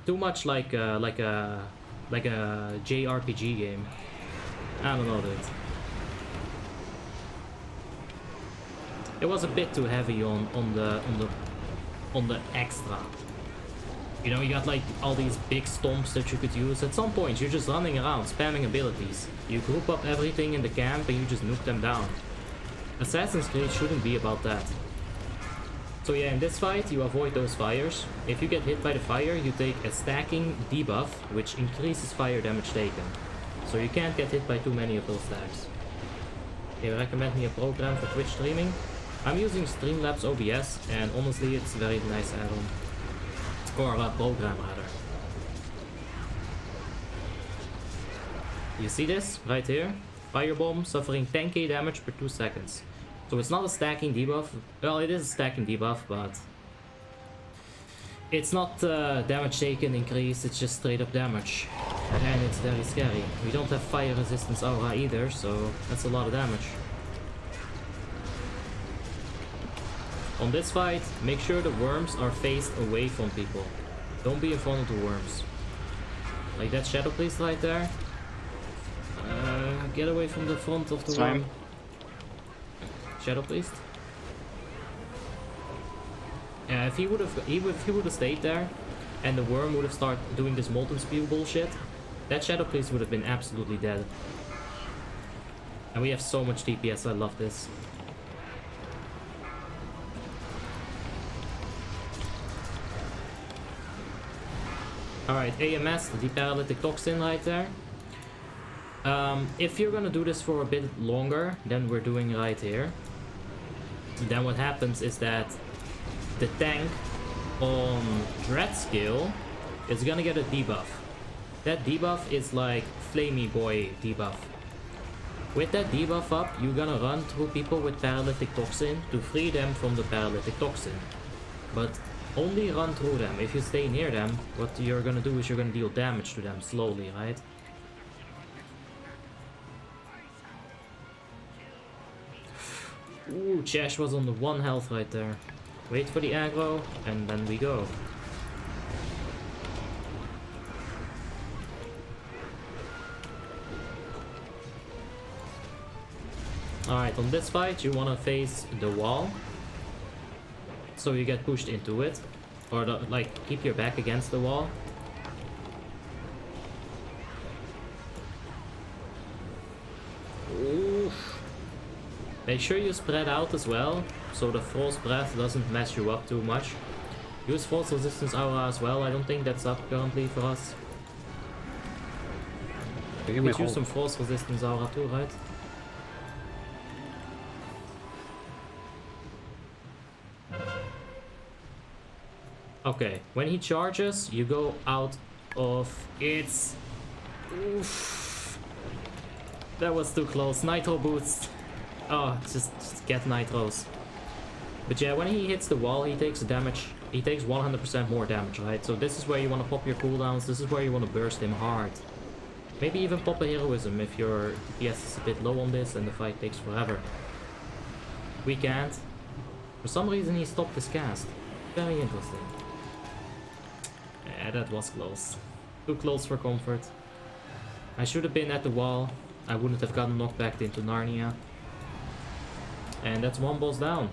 Too much like a JRPG game. I don't know, dude. It was a bit too heavy on the extra. You know, you got like all these big stomps that you could use. At some point, you're just running around, spamming abilities. You group up everything in the camp and you just nuke them down. Assassin's Creed shouldn't be about that. So yeah, in this fight, you avoid those fires. If you get hit by the fire, you take a stacking debuff, which increases fire damage taken. So you can't get hit by too many of those stacks. They recommend me a program for Twitch streaming. I'm using Streamlabs OBS, and honestly, it's a very nice add-on. Or a program, rather. You see this? Right here? Firebomb suffering 10k damage per 2 seconds. So it's not a stacking debuff. Well, it is a stacking debuff, but it's not damage taken increase, it's just straight up damage. And it's very scary. We don't have fire resistance aura either, so that's a lot of damage. On this fight, make sure the worms are faced away from people. Don't be in front of the worms. Like that Shadow Priest right there. Get away from the front of the worm. Shadow Priest. Yeah, if he would have stayed there, and the worm would have started doing this molten spew bullshit, that Shadow Priest would have been absolutely dead. And we have so much DPS. I love this. Alright, AMS, the paralytic toxin right there. If you're gonna do this for a bit longer than we're doing right here, then what happens is that the tank on Dread skill is gonna get a debuff. That debuff is like Flamey Boy debuff. With that debuff up, you're gonna run through people with paralytic toxin to free them from the paralytic toxin. But only run through them. If you stay near them, what you're gonna do is you're gonna deal damage to them slowly, right? Ooh, Chash was on the 1 health right there. Wait for the aggro, and then we go. Alright, on this fight you want to face the wall, so you get pushed into it, or like keep your back against the wall. Oof. Make sure you spread out as well, so the false breath doesn't mess you up too much. Use false resistance aura as well. I don't think that's up currently for us. You could use some false resistance aura too, right? Okay, when he charges, you go out of its... Oof. That was too close. Nitro boost. Oh, just get nitros. But yeah, when he hits the wall, he takes damage. He takes 100% more damage, right? So this is where you want to pop your cooldowns. This is where you want to burst him hard. Maybe even pop a heroism if your DPS is a bit low on this and the fight takes forever. We can't. For some reason he stopped his cast. Very interesting. Yeah, that was close. Too close for comfort. I should have been at the wall. I wouldn't have gotten knocked back into Narnia. And that's one boss down.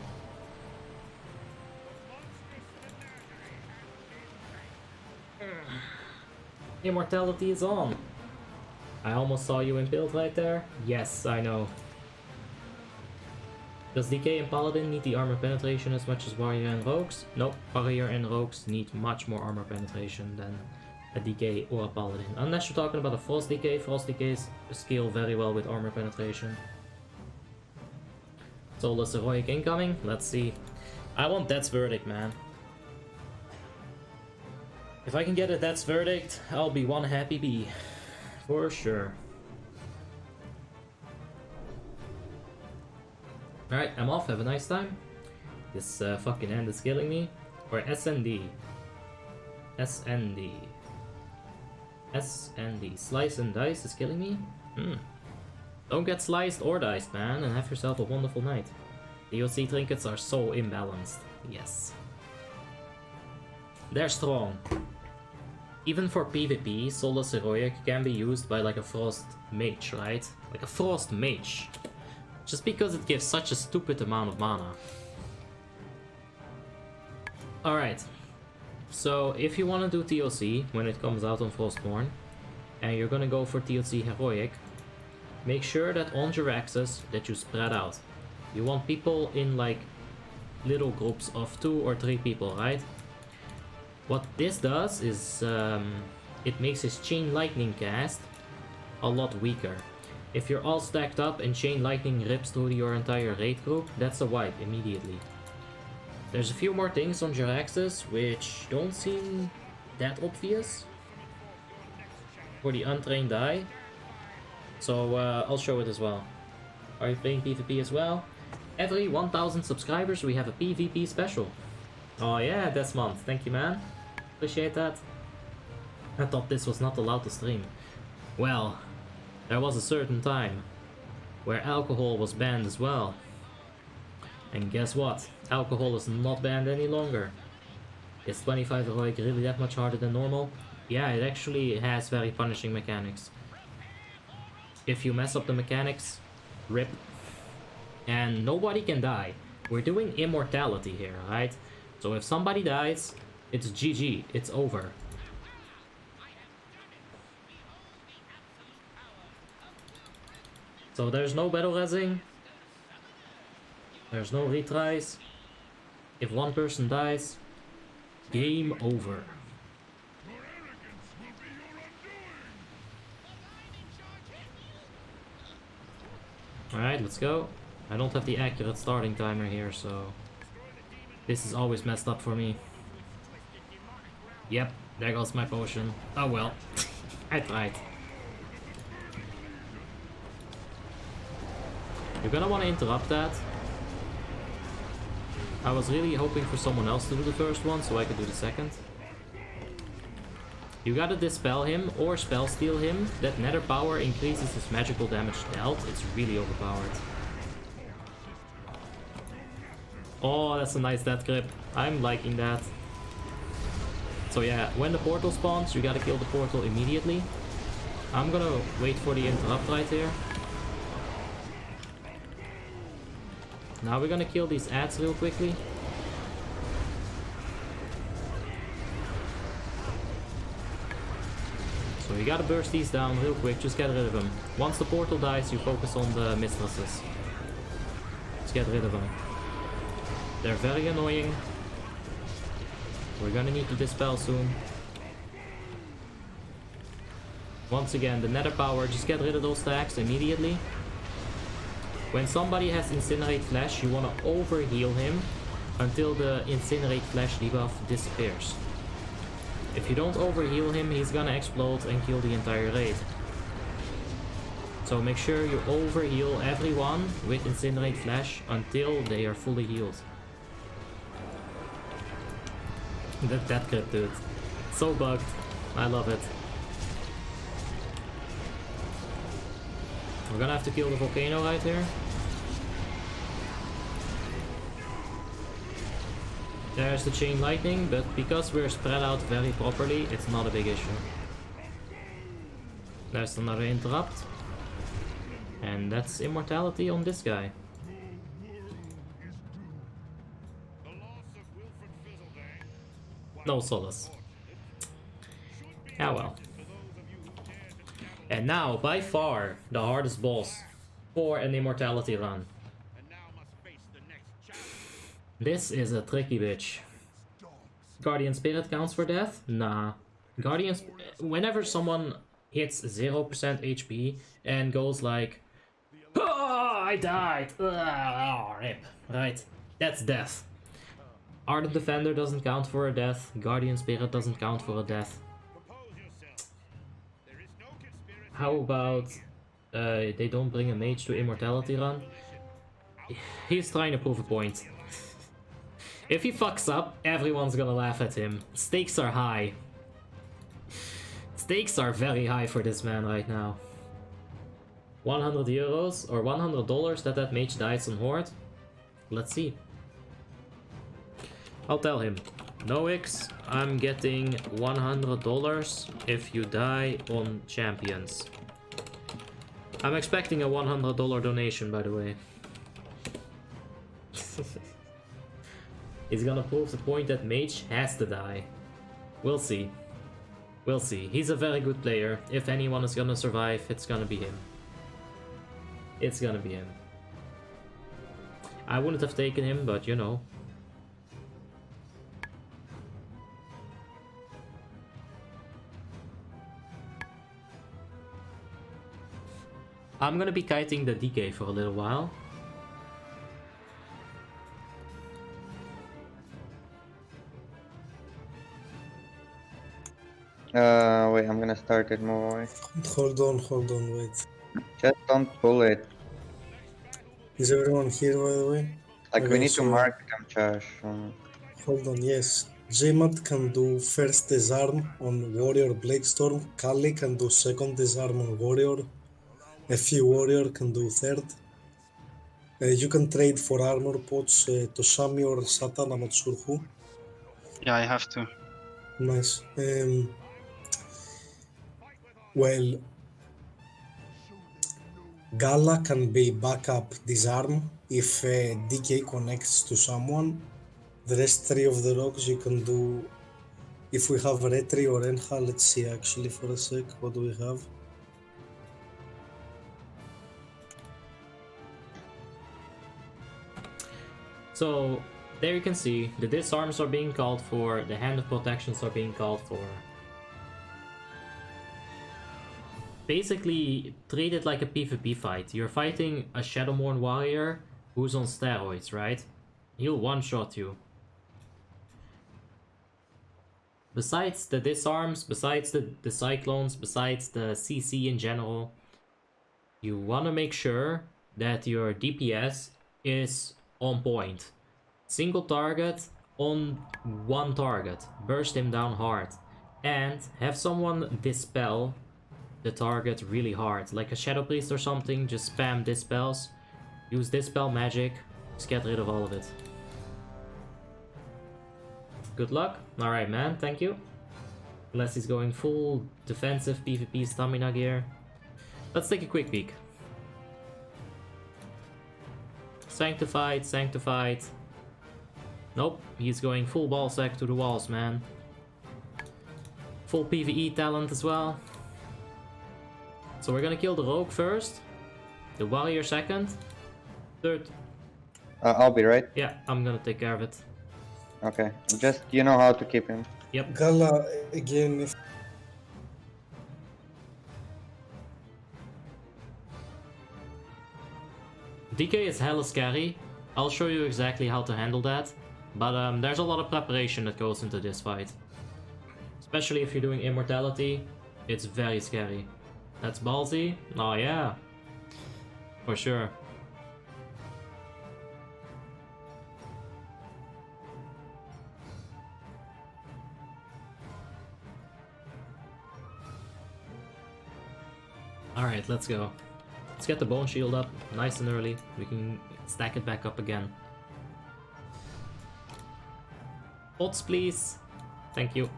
Immortality is on. I almost saw you impaled right there. Yes, I know. Does DK and Paladin need the armor penetration as much as Warrior and Rogues? Nope, Warrior and Rogues need much more armor penetration than a DK or a Paladin. Unless you're talking about a Frost DK. Frost DKs scale very well with armor penetration. Soulless Heroic incoming. Let's see. I want Death's Verdict, man. If I can get a Death's Verdict, I'll be one happy bee. For sure. Alright, I'm off. Have a nice time. This fucking end is killing me. Or SND. SND. SND. Slice and dice is killing me? Don't get sliced or diced, man, and have yourself a wonderful night. DOC trinkets are so imbalanced. Yes. They're strong. Even for PvP, Soulless Heroic can be used by like a Frost Mage, right? Like a Frost Mage. Just because it gives such a stupid amount of mana. Alright. So, if you want to do TOC when it comes out on Frostborn, and you're gonna go for TOC Heroic, make sure that on Jaraxxus that you spread out. You want people in like little groups of 2 or 3 people, right? What this does is it makes his Chain Lightning cast a lot weaker. If you're all stacked up and Chain Lightning rips through your entire raid group, that's a wipe immediately. There's a few more things on Jaraxxus which don't seem that obvious for the untrained eye. So I'll show it as well. Are you playing PvP as well? Every 1000 subscribers we have a PvP special. Oh yeah, Desmond, thank you, man. Appreciate that. I thought this was not allowed to stream. Well, there was a certain time where alcohol was banned as well. And guess what? Alcohol is not banned any longer. Is 25 Heroic really that much harder than normal? Yeah, it actually has very punishing mechanics. If you mess up the mechanics, rip. And nobody can die. We're doing Immortality here, right? So if somebody dies, it's GG, it's over. So there's no battle resing. There's no retries. If one person dies, game over. Alright, let's go. I don't have the accurate starting timer here, so this is always messed up for me. Yep, there goes my potion. Oh well, I tried. You're gonna want to interrupt that. I was really hoping for someone else to do the first one so I could do the second. You gotta dispel him or spell steal him. That nether power increases his magical damage dealt. It's really overpowered. Oh, that's a nice death grip. I'm liking that. So yeah, when the portal spawns, you gotta kill the portal immediately. I'm gonna wait for the interrupt right here. Now we're gonna kill these ads real quickly. So you gotta burst these down real quick, just get rid of them. Once the portal dies, you focus on the mistresses. Just get rid of them. They're very annoying. We're gonna need to dispel soon. Once again, the nether power, just get rid of those stacks immediately. When somebody has Incinerate Flash, you wanna overheal him until the Incinerate Flash debuff disappears. If you don't overheal him, he's gonna explode and kill the entire raid. So make sure you overheal everyone with Incinerate Flash until they are fully healed. That grip, dude. So bugged. I love it. We're gonna have to kill the volcano right here. There's the chain lightning, but because we're spread out very properly, it's not a big issue. There's another interrupt. And that's immortality on this guy. No solace. Ah well. And now, by far, the hardest boss for an immortality run. This is a tricky bitch. Guardian Spirit counts for death? Nah. Whenever someone hits 0% HP and goes like, "Oh, I died! Oh, rip." Right? That's death. Ardent Defender doesn't count for a death. Guardian Spirit doesn't count for a death. How about they don't bring a mage to immortality run? He's trying to prove a point. If he fucks up, everyone's gonna laugh at him. Stakes are high. Stakes are very high for this man right now. 100 euros or $100 that mage dies on Horde? Let's see. I'll tell him, Noix, I'm getting $100 if you die on champions. I'm expecting a $100 donation, by the way. He's gonna prove the point that mage has to die. We'll see. We'll see. He's a very good player. If anyone is gonna survive, it's gonna be him. It's gonna be him. I wouldn't have taken him, but you know. I'm gonna be kiting the DK for a little while. Wait, I'm gonna start it, move away. Hold on, wait. Just don't pull it. Is everyone here, by the way? Like, we Okay, need to so- mark them, Josh. Hold on, yes. Jmat can do first disarm on Warrior Bladestorm, Kali can do second disarm on Warrior, FE Warrior can do third. You can trade for armor pots to Sami or Satan, I'm not sure who. Yeah, I have to. Nice. Well, Gala can be backup disarm if DK connects to someone. The rest three of the rocks you can do if we have Retri or Enha. Let's see actually for a sec, what do we have? So, there you can see, the disarms are being called for, the hand of protections are being called for. Basically, treat it like a PvP fight. You're fighting a Shadowmourne warrior who's on steroids, right? He'll one-shot you. Besides the disarms, besides the cyclones, besides the CC in general, you want to make sure that your DPS is on point. Single target on one target. Burst him down hard. And have someone dispel the target really hard. Like a Shadow Priest or something, just spam dispels. Use dispel magic. Just get rid of all of it. Good luck. Alright, man, thank you. Unless he's going full defensive PvP stamina gear. Let's take a quick peek. Sanctified, sanctified. Nope, he's going full ballsack to the walls, man. Full PvE talent as well. So we're gonna kill the rogue first. The warrior second. Third. I'll be right. Yeah, I'm gonna take care of it. Okay. Just you know how to keep him. Yep. Gala, again, if DK is hella scary. I'll show you exactly how to handle that. But there's a lot of preparation that goes into this fight. Especially if you're doing Immortality. It's very scary. That's ballsy? Oh yeah. For sure. Alright, let's go. Let's get the bone shield up nice and early. We can stack it back up again. Pots, please. Thank you.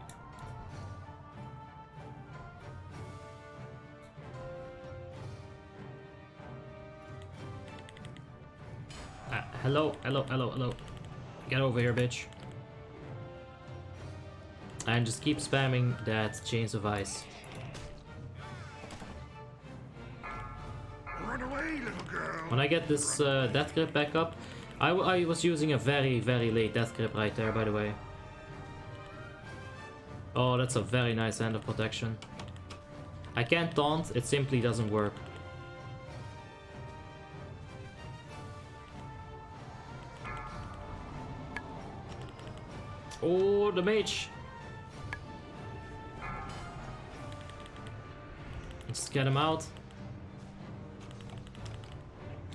Hello, hello, hello, hello. Get over here, bitch. And just keep spamming that Chains of Ice. When I get this death grip back up, I was using a very, very late death grip right there, by the way. Oh, that's a very nice hand of protection. I can't taunt, it simply doesn't work. Oh, the mage! Let's get him out.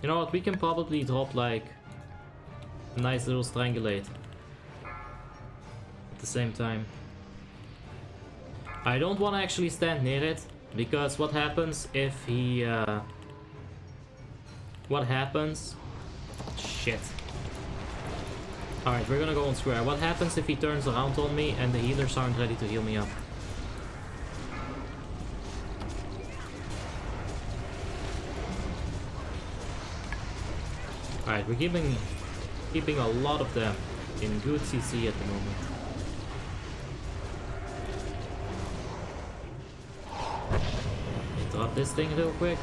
You know what, we can probably drop like a nice little strangulate at the same time. I don't want to actually stand near it, because what happens if he what happens? Shit. Alright, we're gonna go on square. What happens if he turns around on me and the healers aren't ready to heal me up? Alright, we're keeping a lot of them in good CC at the moment. Interrupt this thing real quick.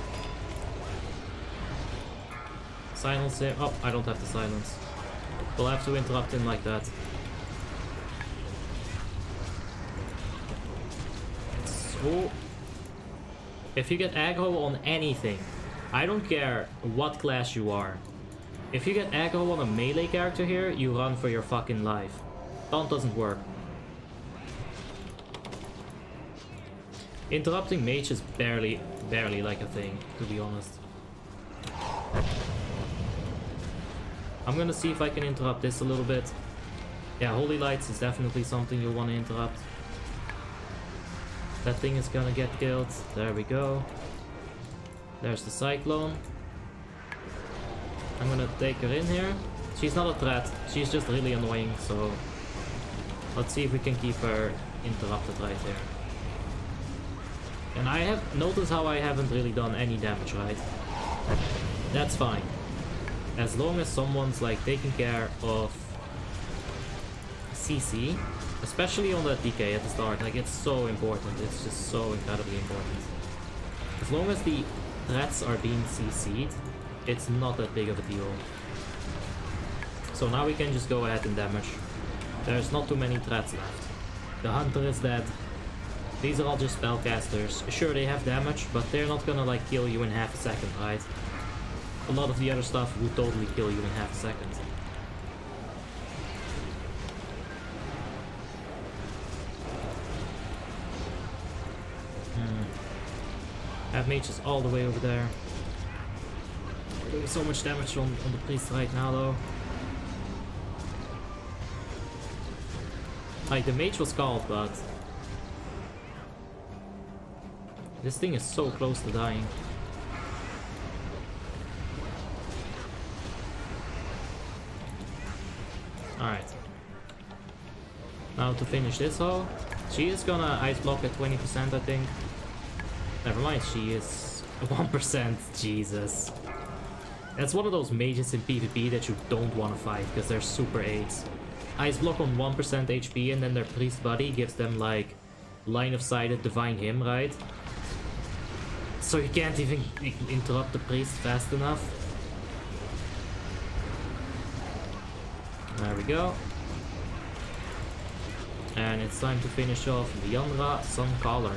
Silence him. Oh, I don't have the silence. We'll have to interrupt him like that. So, if you get aggro on anything, I don't care what class you are. If you get aggro on a melee character here, you run for your fucking life. Taunt doesn't work. Interrupting mage is barely like a thing, to be honest. I'm gonna see if I can interrupt this a little bit. Yeah, Holy Lights is definitely something you'll want to interrupt. That thing is gonna get killed. There we go. There's the Cyclone. I'm gonna take her in here. She's not a threat, she's just really annoying, so let's see if we can keep her interrupted right here. And I have noticed how I haven't really done any damage, right? That's fine. As long as someone's like taking care of CC, especially on that DK at the start, like it's so important, it's just so incredibly important. As long as the threats are being CC'd, it's not that big of a deal. So now we can just go ahead and damage. There's not too many threats left. The hunter is dead. These are all just spellcasters. Sure, they have damage, but they're not gonna like kill you in half a second, right? A lot of the other stuff would totally kill you in half a second. That mage is all the way over there. We're doing so much damage on the priest right now, though. Like, the mage was called, but this thing is so close to dying. Alright. Now to finish this hoe, she is gonna ice block at 20%, I think. Never mind, she is 1%. Jesus. That's one of those mages in PvP that you don't want to fight because they're super aids. Ice block on 1% HP and then their priest buddy gives them like line of sighted divine hymn, right? So you can't even interrupt the priest fast enough. There we go. And it's time to finish off Leandra Suncaller.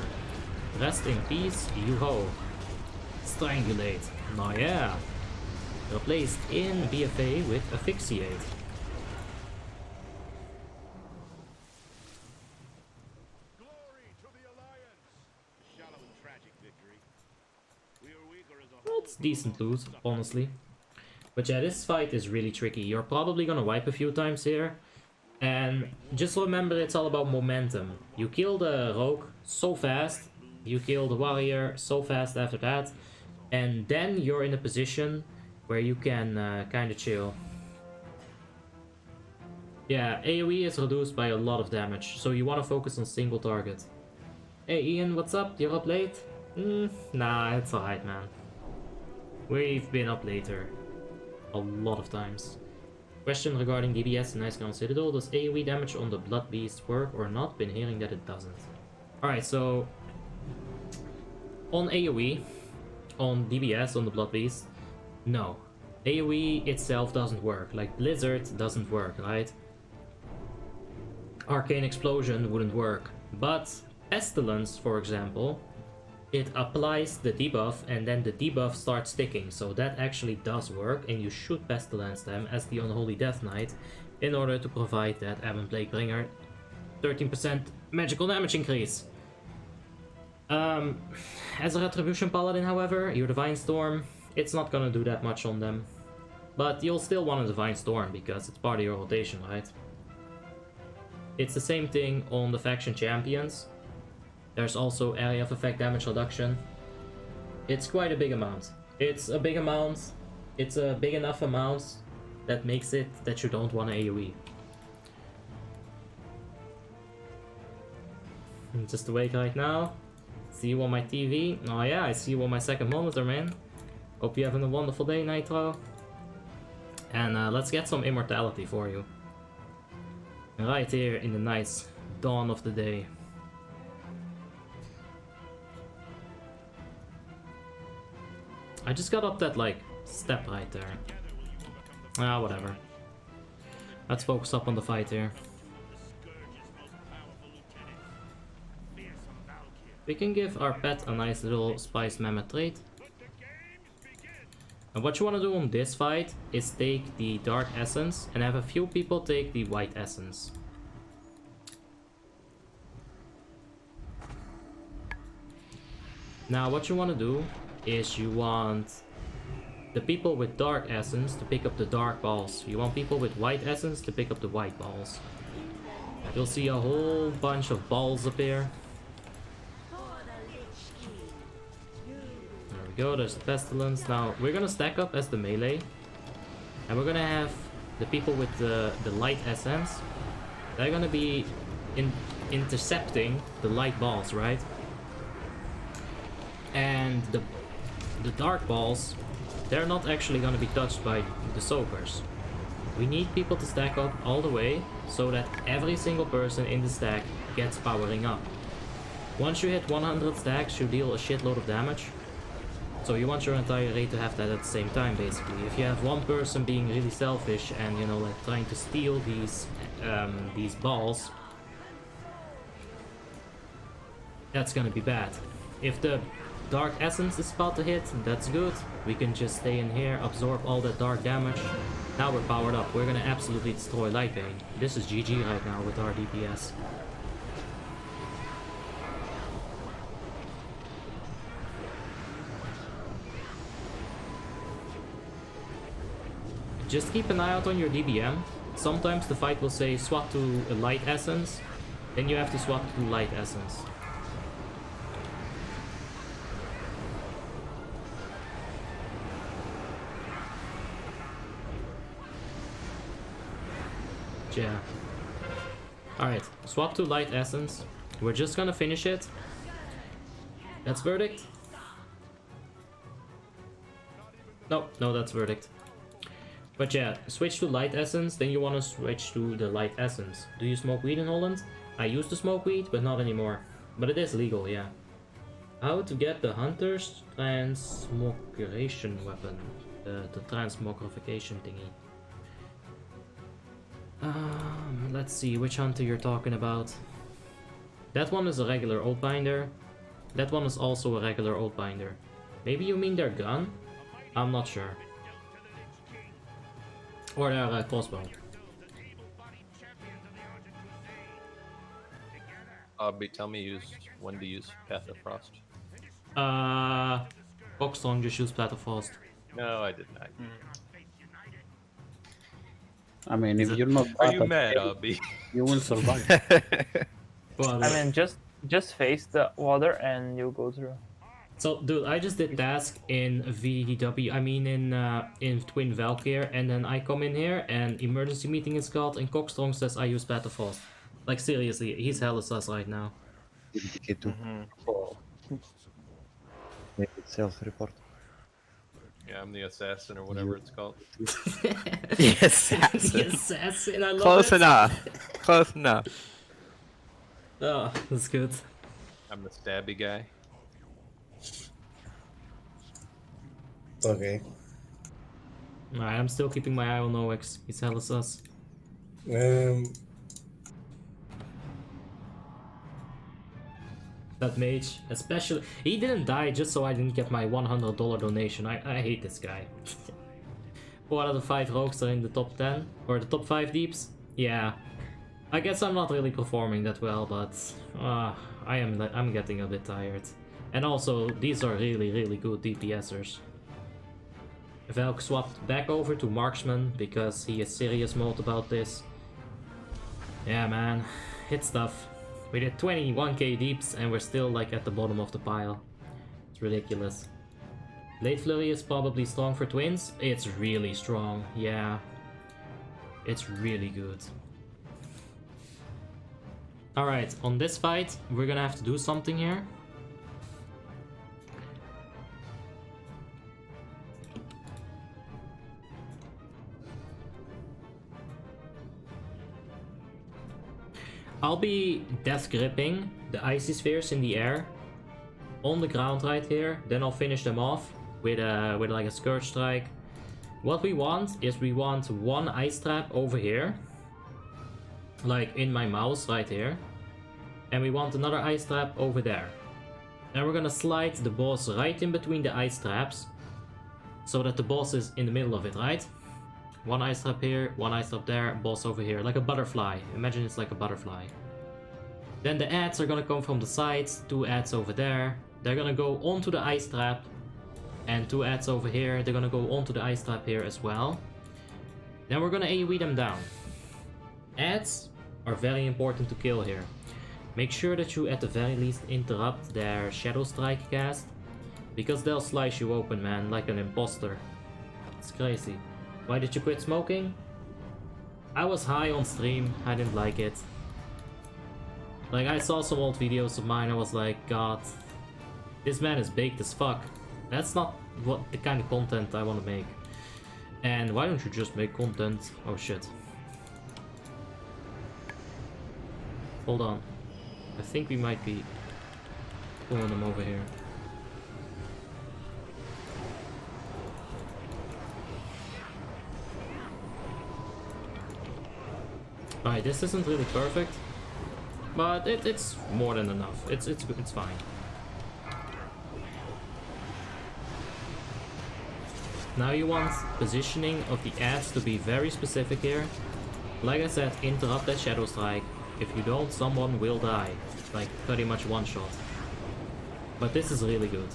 Rest in peace, you-ho. Strangulate. Now yeah. Replaced in BFA with Asphyxiate. It's decent loot, honestly. But yeah, this fight is really tricky. You're probably gonna wipe a few times here. And just remember, it's all about momentum. You kill the rogue so fast, you kill the warrior so fast after that, and then you're in a position where you can kind of chill. Yeah, AoE is reduced by a lot of damage, so you want to focus on single target. Hey Ian, what's up? You're up late? Nah, it's alright, man. We've been up later. A lot of times. Question regarding DBS in Icecrown Citadel. Does AoE damage on the Blood Beast work or not? Been hearing that it doesn't. Alright, so on AoE, on DBS, on the Blood Beast, no. AoE itself doesn't work. Like Blizzard doesn't work, right? Arcane Explosion wouldn't work. But Pestilence, for example, it applies the debuff and then the debuff starts sticking, so that actually does work, and you should Pestilence them as the Unholy Death Knight in order to provide that Ebon Plaguebringer 13% magical damage increase. As a Retribution Paladin, however, your Divine Storm, it's not gonna do that much on them. But you'll still want a Divine Storm because it's part of your rotation, right? It's the same thing on the Faction Champions. There's also area of effect damage reduction. It's quite a big amount. It's a big amount. It's a big enough amount that makes it that you don't want an AoE. I'm just awake right now. See you on my TV. Oh yeah, I see you on my second monitor, man. Hope you're having a wonderful day, Nitro. And let's get some Immortality for you. Right here in the nice dawn of the day. I just got up that, like, step right there. Ah, whatever. Let's focus up on the fight here. We can give our pet a nice little Spice Mammoth trait. And what you want to do on this fight is take the Dark Essence and have a few people take the White Essence. Now what you want to do is you want the people with Dark Essence to pick up the Dark Balls. You want people with White Essence to pick up the White Balls. You'll see a whole bunch of balls up here. There we go, there's the Pestilence. Now we're gonna stack up as the melee. And we're gonna have the people with the Light Essence. They're gonna be intercepting the light balls, right? And the Dark Balls, they're not actually going to be touched by the Soakers. We need people to stack up all the way so that every single person in the stack gets powering up. Once you hit 100 stacks, you deal a shitload of damage. So you want your entire raid to have that at the same time, basically. If you have one person being really selfish and, you know, like trying to steal these balls, that's gonna be bad. If the Dark Essence is about to hit, that's good. We can just stay in here, absorb all that dark damage. Now we're powered up. We're gonna absolutely destroy Lightbane. This is GG right now with our DPS. Just keep an eye out on your DBM. Sometimes the fight will say swap to a Light Essence, then you have to swap to Light Essence. Yeah. Alright, swap to light essence. We're just gonna finish it. That's verdict. No, that's verdict. But yeah, switch to light essence, then you want to switch to the light essence. Do you smoke weed in Holland? I used to smoke weed, but not anymore. But it is legal, yeah. How to get the hunter's transmogrification weapon. The transmogrification thingy. Let's see which hunter you're talking about. That one is a regular old binder. That one is also a regular old binder. Maybe you mean their gun? I'm not sure. Or their crossbow. Tell me when to use Path of Frost. Boxstrong just used Path of Frost. No, I did not. I mean, if you're not Are part you of mad, it, Abby? you will survive. Well, I mean, just face the water and you'll go through. so, dude, I just did task in VDW. I mean, in Twin Valkyr, and then I come in here, and emergency meeting is called, and Cockstrong says I use Path of Frost. Like seriously, he's hella sus right now. Make it self-report. Yeah, I'm the assassin or whatever it's called. Yes, The assassin, I love close it. enough. Close enough. Oh, that's good. I'm the stabby guy. Okay. Alright, I'm still keeping my eye on Ox. He's hella sus. That mage, especially, he didn't die just so I didn't get my $100 donation. I hate this guy. 4 out of 5 rogues are in the top 10 or the top 5 deeps. Yeah, I guess I'm not really performing that well, but I'm getting a bit tired. And also, these are really good DPSers. Valk swapped back over to Marksman because he is serious mode about this. Yeah, man, it's tough. We did 21k deeps and we're still like at the bottom of the pile. It's ridiculous. Blade Flurry is probably strong for twins. It's really strong, yeah. It's really good. Alright, on this fight, we're gonna have to do something here. I'll be death gripping the icy spheres in the air on the ground right here. Then I'll finish them off with like a Scourge Strike. What we want is we want one ice trap over here, like in my mouse right here, and we want another ice trap over there. And we're gonna slide the boss right in between the ice traps, so that the boss is in the middle of it, right? One ice trap here, one ice trap there, boss over here, like a butterfly. Imagine it's like a butterfly. Then the adds are gonna come from the sides, 2 adds over there. They're gonna go onto the ice trap, and 2 adds over here. They're gonna go onto the ice trap here as well. Then we're gonna AoE them down. Adds are very important to kill here. Make sure that you at the very least interrupt their Shadow Strike cast, because they'll slice you open, man, like an imposter. It's crazy. Why did you quit smoking? I was high on stream, I didn't like it. Like, I saw some old videos of mine, I was like, God, this man is baked as fuck. That's not what the kind of content I want to make. And why don't you just make content? Oh shit. Hold on. I think we might be pulling them over here. Alright, this isn't really perfect, but it's more than enough. It's fine. Now you want positioning of the adds to be very specific here. Like I said, interrupt that Shadow Strike. If you don't, someone will die. Like, pretty much one shot. But this is really good.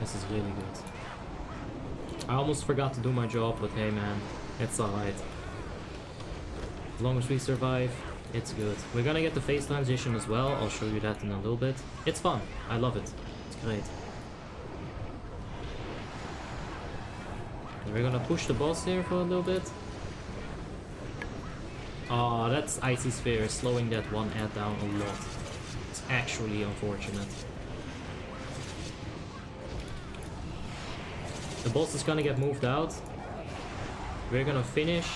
This is really good. I almost forgot to do my job, but hey man, it's alright. As long as we survive, it's good. We're gonna get the phase transition as well. I'll show you that in a little bit. It's fun. I love it. It's great. We're gonna push the boss here for a little bit. Oh, that's Icy Sphere slowing that one ad down a lot. It's actually unfortunate. The boss is gonna get moved out. We're gonna finish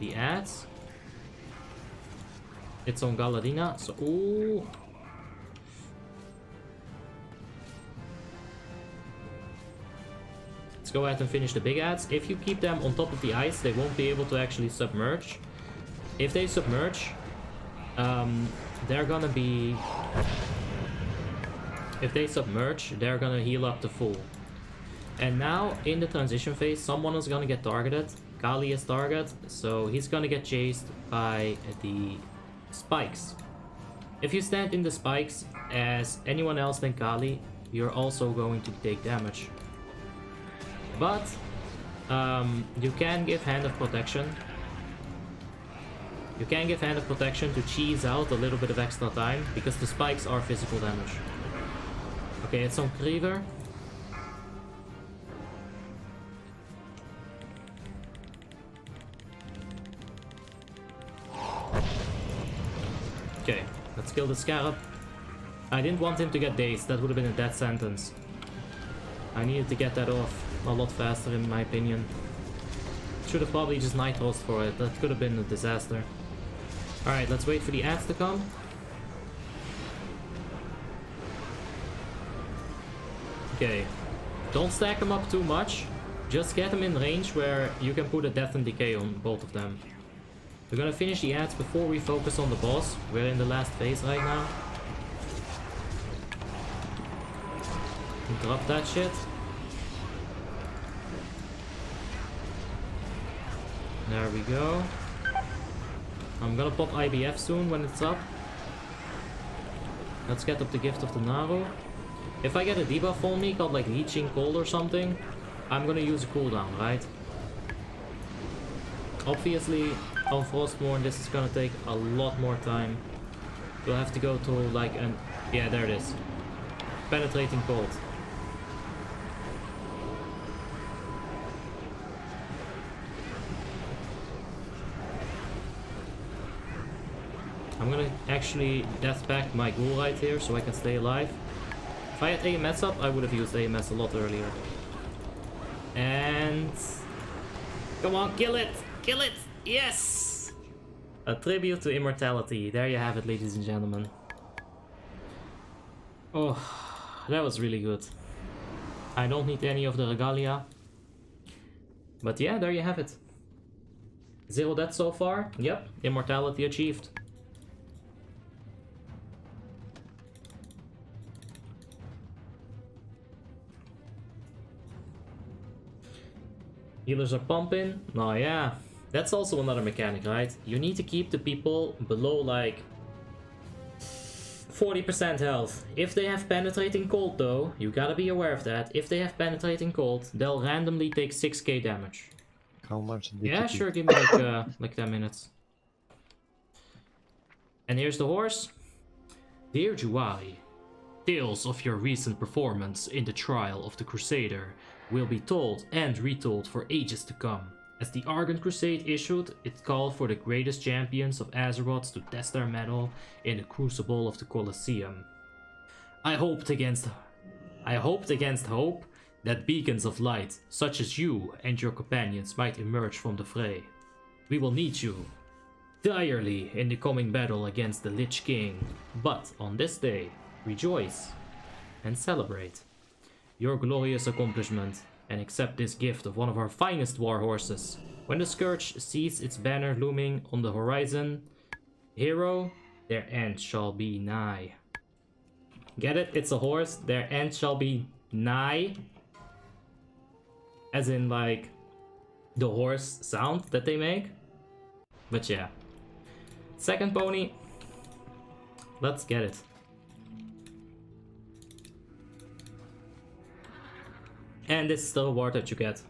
the ads. It's on Galadina, so ooh. Let's go ahead and finish the big ads. If you keep them on top of the ice, they won't be able to actually submerge. If they submerge, they're gonna be... If they submerge, they're gonna heal up to full. And now, in the transition phase, someone is gonna get targeted. Kali is target, so he's gonna get chased by the spikes. If you stand in the spikes as anyone else than Kali, you're also going to take damage. But you can give Hand of Protection. You can give Hand of Protection to cheese out a little bit of extra time, because the spikes are physical damage. Okay, it's on Krieger. Okay, let's kill the Scarab. I didn't want him to get dazed, that would have been a death sentence. I needed to get that off a lot faster in my opinion. Should have probably just Nitros for it, that could have been a disaster. Alright, let's wait for the ads to come. Okay, don't stack them up too much, just get them in range where you can put a Death and Decay on both of them. We're gonna finish the ads before we focus on the boss. We're in the last phase right now. Drop that shit. There we go. I'm gonna pop IBF soon when it's up. Let's get up the Gift of the Naru. If I get a debuff on me called like Leeching Cold or something, I'm gonna use a cooldown, right? Obviously, on Frostmourne this is gonna take a lot more time. You'll have to go to like an... yeah, there it is. Penetrating Cold. I'm gonna actually death pack my ghoul right here so I can stay alive. If I had AMS up, I would have used AMS a lot earlier. And... come on, kill it! Kill it! Yes! A tribute to Immortality. There you have it, ladies and gentlemen. Oh, that was really good. I don't need any of the regalia. But yeah, there you have it. 0 deaths so far. Yep, Immortality achieved. Healers are pumping. Oh yeah, that's also another mechanic, right? You need to keep the people below like 40% health. If they have Penetrating Cold though, you gotta be aware of that. If they have Penetrating Cold, they'll randomly take 6k damage. How much did Yeah, you sure, give me like 10 minutes. And here's the horse. Dear Juwai, tales of your recent performance in the trial of the Crusader will be told and retold for ages to come. As the Argon Crusade issued, it called for the greatest champions of Azeroth to test their mettle in the crucible of the Colosseum. I hoped against hope that beacons of light, such as you and your companions, might emerge from the fray. We will need you direly in the coming battle against the Lich King, but on this day, rejoice and celebrate your glorious accomplishment, and accept this gift of one of our finest war horses. When the Scourge sees its banner looming on the horizon, hero, their end shall be nigh. Get it? It's a horse. Their end shall be nigh. As in like the horse sound that they make. But yeah. Second pony. Let's get it. And this is the reward that you get.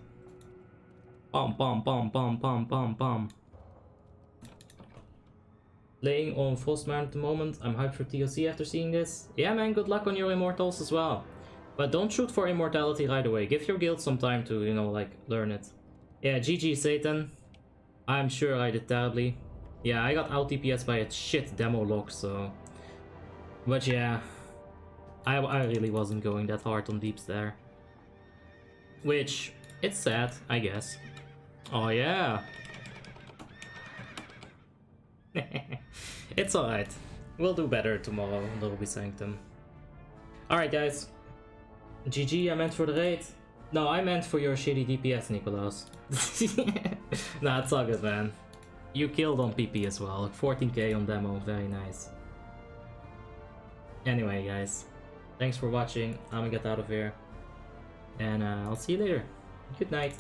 Pom pom pom pom pom pom pom. Playing on Frostmourne at the moment. I'm hyped for TLC after seeing this. Yeah man, good luck on your Immortals as well. But don't shoot for Immortality right away. Give your guild some time to, you know, like, learn it. Yeah, GG Satan. I'm sure I did terribly. Yeah, I got out DPS by a shit demo lock, so... But yeah, I really wasn't going that hard on deeps there. Which, it's sad, I guess. Oh yeah! It's alright. We'll do better tomorrow on Lobby Sanctum. Alright guys. GG, I meant for the raid. No, I meant for your shitty DPS, Nicolas. Nah, it's all good, man. You killed on PP as well. 14k on demo, very nice. Anyway, guys. Thanks for watching. I'm gonna get out of here. And I'll see you later. Good night.